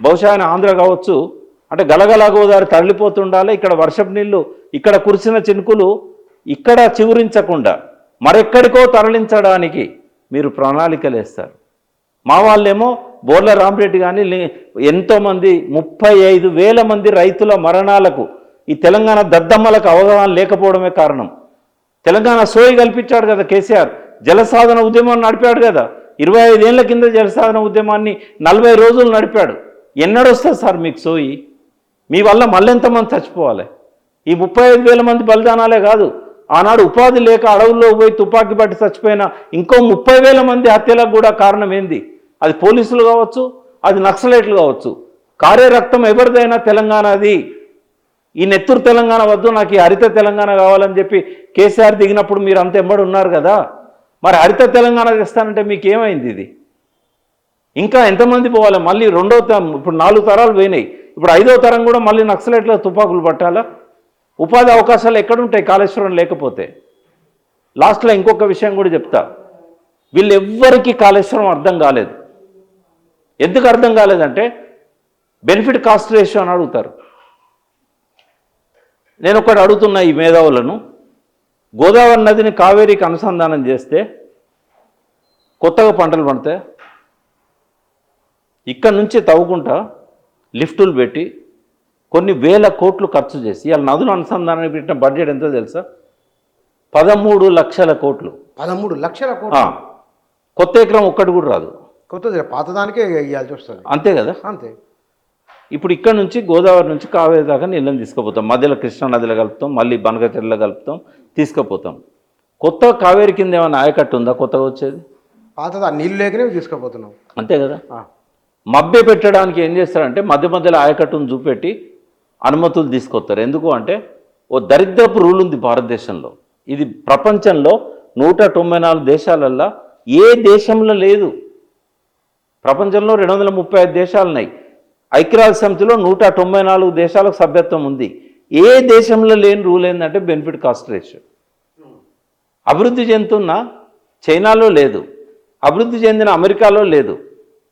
బహుశా ఆయన ఆంధ్ర కావచ్చు. అంటే గలగలా గోదావరి తరలిపోతుండాలి, ఇక్కడ వర్షపు నీళ్లు, ఇక్కడ కురిసిన చినుకులు ఇక్కడ చిగురించకుండా మరెక్కడికో తరలించడానికి మీరు ప్రణాళికలు వేస్తారు. మా వాళ్ళేమో బోర్ల రామరెడ్డి కానీ ఎంతోమంది 35,000 మంది రైతుల మరణాలకు ఈ తెలంగాణ దద్దమ్మలకు అవగాహన లేకపోవడమే కారణం. తెలంగాణ సోయి కల్పించాడు కదా కేసీఆర్, జలసాధన ఉద్యమాన్ని నడిపాడు కదా. 25 ఏళ్ల కింద జలసాధన ఉద్యమాన్ని 40 రోజులు నడిపాడు. ఎన్నడొస్తుంది సార్ మీకు సోయి? మీ వల్ల మళ్ళెంతమంది చచ్చిపోవాలి? ఈ 35,000 మంది బలిదానాలే కాదు, ఆనాడు ఉపాధి లేక అడవుల్లో పోయి తుపాకీ పట్టి చచ్చిపోయిన ఇంకో 30,000 మంది హత్యలకు కూడా కారణం ఏంది? అది పోలీసులు కావచ్చు, అది నక్సలైట్లు కావచ్చు. కారే రక్తం ఎవరిదైనా తెలంగాణది. ఈ నెత్తూరు తెలంగాణ వద్దు, నాకు ఈ హరిత తెలంగాణ కావాలని చెప్పి కేసీఆర్ దిగినప్పుడు మీరు అంత ఎంబడి ఉన్నారు కదా. మరి హరిత తెలంగాణ తెస్తానంటే మీకు ఏమైంది? ఇది ఇంకా ఎంతమంది పోవాలి? మళ్ళీ ఇప్పుడు 4 తరాలు పోయినాయి, ఇప్పుడు 5వ తరం కూడా మళ్ళీ నక్సలైట్ల తుపాకులు పట్టాలా? ఉపాధి అవకాశాలు ఎక్కడుంటాయి కాళేశ్వరం లేకపోతే? లాస్ట్లో ఇంకొక విషయం కూడా చెప్తా. వీళ్ళెవ్వరికీ కాళేశ్వరం అర్థం కాలేదు. ఎందుకు అర్థం కాలేదంటే బెనిఫిట్ కాస్ట్ రేషియో అని అడుగుతారు. నేను ఒకటి అడుగుతున్నా ఈ మేధావులను, గోదావరి నదిని కావేరీకి అనుసంధానం చేస్తే కొత్తగా పంటలు పండితే ఇక్కడ నుంచి తవ్వుకుంటా లిఫ్టులు పెట్టి కొన్ని వేల కోట్లు ఖర్చు చేసి ఇవాళ నదుల అనుసంధానానికి పెట్టిన బడ్జెట్ ఎంతో తెలుసా? 13 లక్షల కోట్లు. 13 లక్షల కోట్లు. కొత్త ఎకరం ఒక్కటి కూడా రాదు. కొత్తది పాతదానికే ఇవ్వాల్సి వస్తుంది. అంతే కదా? అంతే. ఇప్పుడు ఇక్కడ నుంచి గోదావరి నుంచి కావేరి దాకా నీళ్ళని తీసుకుపోతాం, మధ్యలో కృష్ణా నదిలో కలుపుతాం, మళ్ళీ బనకచెర్లలో కలుపుతాం, తీసుకుపోతాం. కొత్త కావేరి కింద ఏమైనా ఆయకట్టు ఉందా కొత్తగా వచ్చేది? పాతదా నీళ్ళు లేకనే తీసుకుపోతున్నాం. అంతే కదా? మభ్య పెట్టడానికి ఏం చేస్తారంటే మధ్యలో ఆయకట్టును చూపెట్టి అనుమతులు తీసుకొస్తారు. ఎందుకు అంటే ఓ దరిద్రపు రూల్ ఉంది భారతదేశంలో. ఇది ప్రపంచంలో 194 దేశాలల్లో ఏ దేశంలో లేదు. ప్రపంచంలో 235 దేశాలు ఉన్నాయి. ఐక్యరాజ్య సమితిలో 194 దేశాలకు సభ్యత్వం ఉంది. ఏ దేశంలో లేని రూల్ ఏంటంటే బెనిఫిట్ కాస్ట్ రేషియో. అభివృద్ధి చెందుతున్న చైనాలో లేదు, అభివృద్ధి చెందిన అమెరికాలో లేదు,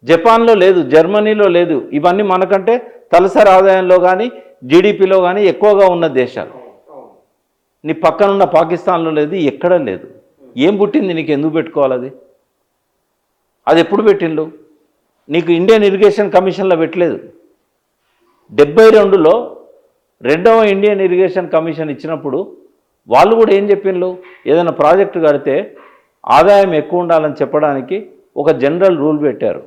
జపాన్లో లేదు, జర్మనీలో లేదు. ఇవన్నీ మనకంటే తలసరి ఆదాయంలో కానీ జీడిపిలో కానీ ఎక్కువగా ఉన్న దేశాలు. నీ పక్కనున్న పాకిస్తాన్లో లేదు, ఎక్కడ లేదు. ఏం పుట్టింది నీకు? ఎందుకు పెట్టుకోవాలి అది? అది ఎప్పుడు పెట్టిండు? నీకు ఇండియన్ ఇరిగేషన్ కమిషన్లో పెట్టలేదు. 72లో రెండవ ఇండియన్ ఇరిగేషన్ కమిషన్ ఇచ్చినప్పుడు వాళ్ళు కూడా ఏం చెప్పిండ్రు? ఏదైనా ప్రాజెక్టు కడితే ఆదాయం ఎక్కువ ఉండాలని చెప్పడానికి ఒక జనరల్ రూల్ పెట్టారు.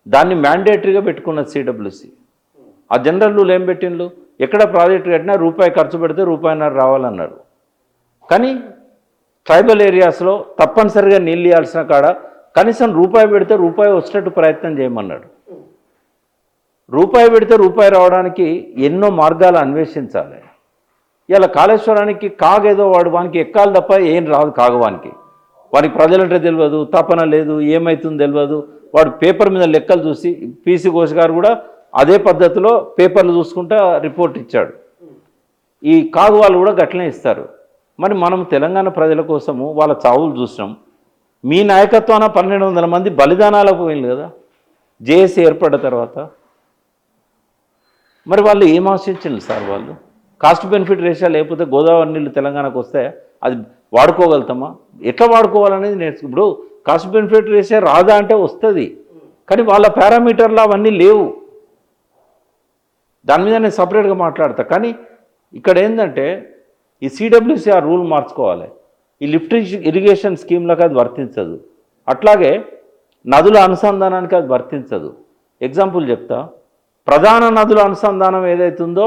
దాన్ని మ్యాండేటరీగా పెట్టుకున్నది సిడబ్ల్యూసి. ఆ జనరల్ రూల్ ఏం పెట్టిండ్రు? ఎక్కడ ప్రాజెక్టు కట్టినా రూపాయి ఖర్చు పెడితే రూపాయిన్నర రావాలన్నారు. కానీ ట్రైబల్ ఏరియాస్లో తప్పనిసరిగా నీళ్ళు ఇవ్వాల్సిన కాడ కనీసం రూపాయి పెడితే రూపాయి వచ్చేటట్టు ప్రయత్నం చేయమన్నాడు. రూపాయి పెడితే రూపాయి రావడానికి ఎన్నో మార్గాలు అన్వేషించాలి. ఇలా కాళేశ్వరానికి కాగేదో వానికి ఎక్కాలి తప్ప ఏం రాదు. కాగవానికి వాడికి ప్రజలంటే తెలియదు, తపన లేదు, ఏమవుతుందో తెలియదు. వాడు పేపర్ మీద లెక్కలు చూసి, పీసీ ఘోష్ గారు కూడా అదే పద్ధతిలో పేపర్లు చూసుకుంటా రిపోర్ట్ ఇచ్చాడు. ఈ కాగు వాళ్ళు కూడా గట్లనే ఇస్తారు. మరి మనం తెలంగాణ ప్రజల కోసము వాళ్ళ చావులు చూసినాం. మీ నాయకత్వాన 1200 మంది బలిదానాలకు పోయింది కదా జేఏసీ ఏర్పడ్డ తర్వాత. మరి వాళ్ళు ఏం ఆశించారు సార్? వాళ్ళు కాస్ట్ బెనిఫిట్ రేషియో లేకపోతే గోదావరి నీళ్ళు తెలంగాణకు వస్తే అది వాడుకోగలుగుతామా? ఎట్లా వాడుకోవాలనేది ఇప్పుడు కాస్ట్ బెనిఫిట్ రేషియో రాదా అంటే వస్తుంది, కానీ వాళ్ళ పారామీటర్లు అవన్నీ లేవు. దాని మీద నేను సపరేట్గా మాట్లాడతా. కానీ ఇక్కడ ఏంటంటే ఈ సిడబ్ల్యూసీఆర్ రూల్ మార్చుకోవాలి. ఈ లిఫ్ట్ ఇరిగేషన్ స్కీమ్లకు అది వర్తించదు. అట్లాగే నదుల అనుసంధానానికి అది వర్తించదు. ఎగ్జాంపుల్ చెప్తా. ప్రధాన నదుల అనుసంధానం ఏదైతుందో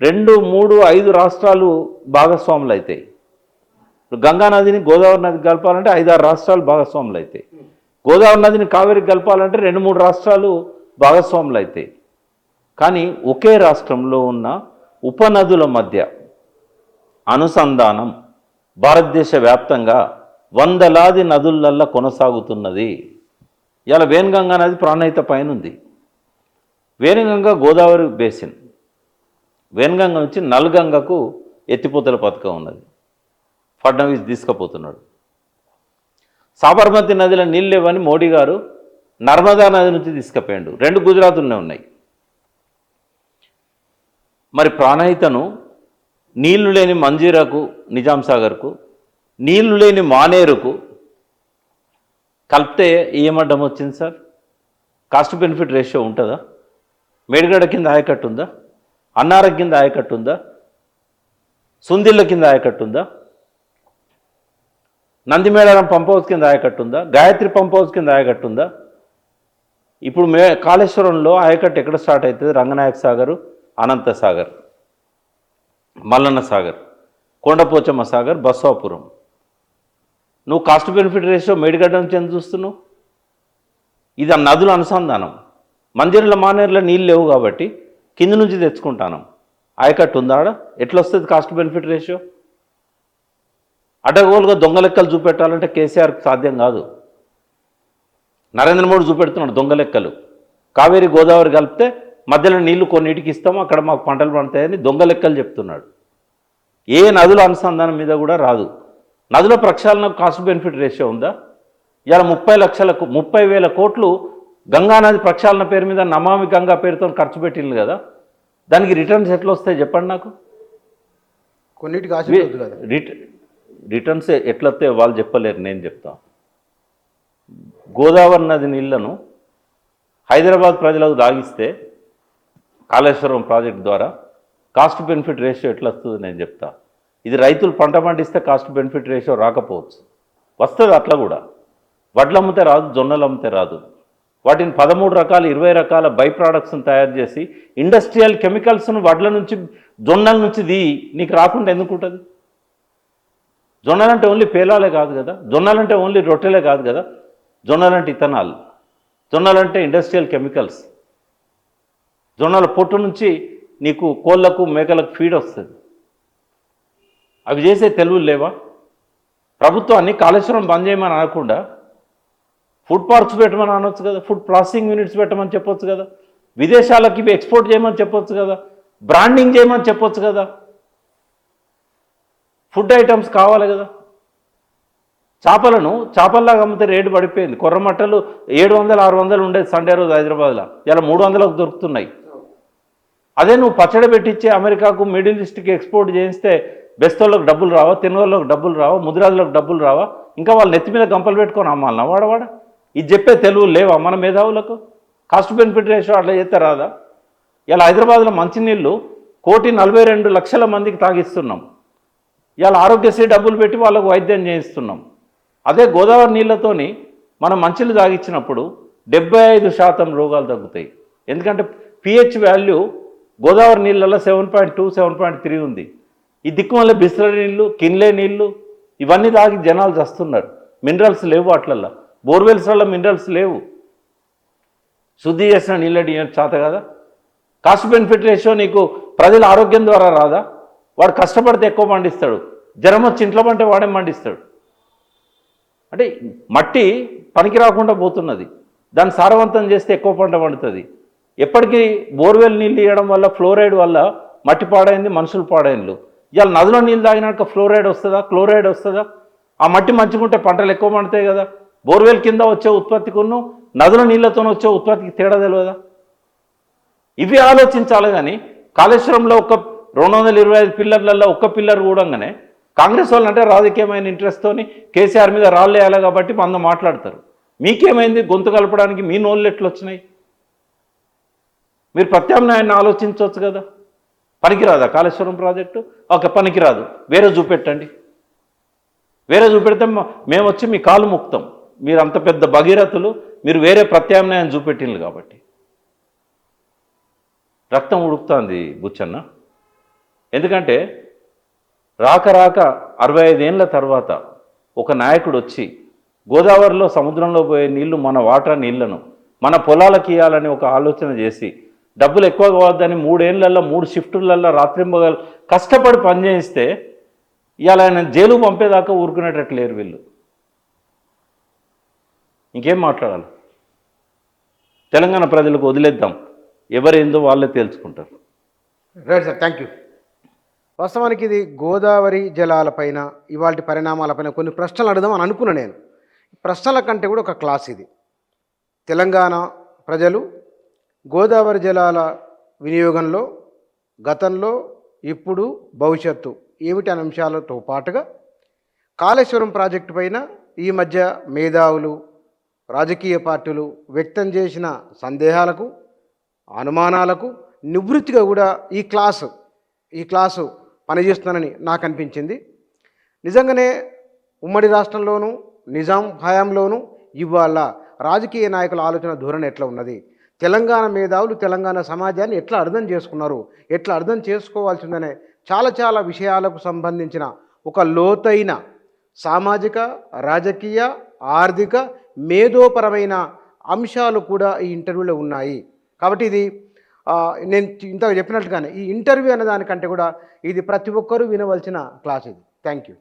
2, 3, 5 రాష్ట్రాలు భాగస్వాములు అవుతాయి. గంగా నదిని గోదావరి నదికి కలపాలంటే 5, 6 రాష్ట్రాలు భాగస్వాములు అవుతాయి. గోదావరి నదిని కావేరికి కలపాలంటే 2, 3 రాష్ట్రాలు భాగస్వాములు అవుతాయి. కానీ ఒకే రాష్ట్రంలో ఉన్న ఉపనదుల మధ్య అనుసంధానం భారతదేశ వ్యాప్తంగా వందలాది నదులల్లో కొనసాగుతున్నది. ఇలా వేణగంగా నది ప్రాణహిత పైన ఉంది. వేణగంగా గోదావరి బేసిన్. వేణగంగ నుంచి నల్గంగకు ఎత్తిపోతల పథకం ఉన్నది. ఫడ్నవీస్ తీసుకుపోతున్నాడు. సాబర్మతి నదిలో నీళ్ళు లేవని మోడీ గారు నర్మదా నది నుంచి తీసుకుపోయాడు. 2 గుజరాతుల్నే ఉన్నాయి. మరి ప్రాణహితను నీళ్లు లేని మంజీరాకు, నిజాం సాగర్కు, నీళ్లు లేని మానేరుకు కలిపితే ఏమడ్డం వచ్చింది సార్? కాస్ట్ బెనిఫిట్ రేషియో ఉంటుందా? మేడిగడ్డ కింద ఆయకట్టు ఉందా? అన్నారం కింద ఆయకట్టు ఉందా? సుందిళ్ళ కింద ఆయకట్టు ఉందా? నందిమేళారం పంప్ హౌస్ కింద ఆయకట్టు ఉందా? గాయత్రి పంప్ హౌస్ కింద ఆయకట్టు ఉందా? ఇప్పుడు కాళేశ్వరంలో ఆయకట్టు ఎక్కడ స్టార్ట్ అవుతుంది? రంగనాయక సాగరు, అనంత సాగర్, మల్లన్న సాగర్, కొండపోచమ్మ సాగర్, బస్వాపురం. నువ్వు కాస్ట్ బెనిఫిట్ రేషియో మేడిగడ్డ నుంచి ఎంత చూస్తున్నావు? ఇది ఆ నదుల అనుసంధానం. మంజీర్ల మానేర్ల నీళ్ళు లేవు కాబట్టి కింద నుంచి తెచ్చుకుంటాను. ఆయకట్టు ఉందా ఆడ? ఎట్లా వస్తుంది కాస్ట్ బెనిఫిట్ రేషియో? అడ్డగోలుగా దొంగ లెక్కలు చూపెట్టాలంటే కేసీఆర్కి సాధ్యం కాదు. నరేంద్ర మోడీ చూపెడుతున్నాడు దొంగ లెక్కలు. కావేరి గోదావరి కలిపితే మధ్యలో నీళ్లు కొన్నిటికి ఇస్తాము, అక్కడ మాకు పంటలు పండుతాయని దొంగ లెక్కలు చెప్తున్నాడు. ఏ నదుల అనుసంధానం మీద కూడా రాదు. నదుల ప్రక్షాళనకు కాస్ట్ బెనిఫిట్ రేషియో ఉందా? ఇలా 30,000 కోట్లు గంగానది ప్రక్షాళన పేరు మీద నమామి గంగా పేరుతో ఖర్చు పెట్టింది కదా. దానికి రిటర్న్స్ ఎట్లా వస్తాయి చెప్పండి నాకు. కొన్నిటికి ఆశించవద్దు కదా. రిటర్న్స్ ఎట్లా వస్తాయో వాళ్ళు చెప్పలేరు, నేను చెప్తా. గోదావరి నది నీళ్లను హైదరాబాద్ ప్రజలకు దాగిస్తే కాళేశ్వరం ప్రాజెక్ట్ ద్వారా కాస్ట్ బెనిఫిట్ రేషియో ఎట్లా వస్తుంది నేను చెప్తా. ఇది రైతులు పంట పండిస్తే కాస్ట్ బెనిఫిట్ రేషియో రాకపోవచ్చు, వస్తుంది అట్లా కూడా. వడ్లు అమ్మితే రాదు, జొన్నలు అమ్మితే రాదు. వాటిని 13 రకాల 20 రకాల బై ప్రోడక్ట్స్ని తయారు చేసి ఇండస్ట్రియల్ కెమికల్స్ను వడ్ల నుంచి జొన్నల నుంచి నీకు రాకుండా ఎందుకు ఉంటుంది? జొన్నలంటే ఓన్లీ పేలాలే కాదు కదా, జొన్నలంటే ఓన్లీ రొట్టెలే కాదు కదా. జొన్నలంటే ఇథనాల్, జొన్నలంటే ఇండస్ట్రియల్ కెమికల్స్. జొన్నల పొట్టు నుంచి నీకు కోళ్ళకు మేకలకు ఫీడ్ వస్తుంది. అవి చేసే తెలివిలు లేవా? ప్రభుత్వాన్ని కాళేశ్వరం బంద్ చేయమని అనకుండా ఫుడ్ పార్క్స్ పెట్టమని అనొచ్చు కదా, ఫుడ్ ప్రాసెసింగ్ యూనిట్స్ పెట్టమని చెప్పొచ్చు కదా, విదేశాలకి ఇవి ఎక్స్పోర్ట్ చేయమని చెప్పొచ్చు కదా, బ్రాండింగ్ చేయమని చెప్పొచ్చు కదా. ఫుడ్ ఐటమ్స్ కావాలి కదా. చేపల్లాగా అమ్మితే రేటు పడిపోయింది. కొర్రమట్టలు 700-600 ఉండేది సండే రోజు హైదరాబాద్లో, ఇలా 300లకు దొరుకుతున్నాయి. అదే నువ్వు పచ్చడి పెట్టించి అమెరికాకు, మిడిల్ ఈస్ట్కి ఎక్స్పోర్ట్ చేయిస్తే బెస్తోళ్ళకి డబ్బులు రావా, తినోళ్ళకి డబ్బులు రావా, ముదిరాజులకు డబ్బులు రావా? ఇంకా వాళ్ళ నెత్తి మీద గంపలు పెట్టుకొని అమ్మాలన్నా వాడవాడ? ఇది చెప్పే తెలుగు లేవా మన మేధావులకు? కాస్ట్ బెనిఫిట్ రేషియో అట్లా చేస్తే రాదా? ఇలా హైదరాబాద్లో మంచినీళ్ళు 1,42,00,000 మందికి తాగిస్తున్నాం. ఇవాళ ఆరోగ్యశ్రీ డబ్బులు పెట్టి వాళ్ళకు వైద్యం చేయిస్తున్నాం. అదే గోదావరి నీళ్ళతోని మనం మంచినీళ్ళు తాగిచ్చినప్పుడు 75% రోగాలు తగ్గుతాయి. ఎందుకంటే పిహెచ్ వాల్యూ గోదావరి నీళ్ళల్లో 7.2, 7.3 ఉంది. ఈ దిక్కుమల్ల బిస్లరీ నీళ్ళు, కిన్లే నీళ్ళు ఇవన్నీ తాగి జనాలు చస్తున్నారు. మినరల్స్ లేవు వాటిలల్లో, బోర్వెల్స్లలో మినరల్స్ లేవు. శుద్ధి చేసిన నీళ్ళ చేత కదా. కాస్ట్ బెనిఫిట్ రేషియో నీకు ప్రజల ఆరోగ్యం ద్వారా రాదా? వాడు కష్టపడితే ఎక్కువ పండిస్తాడు, జ్వరం వచ్చి ఇంట్లో పంటే వాడే పండిస్తాడు. అంటే మట్టి పనికి రాకుండా పోతున్నది, దాన్ని సారవంతం చేస్తే ఎక్కువ పంట పండుతుంది. ఎప్పటికీ బోర్వెల్ నీళ్ళు ఇవ్వడం వల్ల, ఫ్లోరైడ్ వల్ల మట్టి పాడైంది, మనుషులు పాడైండ్లు. ఇవాళ నదిలో నీళ్ళు తాగినాక ఫ్లోరైడ్ వస్తుందా, క్లోరైడ్ వస్తుందా? ఆ మట్టి మంచుకుంటే పంటలు ఎక్కువ పండుతాయి కదా. బోర్వెల్ కింద వచ్చే ఉత్పత్తికును నదుల నీళ్ళతో వచ్చే ఉత్పత్తికి తేడా తెలియదా? ఇవి ఆలోచించాలి. కానీ కాళేశ్వరంలో 225 పిల్లర్లలో ఒక్క పిల్లర్ కూడంగానే కాంగ్రెస్ వాళ్ళు అంటే రాజకీయమైన ఇంట్రెస్ట్తోని కేసీఆర్ మీద రాళ్ళు వేయాలి కాబట్టి మంద మాట్లాడతారు. మీకేమైంది? గొంతు కలపడానికి మీ నోళ్ళు ఎట్లు వచ్చినాయి? మీరు ప్రత్యామ్నాయాన్ని ఆలోచించవచ్చు కదా. పనికిరాదా కాళేశ్వరం ప్రాజెక్టు? ఓకే, పనికిరాదు, వేరే చూపెట్టండి. వేరే చూపెడితే మేము వచ్చి మీ కాలు ముక్తాం. మీరు అంత పెద్ద భగీరథులు, మీరు వేరే ప్రత్యామ్నాయం చూపెట్టిండ్రు కాబట్టి. రక్తం ఉడుకుతుంది బుచ్చన్న. ఎందుకంటే రాక 65 ఏళ్ళ తర్వాత ఒక నాయకుడు వచ్చి గోదావరిలో సముద్రంలో పోయే నీళ్లు, మన వాటా నీళ్లను మన పొలాలకు ఇవ్వాలని ఒక ఆలోచన చేసి డబ్బులు ఎక్కువ కావద్దని 3 ఏళ్లలో 3 షిఫ్టులలో రాత్రింబగలు కష్టపడి పనిచేయిస్తే ఇవాళ ఆయన జైలు పంపేదాకా ఊరుకునేటట్లు లేరు వీళ్ళు. ఇంకేం మాట్లాడాలి? తెలంగాణ ప్రజలకు వదిలేద్దాం, ఎవరేందో వాళ్ళే తేల్చుకుంటారు. Right sir, thank you. వాస్తవానికి ఇది గోదావరి జలాలపైన, ఇవాళ పరిణామాలపైన కొన్ని ప్రశ్నలు అడుగుదాం అని అనుకున్నా నేను. ప్రశ్నల కంటే కూడా ఒక క్లాస్ ఇది. తెలంగాణ ప్రజలు గోదావరి జలాల వినియోగంలో గతంలో, ఇప్పుడు, భవిష్యత్తు ఏమిటి అనే అంశాలతో పాటుగా కాళేశ్వరం ప్రాజెక్టు పైన ఈ మధ్య మేధావులు, రాజకీయ పార్టీలు వ్యక్తం చేసిన సందేహాలకు, అనుమానాలకు నివృత్తిగా కూడా ఈ క్లాసు పనిచేస్తుందని నాకు అనిపించింది. నిజంగానే ఉమ్మడి రాష్ట్రంలోనూ, నిజాం హయాంలోనూ ఇవాళ రాజకీయ నాయకుల ఆలోచన ధోరణి ఎట్లా ఉన్నది, తెలంగాణ మేధావులు తెలంగాణ సమాజాన్ని ఎట్లా అర్థం చేసుకున్నారు, ఎట్లా అర్థం చేసుకోవాల్సిందనే చాలా విషయాలకు సంబంధించిన ఒక లోతైన సామాజిక, రాజకీయ, ఆర్థిక, మేధోపరమైన అంశాలు కూడా ఈ ఇంటర్వ్యూలో ఉన్నాయి. కాబట్టి ఇది నేను ఇంతగా చెప్పినట్లుగానే ఈ ఇంటర్వ్యూ అనే దానికంటే కూడా ఇది ప్రతి ఒక్కరూ వినవలసిన క్లాస్ ఇది. Thank you.